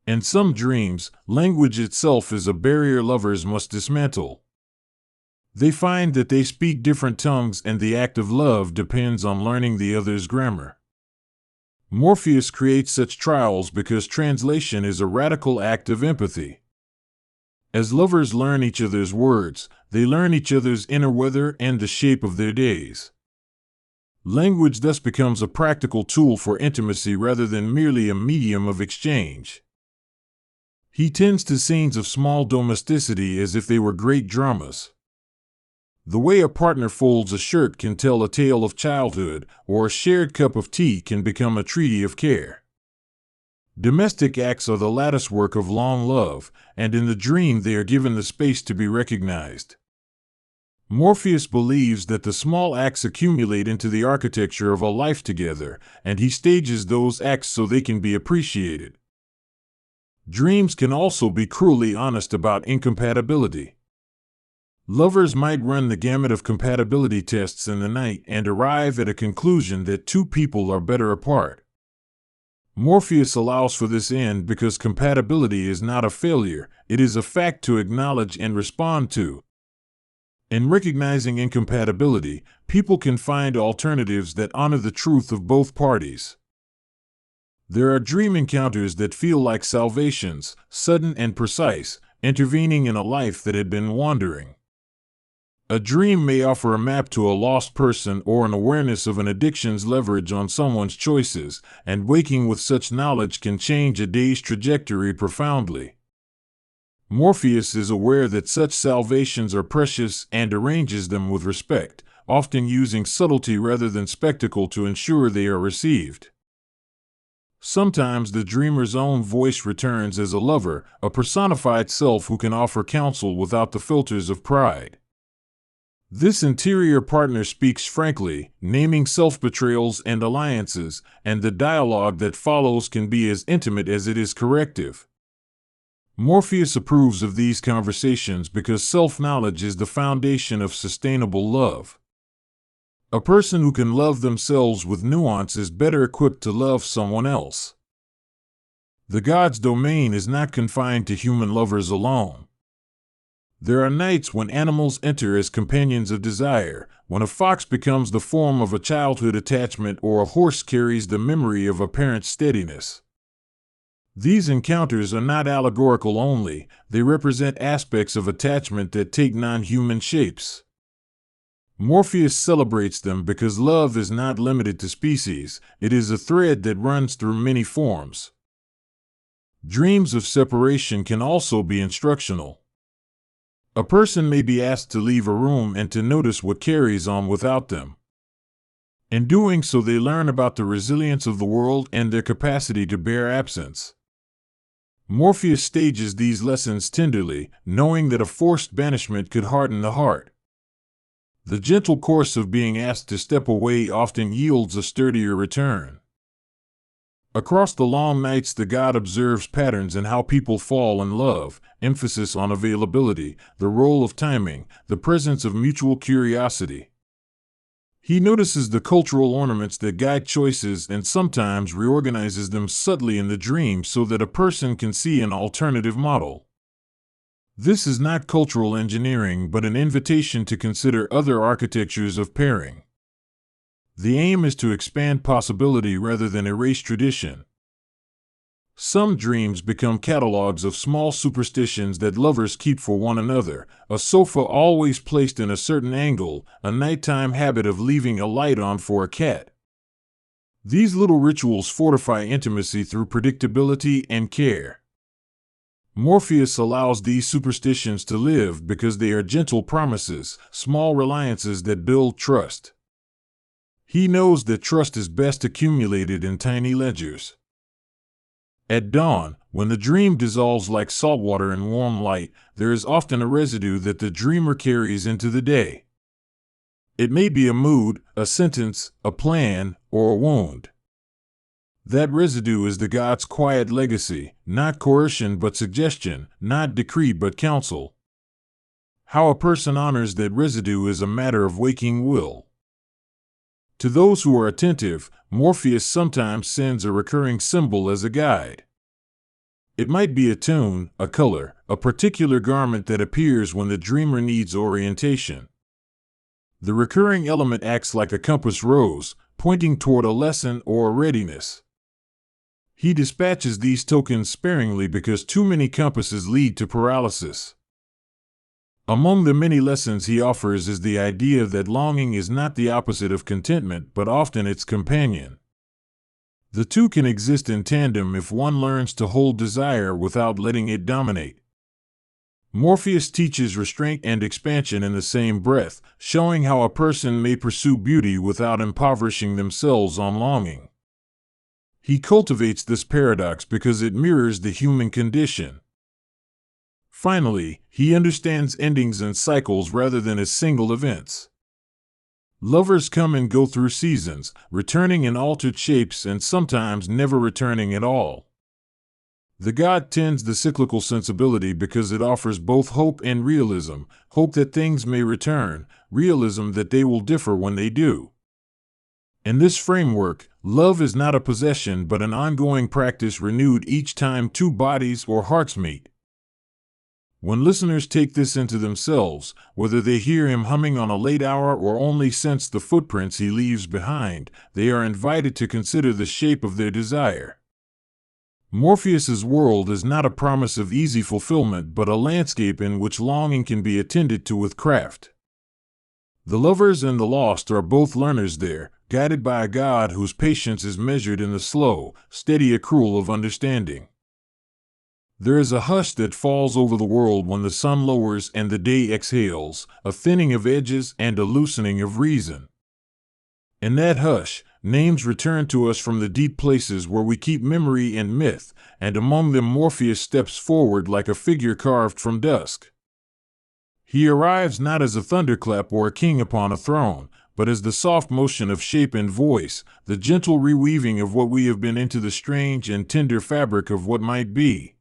In some dreams, language itself is a barrier lovers must dismantle. They find that they speak different tongues and the act of love depends on learning the other's grammar. Morpheus creates such trials because translation is a radical act of empathy. As lovers learn each other's words, they learn each other's inner weather and the shape of their days. Language thus becomes a practical tool for intimacy rather than merely a medium of exchange. He tends to scenes of small domesticity as if they were great dramas. The way a partner folds a shirt can tell a tale of childhood, or a shared cup of tea can become a treaty of care. Domestic acts are the latticework of long love, and in the dream they are given the space to be recognized. Morpheus believes that the small acts accumulate into the architecture of a life together, and he stages those acts so they can be appreciated. Dreams can also be cruelly honest about incompatibility. Lovers might run the gamut of compatibility tests in the night and arrive at a conclusion that two people are better apart. Morpheus allows for this end because compatibility is not a failure, it is a fact to acknowledge and respond to. In recognizing incompatibility, people can find alternatives that honor the truth of both parties. There are dream encounters that feel like salvations, sudden and precise, intervening in a life that had been wandering. A dream may offer a map to a lost person or an awareness of an addiction's leverage on someone's choices, and waking with such knowledge can change a day's trajectory profoundly. Morpheus is aware that such salvations are precious and arranges them with respect, often using subtlety rather than spectacle to ensure they are received. Sometimes the dreamer's own voice returns as a lover, a personified self who can offer counsel without the filters of pride. This interior partner speaks frankly, naming self-betrayals and alliances, and the dialogue that follows can be as intimate as it is corrective. Morpheus approves of these conversations because self-knowledge is the foundation of sustainable love. A person who can love themselves with nuance is better equipped to love someone else. The god's domain is not confined to human lovers alone. There are nights when animals enter as companions of desire, when a fox becomes the form of a childhood attachment or a horse carries the memory of a parent's steadiness. These encounters are not allegorical only, they represent aspects of attachment that take non-human shapes. Morpheus celebrates them because love is not limited to species, it is a thread that runs through many forms. Dreams of separation can also be instructional. A person may be asked to leave a room and to notice what carries on without them. In doing so, they learn about the resilience of the world and their capacity to bear absence. Morpheus stages these lessons tenderly, knowing that a forced banishment could harden the heart. The gentle course of being asked to step away often yields a sturdier return. Across the long nights, the god observes patterns in how people fall in love, emphasis on availability, the role of timing, the presence of mutual curiosity. He notices the cultural ornaments that guide choices and sometimes reorganizes them subtly in the dream so that a person can see an alternative model. This is not cultural engineering but an invitation to consider other architectures of pairing. The aim is to expand possibility rather than erase tradition. Some dreams become catalogs of small superstitions that lovers keep for one another, a sofa always placed in a certain angle, a nighttime habit of leaving a light on for a cat. These little rituals fortify intimacy through predictability and care. Morpheus allows these superstitions to live because they are gentle promises, small reliances that build trust. He knows that trust is best accumulated in tiny ledgers. At dawn, when the dream dissolves like salt water in warm light, there is often a residue that the dreamer carries into the day. It may be a mood, a sentence, a plan, or a wound. That residue is the god's quiet legacy, not coercion but suggestion, not decree but counsel. How a person honors that residue is a matter of waking will. To those who are attentive, Morpheus sometimes sends a recurring symbol as a guide. It might be a tune, a color, a particular garment that appears when the dreamer needs orientation. The recurring element acts like a compass rose, pointing toward a lesson or a readiness. He dispatches these tokens sparingly because too many compasses lead to paralysis. Among the many lessons he offers is the idea that longing is not the opposite of contentment but often its companion. The two can exist in tandem if one learns to hold desire without letting it dominate. Morpheus teaches restraint and expansion in the same breath, showing how a person may pursue beauty without impoverishing themselves on longing. He cultivates this paradox because it mirrors the human condition. Finally, he understands endings and cycles rather than as single events. Lovers come and go through seasons, returning in altered shapes and sometimes never returning at all. The god tends the cyclical sensibility because it offers both hope and realism, hope that things may return, realism that they will differ when they do. In this framework, love is not a possession but an ongoing practice renewed each time two bodies or hearts meet. When listeners take this into themselves, whether they hear him humming on a late hour or only sense the footprints he leaves behind, they are invited to consider the shape of their desire. Morpheus's world is not a promise of easy fulfillment but a landscape in which longing can be attended to with craft. The lovers and the lost are both learners there, guided by a God whose patience is measured in the slow, steady accrual of understanding. There is a hush that falls over the world when the sun lowers and the day exhales, a thinning of edges and a loosening of reason. In that hush, names return to us from the deep places where we keep memory and myth, and among them Morpheus steps forward like a figure carved from dusk. He arrives not as a thunderclap or a king upon a throne, but as the soft motion of shape and voice, the gentle reweaving of what we have been into the strange and tender fabric of what might be.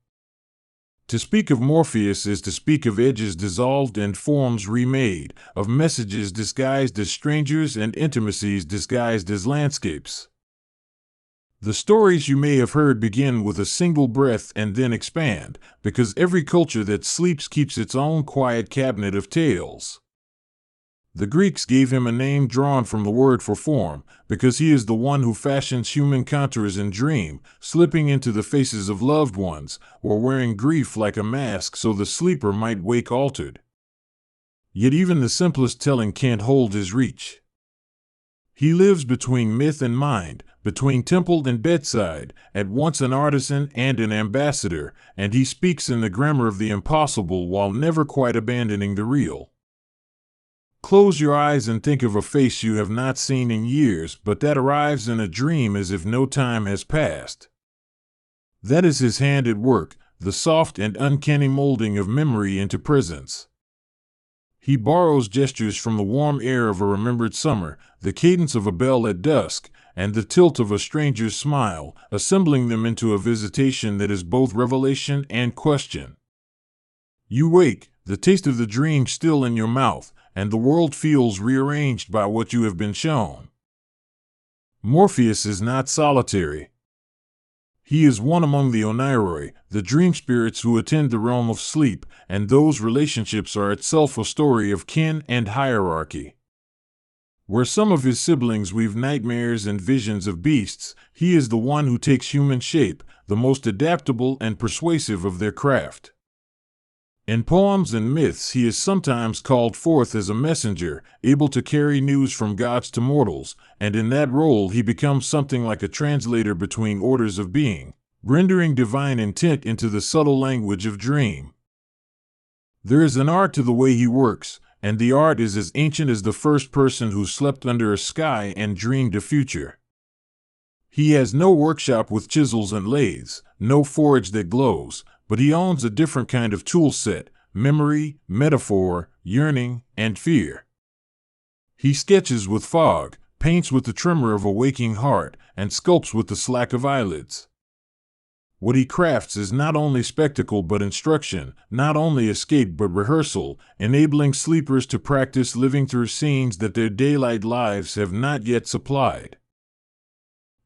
To speak of Morpheus is to speak of edges dissolved and forms remade, of messages disguised as strangers and intimacies disguised as landscapes. The stories you may have heard begin with a single breath and then expand, because every culture that sleeps keeps its own quiet cabinet of tales. The Greeks gave him a name drawn from the word for form, because he is the one who fashions human contours in dream, slipping into the faces of loved ones, or wearing grief like a mask so the sleeper might wake altered. Yet even the simplest telling can't hold his reach. He lives between myth and mind, between temple and bedside, at once an artisan and an ambassador, and he speaks in the grammar of the impossible while never quite abandoning the real. Close your eyes and think of a face you have not seen in years, but that arrives in a dream as if no time has passed. That is his hand at work, the soft and uncanny molding of memory into presence. He borrows gestures from the warm air of a remembered summer, the cadence of a bell at dusk, and the tilt of a stranger's smile, assembling them into a visitation that is both revelation and question. You wake, the taste of the dream still in your mouth, and the world feels rearranged by what you have been shown. Morpheus is not solitary. He is one among the Oneiroi, the dream spirits who attend the realm of sleep, and those relationships are itself a story of kin and hierarchy. Where some of his siblings weave nightmares and visions of beasts, he is the one who takes human shape, the most adaptable and persuasive of their craft. In poems and myths he is sometimes called forth as a messenger, able to carry news from gods to mortals, and in that role he becomes something like a translator between orders of being, rendering divine intent into the subtle language of dream. There is an art to the way he works, and the art is as ancient as the first person who slept under a sky and dreamed a future. He has no workshop with chisels and lathes, no forge that glows, but he owns a different kind of tool set: memory, metaphor, yearning, and fear. He sketches with fog, paints with the tremor of a waking heart, and sculpts with the slack of eyelids. What he crafts is not only spectacle but instruction, not only escape but rehearsal, enabling sleepers to practice living through scenes that their daylight lives have not yet supplied.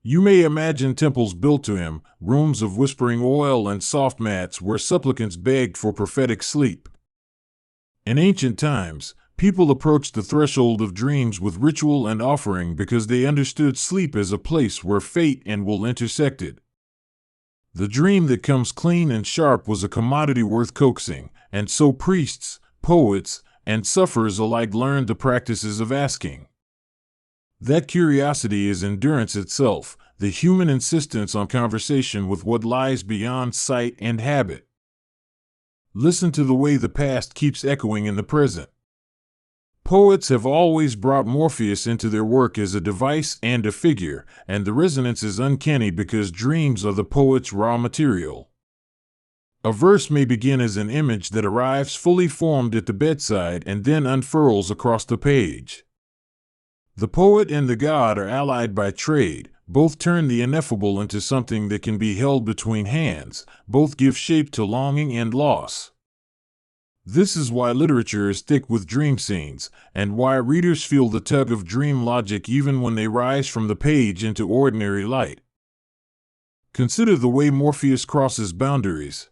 You may imagine temples built to him, rooms of whispering oil and soft mats where supplicants begged for prophetic sleep. In ancient times, people approached the threshold of dreams with ritual and offering because they understood sleep as a place where fate and will intersected. The dream that comes clean and sharp was a commodity worth coaxing, and so priests, poets, and sufferers alike learned the practices of asking. That curiosity is endurance itself, the human insistence on conversation with what lies beyond sight and habit. Listen to the way the past keeps echoing in the present. Poets have always brought Morpheus into their work as a device and a figure, and the resonance is uncanny because dreams are the poet's raw material. A verse may begin as an image that arrives fully formed at the bedside and then unfurls across the page. The poet and the god are allied by trade. Both turn the ineffable into something that can be held between hands. Both give shape to longing and loss. This is why literature is thick with dream scenes, and why readers feel the tug of dream logic even when they rise from the page into ordinary light. Consider the way Morpheus crosses boundaries.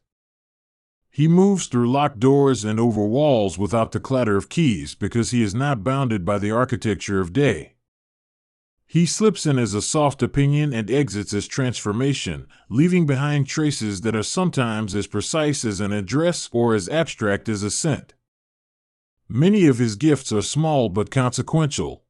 He moves through locked doors and over walls without the clatter of keys because he is not bounded by the architecture of day. He slips in as a soft opinion and exits as transformation, leaving behind traces that are sometimes as precise as an address or as abstract as a scent. Many of his gifts are small but consequential.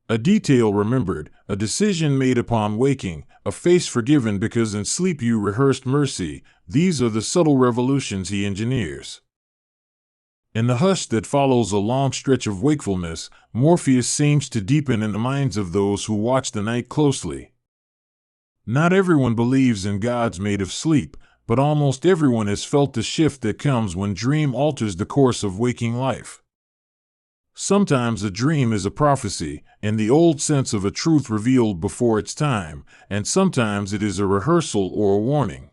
A detail remembered, a decision made upon waking, a face forgiven because in sleep you rehearsed mercy. These are the subtle revolutions he engineers. In the hush that follows a long stretch of wakefulness, Morpheus seems to deepen in the minds of those who watch the night closely. Not everyone believes in gods made of sleep, but almost everyone has felt the shift that comes when dream alters the course of waking life. Sometimes a dream is a prophecy, in the old sense of a truth revealed before its time, and sometimes it is a rehearsal or a warning.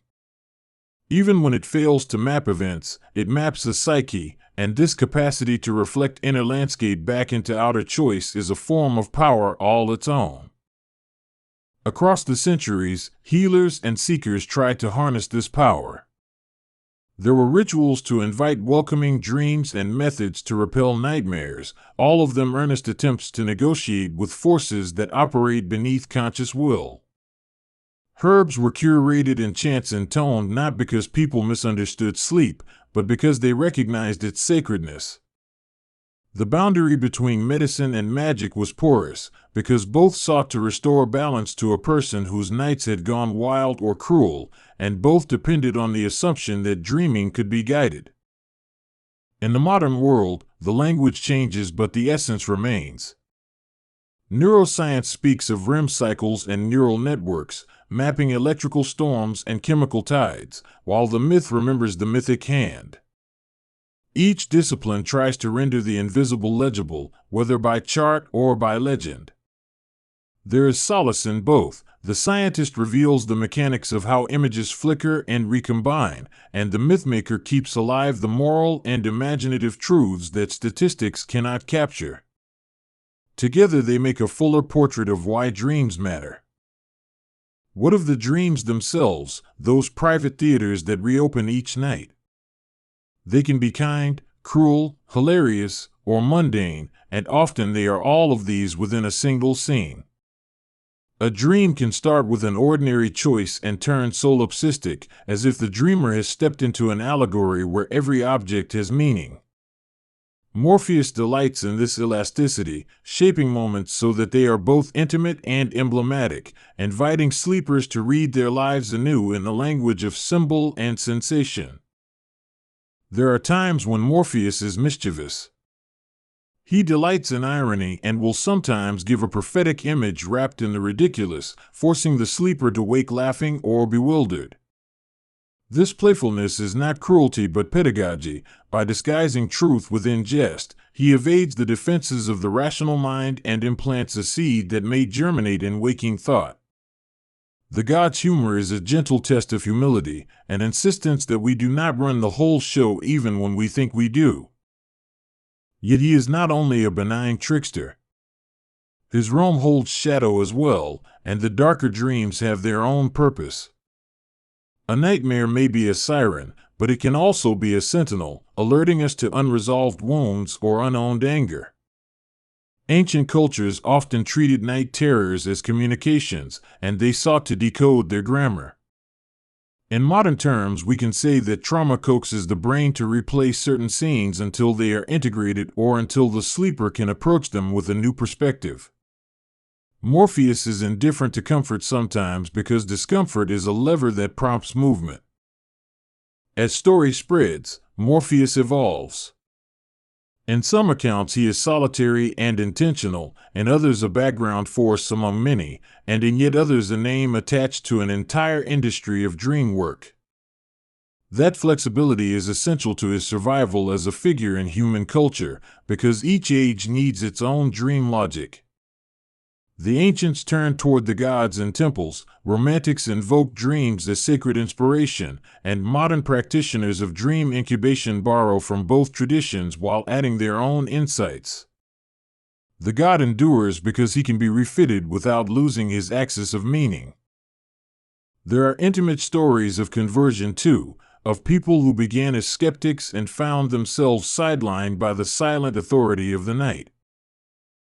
Even when it fails to map events, it maps the psyche, and this capacity to reflect inner landscape back into outer choice is a form of power all its own. Across the centuries, healers and seekers tried to harness this power. There were rituals to invite welcoming dreams and methods to repel nightmares, all of them earnest attempts to negotiate with forces that operate beneath conscious will. Herbs were curated in chants intoned not because people misunderstood sleep, but because they recognized its sacredness. The boundary between medicine and magic was porous, because both sought to restore balance to a person whose nights had gone wild or cruel, and both depended on the assumption that dreaming could be guided. In the modern world, the language changes but the essence remains. Neuroscience speaks of REM cycles and neural networks, mapping electrical storms and chemical tides, while the myth remembers the mythic hand. Each discipline tries to render the invisible legible, whether by chart or by legend. There is solace in both. The scientist reveals the mechanics of how images flicker and recombine, and the mythmaker keeps alive the moral and imaginative truths that statistics cannot capture. Together they make a fuller portrait of why dreams matter. What of the dreams themselves, those private theaters that reopen each night? They can be kind, cruel, hilarious, or mundane, and often they are all of these within a single scene. A dream can start with an ordinary choice and turn solipsistic, as if the dreamer has stepped into an allegory where every object has meaning. Morpheus delights in this elasticity, shaping moments so that they are both intimate and emblematic, inviting sleepers to read their lives anew in the language of symbol and sensation. There are times when Morpheus is mischievous. He delights in irony and will sometimes give a prophetic image wrapped in the ridiculous, forcing the sleeper to wake laughing or bewildered. This playfulness is not cruelty but pedagogy. By disguising truth within jest, he evades the defenses of the rational mind and implants a seed that may germinate in waking thought. The god's humor is a gentle test of humility, an insistence that we do not run the whole show even when we think we do. Yet he is not only a benign trickster. His realm holds shadow as well, and the darker dreams have their own purpose. A nightmare may be a siren, but it can also be a sentinel, alerting us to unresolved wounds or unowned anger. Ancient cultures often treated night terrors as communications, and they sought to decode their grammar. In modern terms, we can say that trauma coaxes the brain to replay certain scenes until they are integrated or until the sleeper can approach them with a new perspective. Morpheus is indifferent to comfort sometimes because discomfort is a lever that prompts movement. As story spreads, Morpheus evolves. In some accounts he is solitary and intentional, in others a background force among many, and in yet others a name attached to an entire industry of dream work. That flexibility is essential to his survival as a figure in human culture, because each age needs its own dream logic. The ancients turned toward the gods and temples, romantics invoked dreams as sacred inspiration, and modern practitioners of dream incubation borrow from both traditions while adding their own insights. The god endures because he can be refitted without losing his axis of meaning. There are intimate stories of conversion too, of people who began as skeptics and found themselves sidelined by the silent authority of the night.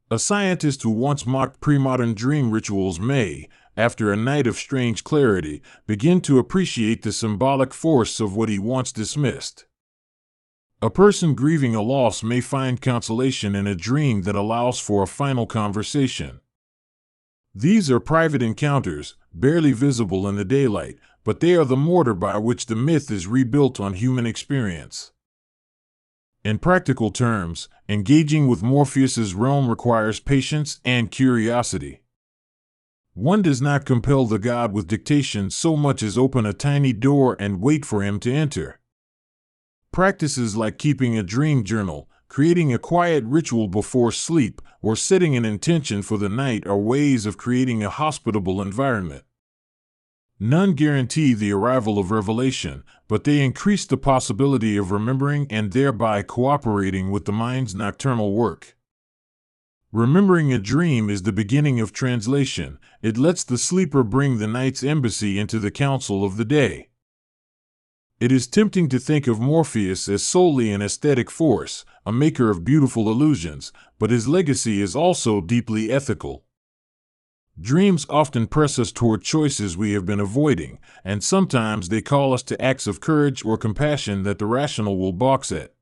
A scientist who once mocked pre-modern dream rituals may, after a night of strange clarity, begin to appreciate the symbolic force of what he once dismissed. A person grieving a loss may find consolation in a dream that allows for a final conversation. These are private encounters, barely visible in the daylight, but they are the mortar by which the myth is rebuilt on human experience. In practical terms, engaging with Morpheus's realm requires patience and curiosity. One does not compel the god with dictation so much as open a tiny door and wait for him to enter. Practices like keeping a dream journal, creating a quiet ritual before sleep, or setting an intention for the night are ways of creating a hospitable environment. None guarantee the arrival of revelation, but they increase the possibility of remembering and thereby cooperating with the mind's nocturnal work. Remembering a dream is the beginning of translation. It lets the sleeper bring the night's embassy into the council of the day. It is tempting to think of Morpheus as solely an aesthetic force, a maker of beautiful illusions, but his legacy is also deeply ethical. Dreams often press us toward choices we have been avoiding, and sometimes they call us to acts of courage or compassion that the rational will balk at.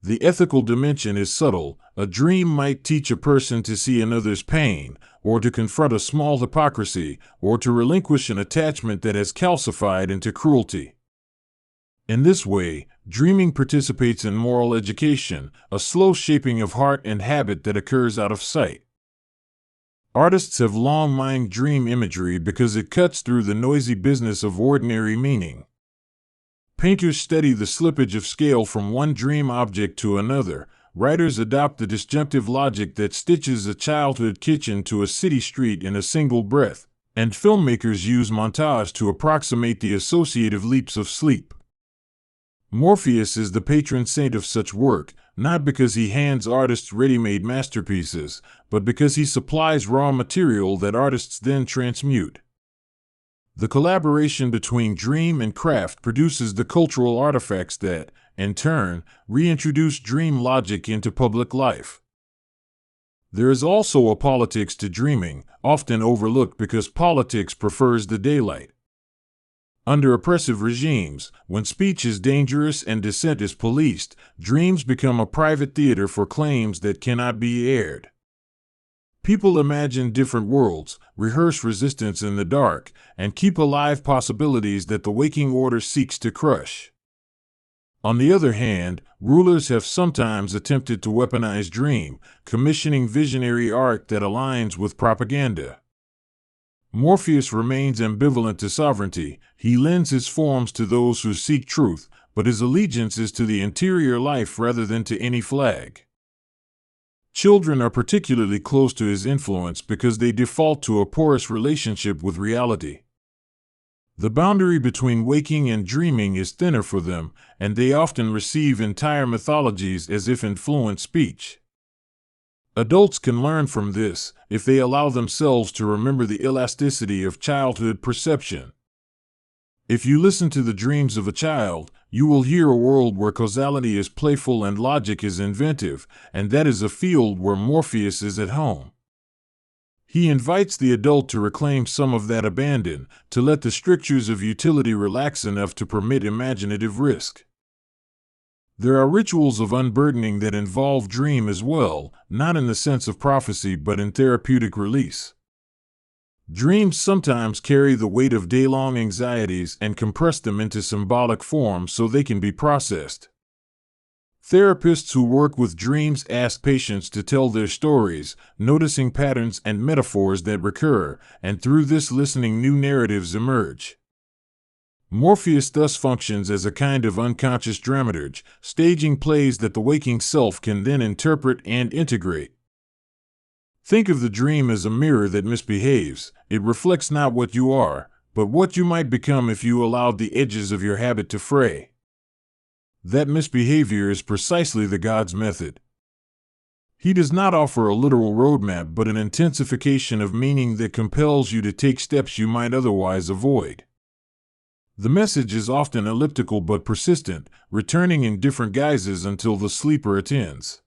The ethical dimension is subtle. A dream might teach a person to see another's pain, or to confront a small hypocrisy, or to relinquish an attachment that has calcified into cruelty. In this way, dreaming participates in moral education, a slow shaping of heart and habit that occurs out of sight. Artists have long mined dream imagery because it cuts through the noisy business of ordinary meaning. Painters study the slippage of scale from one dream object to another. Writers adopt the disjunctive logic that stitches a childhood kitchen to a city street in a single breath, and filmmakers use montage to approximate the associative leaps of sleep. Morpheus is the patron saint of such work, not because he hands artists ready-made masterpieces, but because he supplies raw material that artists then transmute. The collaboration between dream and craft produces the cultural artifacts that, in turn, reintroduce dream logic into public life. There is also a politics to dreaming, often overlooked because politics prefers the daylight. Under oppressive regimes, when speech is dangerous and dissent is policed, dreams become a private theater for claims that cannot be aired. People imagine different worlds, rehearse resistance in the dark, and keep alive possibilities that the waking order seeks to crush. On the other hand, rulers have sometimes attempted to weaponize dream, commissioning visionary art that aligns with propaganda. Morpheus remains ambivalent to sovereignty. He lends his forms to those who seek truth, but his allegiance is to the interior life rather than to any flag. Children are particularly close to his influence because they default to a porous relationship with reality. The boundary between waking and dreaming is thinner for them, and they often receive entire mythologies as if in fluent speech. Adults can learn from this if they allow themselves to remember the elasticity of childhood perception. If you listen to the dreams of a child, you will hear a world where causality is playful and logic is inventive, and that is a field where Morpheus is at home. He invites the adult to reclaim some of that abandon, to let the strictures of utility relax enough to permit imaginative risk. There are rituals of unburdening that involve dream as well, not in the sense of prophecy but in therapeutic release. Dreams sometimes carry the weight of day-long anxieties and compress them into symbolic form so they can be processed. Therapists who work with dreams ask patients to tell their stories, noticing patterns and metaphors that recur, and through this listening new narratives emerge. Morpheus thus functions as a kind of unconscious dramaturge, staging plays that the waking self can then interpret and integrate. Think of the dream as a mirror that misbehaves. It reflects not what you are, but what you might become if you allowed the edges of your habit to fray. That misbehavior is precisely the God's method. He does not offer a literal roadmap, but an intensification of meaning that compels you to take steps you might otherwise avoid. The message is often elliptical but persistent, returning in different guises until the sleeper attends.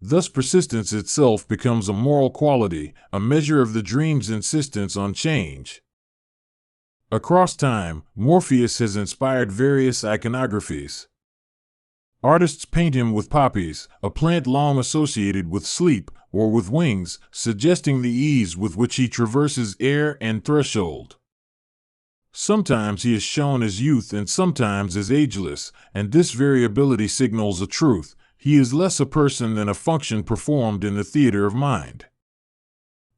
Thus, persistence itself becomes a moral quality, a measure of the dream's insistence on change. Across time, Morpheus has inspired various iconographies. Artists paint him with poppies, a plant long associated with sleep, or with wings, suggesting the ease with which he traverses air and threshold. Sometimes he is shown as youth and sometimes as ageless, and this variability signals a truth: he is less a person than a function performed in the theater of mind.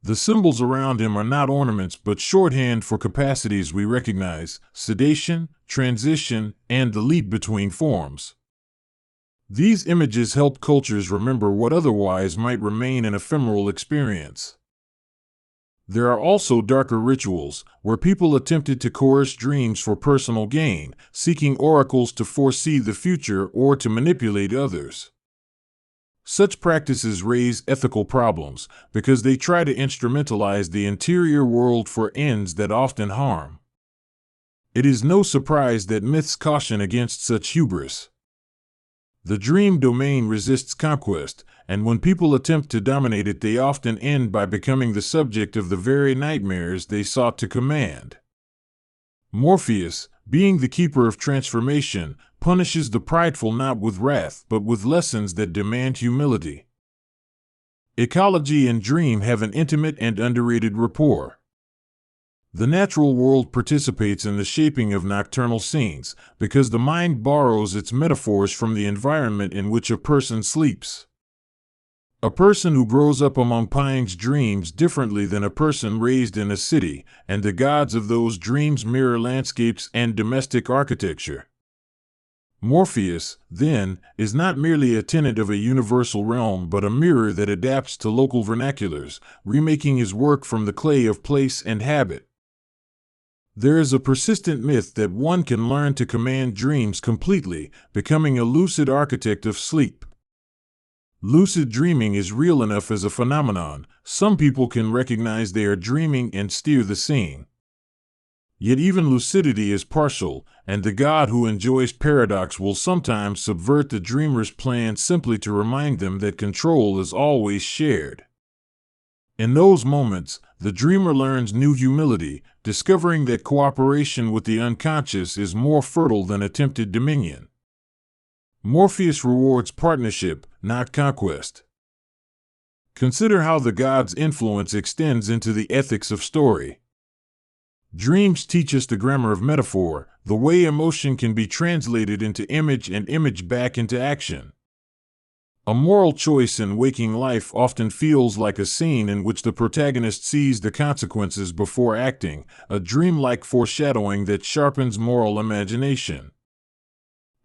The symbols around him are not ornaments but shorthand for capacities we recognize: sedation, transition, and the leap between forms. These images help cultures remember what otherwise might remain an ephemeral experience. There are also darker rituals, where people attempted to coerce dreams for personal gain, seeking oracles to foresee the future or to manipulate others. Such practices raise ethical problems, because they try to instrumentalize the interior world for ends that often harm. It is no surprise that myths caution against such hubris. The dream domain resists conquest, and when people attempt to dominate it, they often end by becoming the subject of the very nightmares they sought to command. Morpheus, being the keeper of transformation, punishes the prideful not with wrath but with lessons that demand humility. Ecology and dream have an intimate and underrated rapport. The natural world participates in the shaping of nocturnal scenes, because the mind borrows its metaphors from the environment in which a person sleeps. A person who grows up among pines dreams differently than a person raised in a city, and the gods of those dreams mirror landscapes and domestic architecture. Morpheus, then, is not merely a tenant of a universal realm but a mirror that adapts to local vernaculars, remaking his work from the clay of place and habit. There is a persistent myth that one can learn to command dreams completely, becoming a lucid architect of sleep. Lucid dreaming is real enough as a phenomenon. Some people can recognize they are dreaming and steer the scene. Yet even lucidity is partial, and the God who enjoys paradox will sometimes subvert the dreamer's plan simply to remind them that control is always shared. In those moments, the dreamer learns new humility, discovering that cooperation with the unconscious is more fertile than attempted dominion. Morpheus rewards partnership, not conquest. Consider how the god's influence extends into the ethics of story. Dreams teach us the grammar of metaphor, the way emotion can be translated into image and image back into action. A moral choice in waking life often feels like a scene in which the protagonist sees the consequences before acting, a dreamlike foreshadowing that sharpens moral imagination.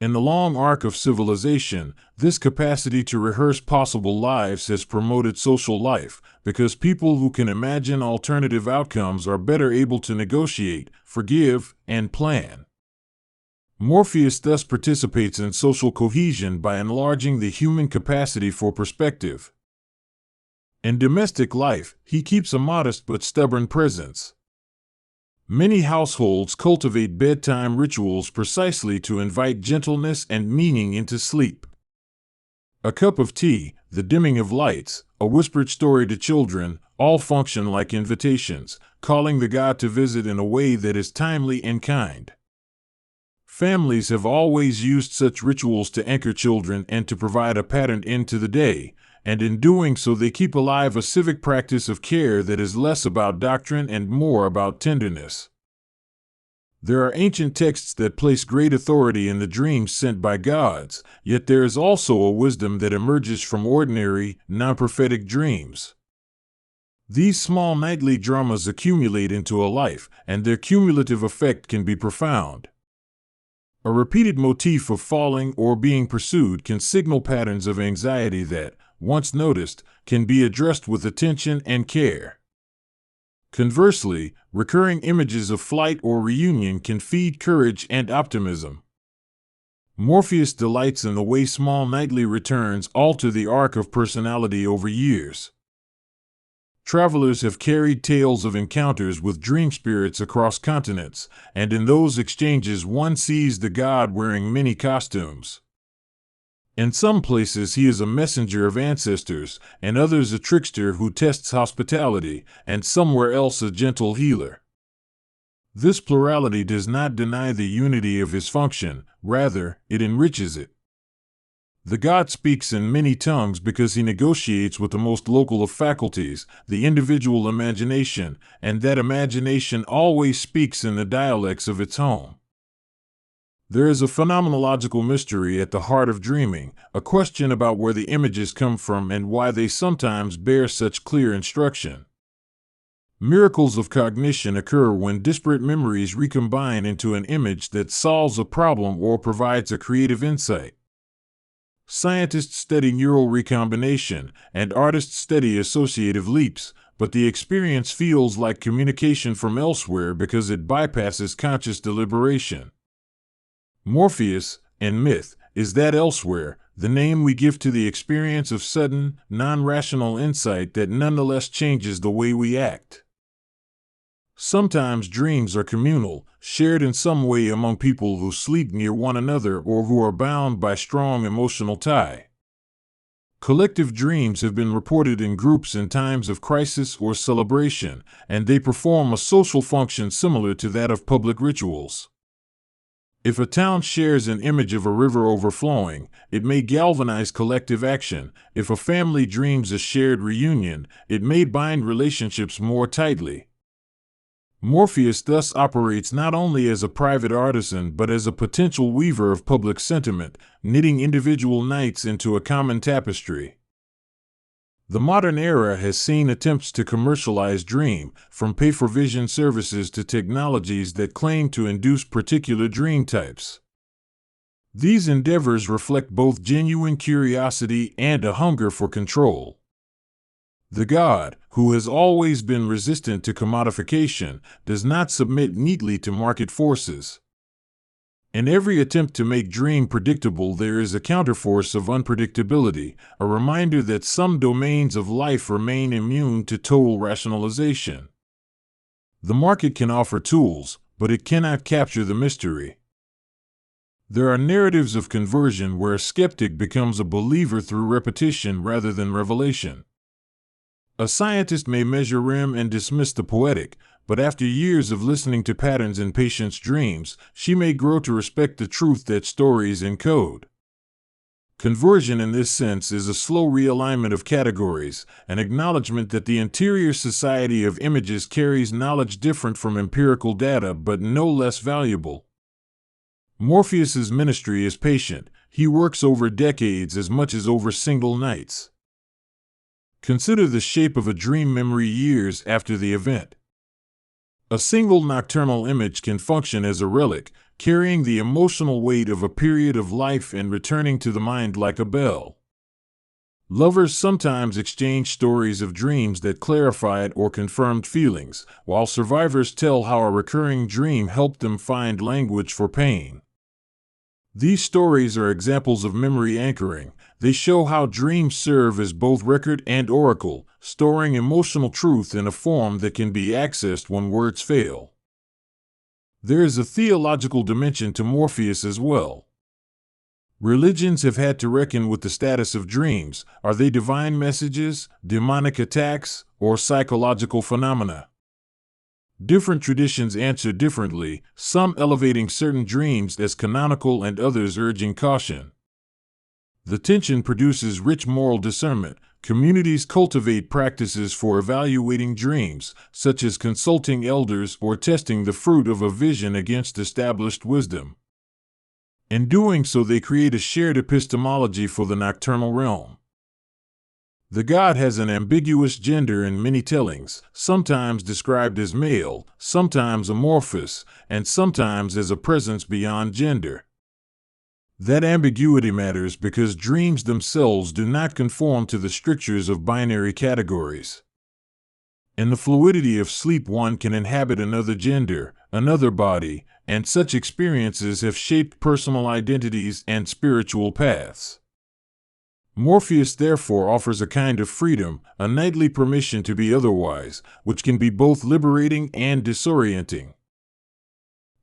In the long arc of civilization, this capacity to rehearse possible lives has promoted social life, because people who can imagine alternative outcomes are better able to negotiate, forgive, and plan. Morpheus thus participates in social cohesion by enlarging the human capacity for perspective. In domestic life, he keeps a modest but stubborn presence. Many households cultivate bedtime rituals precisely to invite gentleness and meaning into sleep. A cup of tea, the dimming of lights, a whispered story to children, all function like invitations, calling the god to visit in a way that is timely and kind. Families have always used such rituals to anchor children and to provide a patterned end to the day, and in doing so they keep alive a civic practice of care that is less about doctrine and more about tenderness. There are ancient texts that place great authority in the dreams sent by gods, yet there is also a wisdom that emerges from ordinary, non-prophetic dreams. These small nightly dramas accumulate into a life, and their cumulative effect can be profound. A repeated motif of falling or being pursued can signal patterns of anxiety that, once noticed, can be addressed with attention and care. Conversely, recurring images of flight or reunion can feed courage and optimism. Morpheus delights in the way small nightly returns alter the arc of personality over years. Travelers have carried tales of encounters with dream spirits across continents, and in those exchanges one sees the god wearing many costumes. In some places he is a messenger of ancestors, and others a trickster who tests hospitality, and somewhere else a gentle healer. This plurality does not deny the unity of his function, rather, it enriches it. The god speaks in many tongues because he negotiates with the most local of faculties, the individual imagination, and that imagination always speaks in the dialects of its home. There is a phenomenological mystery at the heart of dreaming, a question about where the images come from and why they sometimes bear such clear instruction. Miracles of cognition occur when disparate memories recombine into an image that solves a problem or provides a creative insight. Scientists study neural recombination, and artists study associative leaps, but the experience feels like communication from elsewhere because it bypasses conscious deliberation. Morpheus, in myth, is that elsewhere, the name we give to the experience of sudden, non-rational insight that nonetheless changes the way we act. Sometimes dreams are communal, shared in some way among people who sleep near one another or who are bound by strong emotional tie. Collective dreams have been reported in groups in times of crisis or celebration, and they perform a social function similar to that of public rituals. If a town shares an image of a river overflowing, it may galvanize collective action. If a family dreams a shared reunion, it may bind relationships more tightly. Morpheus thus operates not only as a private artisan but as a potential weaver of public sentiment, knitting individual nights into a common tapestry. The modern era has seen attempts to commercialize dream, from pay-for-vision services to technologies that claim to induce particular dream types. These endeavors reflect both genuine curiosity and a hunger for control. The god, who has always been resistant to commodification, does not submit neatly to market forces. In every attempt to make dream predictable, there is a counterforce of unpredictability, a reminder that some domains of life remain immune to total rationalization. The market can offer tools, but it cannot capture the mystery. There are narratives of conversion where a skeptic becomes a believer through repetition rather than revelation. A scientist may measure REM and dismiss the poetic, but after years of listening to patterns in patients' dreams, she may grow to respect the truth that stories encode. Conversion in this sense is a slow realignment of categories, an acknowledgement that the interior society of images carries knowledge different from empirical data but no less valuable. Morpheus's ministry is patient. He works over decades as much as over single nights. Consider the shape of a dream memory years after the event. A single nocturnal image can function as a relic, carrying the emotional weight of a period of life and returning to the mind like a bell. Lovers sometimes exchange stories of dreams that clarified or confirmed feelings, while survivors tell how a recurring dream helped them find language for pain. These stories are examples of memory anchoring. They show how dreams serve as both record and oracle, storing emotional truth in a form that can be accessed when words fail. There is a theological dimension to Morpheus as well. Religions have had to reckon with the status of dreams. Are they divine messages, demonic attacks, or psychological phenomena? Different traditions answer differently, some elevating certain dreams as canonical and others urging caution. The tension produces rich moral discernment. Communities cultivate practices for evaluating dreams, such as consulting elders or testing the fruit of a vision against established wisdom. In doing so, they create a shared epistemology for the nocturnal realm. The god has an ambiguous gender in many tellings, sometimes described as male, sometimes amorphous, and sometimes as a presence beyond gender. That ambiguity matters because dreams themselves do not conform to the strictures of binary categories. In the fluidity of sleep, one can inhabit another gender, another body, and such experiences have shaped personal identities and spiritual paths. Morpheus therefore offers a kind of freedom, a nightly permission to be otherwise, which can be both liberating and disorienting.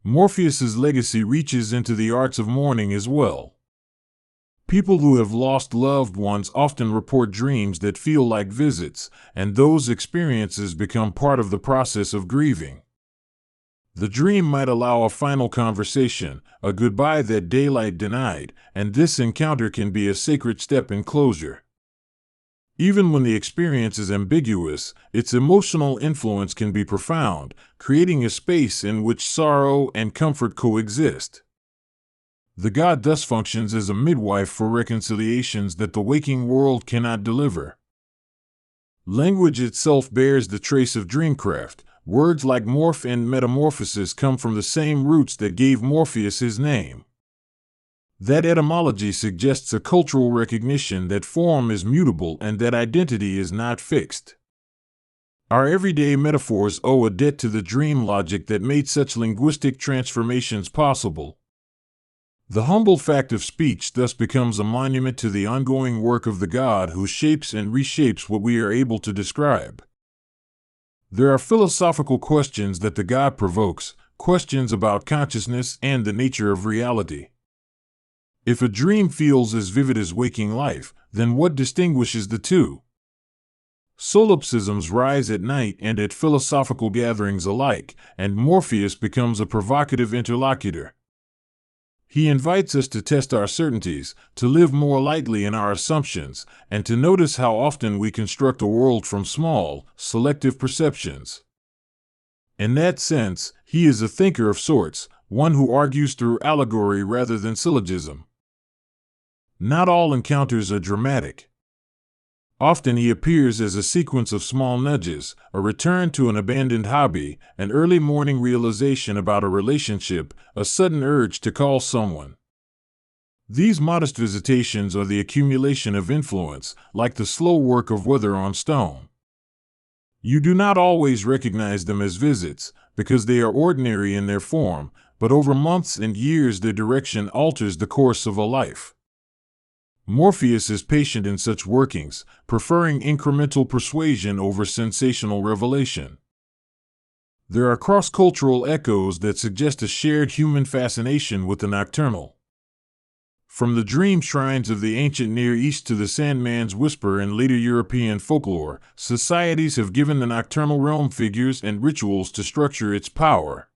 Morpheus's legacy reaches into the arts of mourning as well. People who have lost loved ones often report dreams that feel like visits, and those experiences become part of the process of grieving. The dream might allow a final conversation, a goodbye that daylight denied, and this encounter can be a sacred step in closure. Even when the experience is ambiguous, its emotional influence can be profound, creating a space in which sorrow and comfort coexist. The god thus functions as a midwife for reconciliations that the waking world cannot deliver. Language itself bears the trace of dreamcraft. Words like morph and metamorphosis come from the same roots that gave Morpheus his name. That etymology suggests a cultural recognition that form is mutable and that identity is not fixed. Our everyday metaphors owe a debt to the dream logic that made such linguistic transformations possible. The humble fact of speech thus becomes a monument to the ongoing work of the God who shapes and reshapes what we are able to describe. There are philosophical questions that the God provokes, questions about consciousness and the nature of reality. If a dream feels as vivid as waking life, then what distinguishes the two? Solipsisms rise at night and at philosophical gatherings alike, and Morpheus becomes a provocative interlocutor. He invites us to test our certainties, to live more lightly in our assumptions, and to notice how often we construct a world from small, selective perceptions. In that sense, he is a thinker of sorts, one who argues through allegory rather than syllogism. Not all encounters are dramatic. Often he appears as a sequence of small nudges, a return to an abandoned hobby, an early morning realization about a relationship, a sudden urge to call someone. These modest visitations are the accumulation of influence, like the slow work of weather on stone. You do not always recognize them as visits, because they are ordinary in their form, but over months and years their direction alters the course of a life. Morpheus is patient in such workings, preferring incremental persuasion over sensational revelation. There are cross-cultural echoes that suggest a shared human fascination with the nocturnal. From the dream shrines of the ancient Near East to the Sandman's whisper in later European folklore, societies have given the nocturnal realm figures and rituals to structure its power.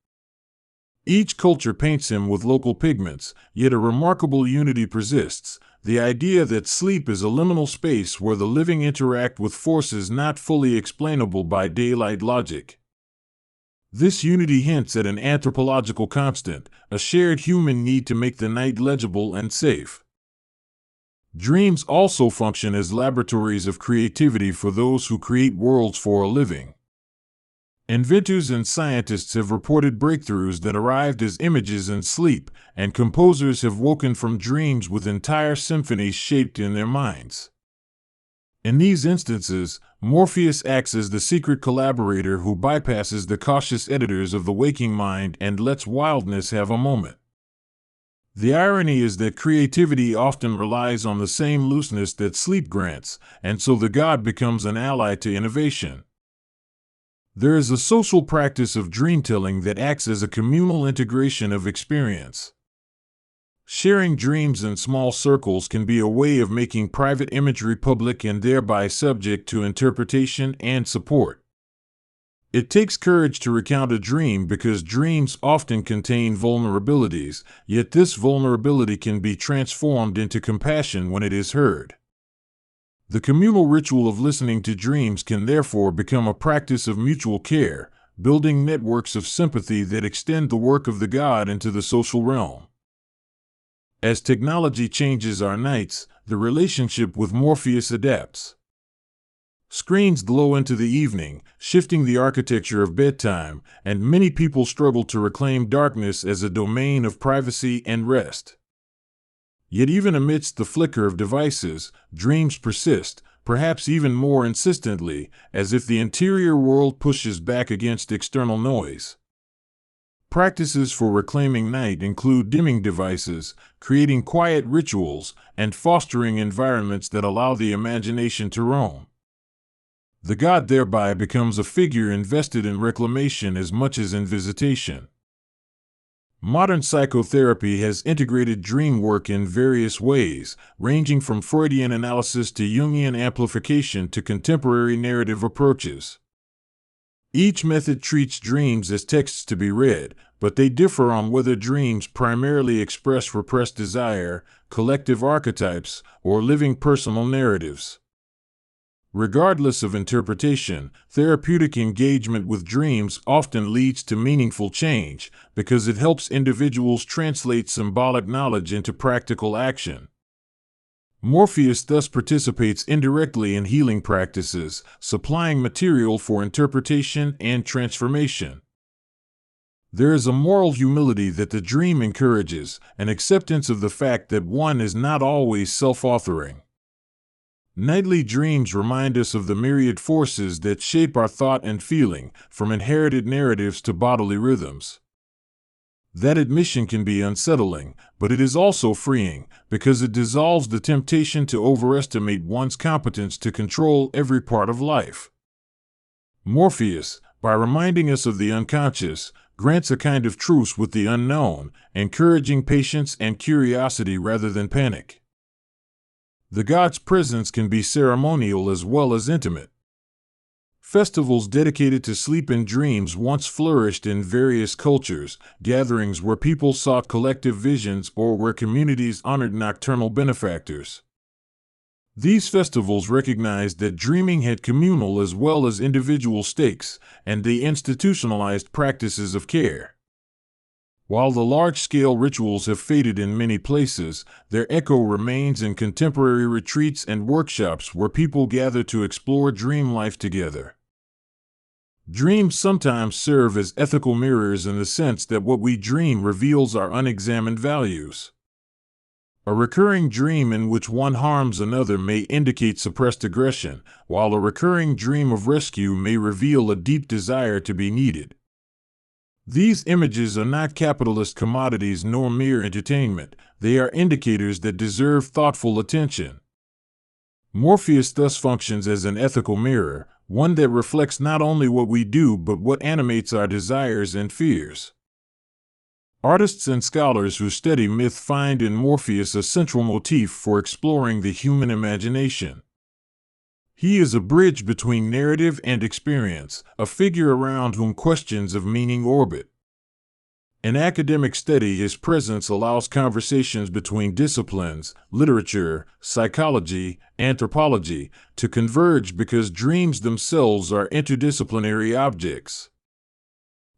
Each culture paints him with local pigments, yet a remarkable unity persists. The idea that sleep is a liminal space where the living interact with forces not fully explainable by daylight logic. This unity hints at an anthropological constant, a shared human need to make the night legible and safe. Dreams also function as laboratories of creativity for those who create worlds for a living. Inventors and scientists have reported breakthroughs that arrived as images in sleep, and composers have woken from dreams with entire symphonies shaped in their minds. In these instances, Morpheus acts as the secret collaborator who bypasses the cautious editors of the waking mind and lets wildness have a moment. The irony is that creativity often relies on the same looseness that sleep grants, and so the god becomes an ally to innovation. There is a social practice of dreamtelling that acts as a communal integration of experience. Sharing dreams in small circles can be a way of making private imagery public and thereby subject to interpretation and support. It takes courage to recount a dream because dreams often contain vulnerabilities, yet this vulnerability can be transformed into compassion when it is heard. The communal ritual of listening to dreams can therefore become a practice of mutual care, building networks of sympathy that extend the work of the god into the social realm. As technology changes our nights, the relationship with Morpheus adapts. Screens glow into the evening, shifting the architecture of bedtime, and many people struggle to reclaim darkness as a domain of privacy and rest. Yet even amidst the flicker of devices, dreams persist, perhaps even more insistently, as if the interior world pushes back against external noise. Practices for reclaiming night include dimming devices, creating quiet rituals, and fostering environments that allow the imagination to roam. The god thereby becomes a figure invested in reclamation as much as in visitation. Modern psychotherapy has integrated dream work in various ways, ranging from Freudian analysis to Jungian amplification to contemporary narrative approaches. Each method treats dreams as texts to be read, but they differ on whether dreams primarily express repressed desire, collective archetypes, or living personal narratives. Regardless of interpretation, therapeutic engagement with dreams often leads to meaningful change because it helps individuals translate symbolic knowledge into practical action. Morpheus thus participates indirectly in healing practices, supplying material for interpretation and transformation. There is a moral humility that the dream encourages, an acceptance of the fact that one is not always self-authoring. Nightly dreams remind us of the myriad forces that shape our thought and feeling, from inherited narratives to bodily rhythms. That admission can be unsettling, but it is also freeing, because it dissolves the temptation to overestimate one's competence to control every part of life. Morpheus, by reminding us of the unconscious, grants a kind of truce with the unknown, encouraging patience and curiosity rather than panic. The god's presence can be ceremonial as well as intimate. Festivals dedicated to sleep and dreams once flourished in various cultures, gatherings where people sought collective visions or where communities honored nocturnal benefactors. These festivals recognized that dreaming had communal as well as individual stakes, and they institutionalized practices of care. While the large-scale rituals have faded in many places, their echo remains in contemporary retreats and workshops where people gather to explore dream life together. Dreams sometimes serve as ethical mirrors in the sense that what we dream reveals our unexamined values. A recurring dream in which one harms another may indicate suppressed aggression, while a recurring dream of rescue may reveal a deep desire to be needed. These images are not capitalist commodities nor mere entertainment. They are indicators that deserve thoughtful attention. Morpheus thus functions as an ethical mirror, one that reflects not only what we do but what animates our desires and fears. Artists and scholars who study myth find in Morpheus a central motif for exploring the human imagination. He is a bridge between narrative and experience, a figure around whom questions of meaning orbit. In academic study, his presence allows conversations between disciplines, literature, psychology, anthropology, to converge because dreams themselves are interdisciplinary objects.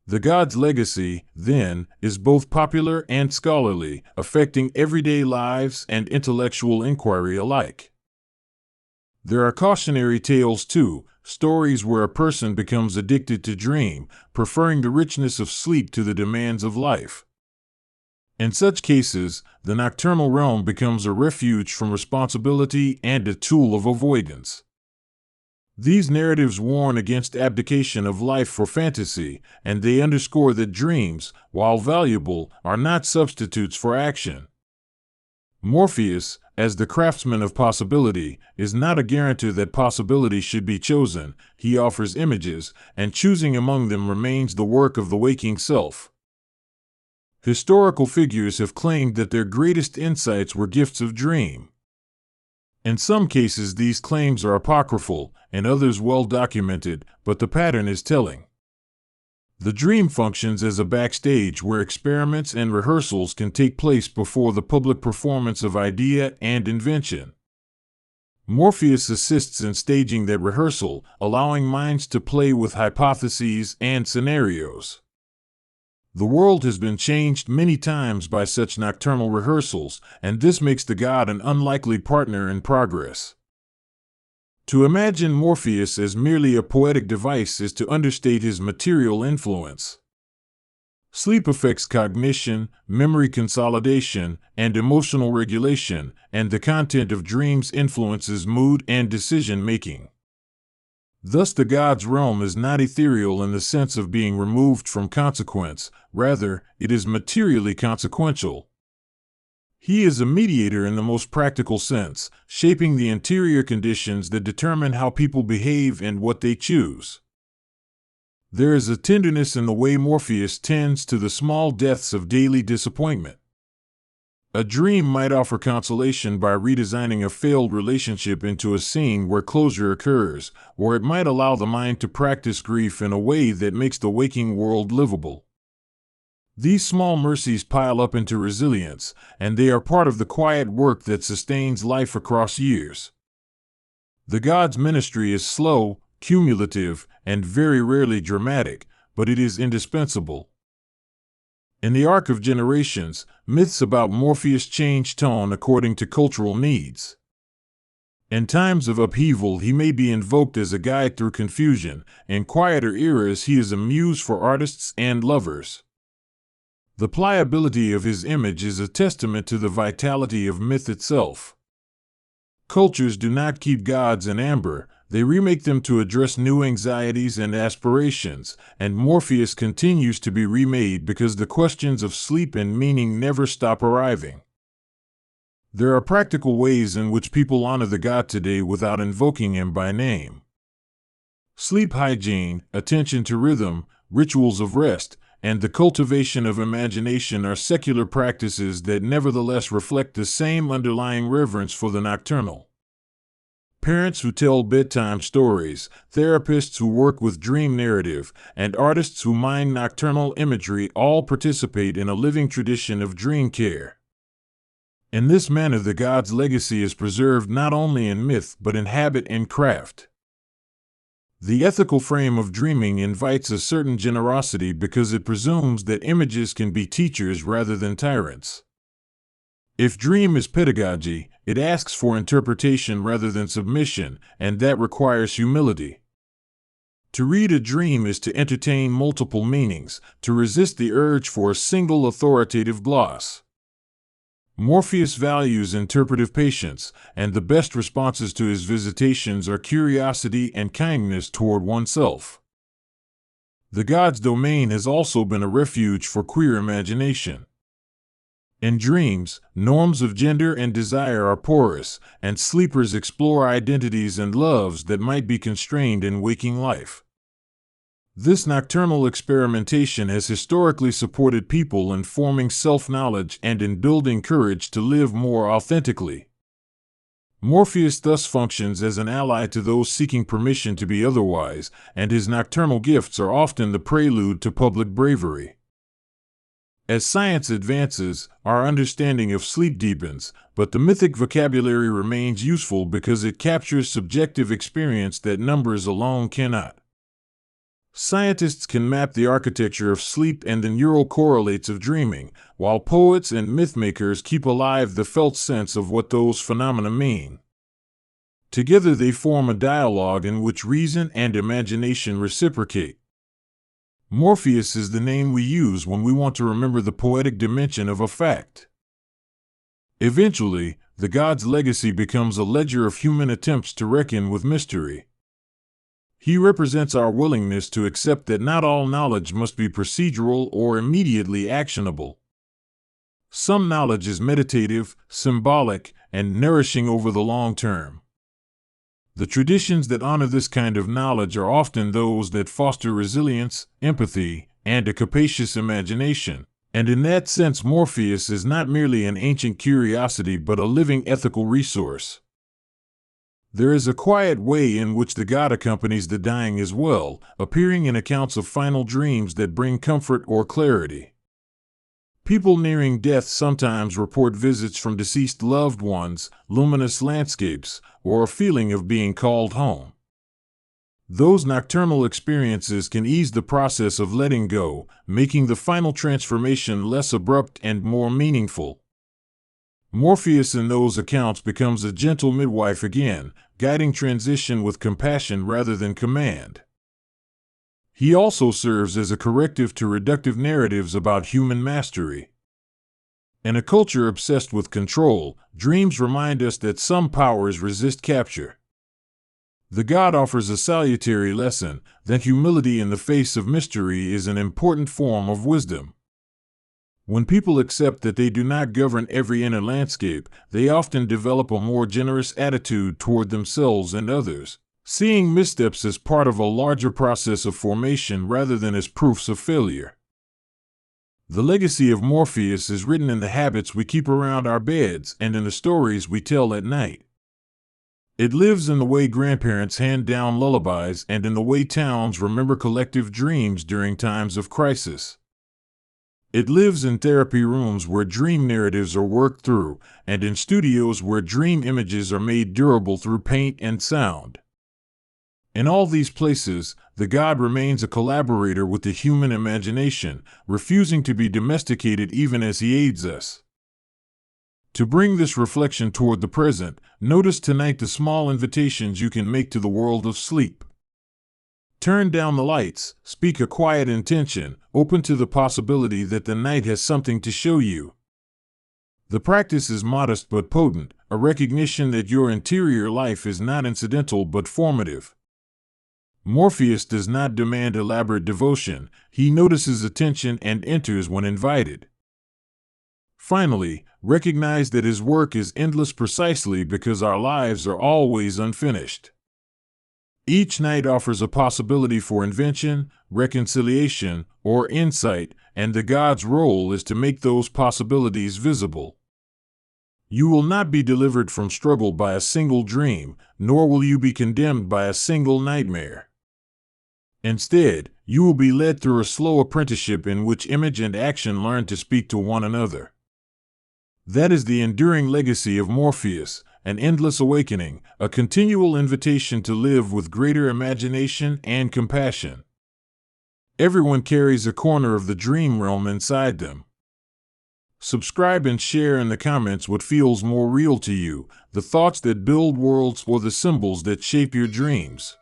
The god's legacy, then, is both popular and scholarly, affecting everyday lives and intellectual inquiry alike. There are cautionary tales too, stories where a person becomes addicted to dream, preferring the richness of sleep to the demands of life. In such cases, the nocturnal realm becomes a refuge from responsibility and a tool of avoidance. These narratives warn against abdication of life for fantasy, and they underscore that dreams, while valuable, are not substitutes for action. Morpheus, as the craftsman of possibility, is not a guarantor that possibility should be chosen. He offers images, and choosing among them remains the work of the waking self. Historical figures have claimed that their greatest insights were gifts of dream. In some cases, these claims are apocryphal, and others well documented, but the pattern is telling. The dream functions as a backstage where experiments and rehearsals can take place before the public performance of idea and invention. Morpheus assists in staging that rehearsal, allowing minds to play with hypotheses and scenarios. The world has been changed many times by such nocturnal rehearsals, and this makes the god an unlikely partner in progress. To imagine Morpheus as merely a poetic device is to understate his material influence. Sleep affects cognition, memory consolidation, and emotional regulation, and the content of dreams influences mood and decision-making. Thus, the God's realm is not ethereal in the sense of being removed from consequence, rather, it is materially consequential. He is a mediator in the most practical sense, shaping the interior conditions that determine how people behave and what they choose. There is a tenderness in the way Morpheus tends to the small deaths of daily disappointment. A dream might offer consolation by redesigning a failed relationship into a scene where closure occurs, or it might allow the mind to practice grief in a way that makes the waking world livable. These small mercies pile up into resilience, and they are part of the quiet work that sustains life across years. The God's ministry is slow, cumulative, and very rarely dramatic, but it is indispensable. In the arc of generations, myths about Morpheus change tone according to cultural needs. In times of upheaval, he may be invoked as a guide through confusion. In quieter eras, he is a muse for artists and lovers. The pliability of his image is a testament to the vitality of myth itself. Cultures do not keep gods in amber, they remake them to address new anxieties and aspirations, and Morpheus continues to be remade because the questions of sleep and meaning never stop arriving. There are practical ways in which people honor the god today without invoking him by name. Sleep hygiene, attention to rhythm, rituals of rest, and the cultivation of imagination are secular practices that nevertheless reflect the same underlying reverence for the nocturnal. Parents who tell bedtime stories, therapists who work with dream narrative, and artists who mine nocturnal imagery all participate in a living tradition of dream care. In this manner, the god's legacy is preserved not only in myth but in habit and craft. The ethical frame of dreaming invites a certain generosity because it presumes that images can be teachers rather than tyrants. If dream is pedagogy, it asks for interpretation rather than submission, and that requires humility. To read a dream is to entertain multiple meanings, to resist the urge for a single authoritative gloss. Morpheus values interpretive patience, and the best responses to his visitations are curiosity and kindness toward oneself. The god's domain has also been a refuge for queer imagination. In dreams, norms of gender and desire are porous, and sleepers explore identities and loves that might be constrained in waking life. This nocturnal experimentation has historically supported people in forming self-knowledge and in building courage to live more authentically. Morpheus thus functions as an ally to those seeking permission to be otherwise, and his nocturnal gifts are often the prelude to public bravery. As science advances, our understanding of sleep deepens, but the mythic vocabulary remains useful because it captures subjective experience that numbers alone cannot. Scientists can map the architecture of sleep and the neural correlates of dreaming, while poets and mythmakers keep alive the felt sense of what those phenomena mean. Together they form a dialogue in which reason and imagination reciprocate. Morpheus is the name we use when we want to remember the poetic dimension of a fact. Eventually, the god's legacy becomes a ledger of human attempts to reckon with mystery. He represents our willingness to accept that not all knowledge must be procedural or immediately actionable. Some knowledge is meditative, symbolic, and nourishing over the long term. The traditions that honor this kind of knowledge are often those that foster resilience, empathy, and a capacious imagination, and in that sense Morpheus is not merely an ancient curiosity but a living ethical resource. There is a quiet way in which the god accompanies the dying as well, appearing in accounts of final dreams that bring comfort or clarity. People nearing death sometimes report visits from deceased loved ones, luminous landscapes, or a feeling of being called home. Those nocturnal experiences can ease the process of letting go, making the final transformation less abrupt and more meaningful. Morpheus in those accounts becomes a gentle midwife again, guiding transition with compassion rather than command. He also serves as a corrective to reductive narratives about human mastery. In a culture obsessed with control, dreams remind us that some powers resist capture. The god offers a salutary lesson that humility in the face of mystery is an important form of wisdom. When people accept that they do not govern every inner landscape, they often develop a more generous attitude toward themselves and others, seeing missteps as part of a larger process of formation rather than as proofs of failure. The legacy of Morpheus is written in the habits we keep around our beds and in the stories we tell at night. It lives in the way grandparents hand down lullabies and in the way towns remember collective dreams during times of crisis. It lives in therapy rooms where dream narratives are worked through, and in studios where dream images are made durable through paint and sound. In all these places, the god remains a collaborator with the human imagination, refusing to be domesticated even as he aids us. To bring this reflection toward the present, notice tonight the small invitations you can make to the world of sleep. Turn down the lights, speak a quiet intention, open to the possibility that the night has something to show you. The practice is modest but potent, a recognition that your interior life is not incidental but formative. Morpheus does not demand elaborate devotion, he notices attention and enters when invited. Finally, recognize that his work is endless precisely because our lives are always unfinished. Each night offers a possibility for invention, reconciliation, or insight, and the god's role is to make those possibilities visible. You will not be delivered from struggle by a single dream, nor will you be condemned by a single nightmare. Instead, you will be led through a slow apprenticeship in which image and action learn to speak to one another. That is the enduring legacy of Morpheus, an endless awakening, a continual invitation to live with greater imagination and compassion. Everyone carries a corner of the dream realm inside them. Subscribe and share in the comments what feels more real to you, the thoughts that build worlds or the symbols that shape your dreams.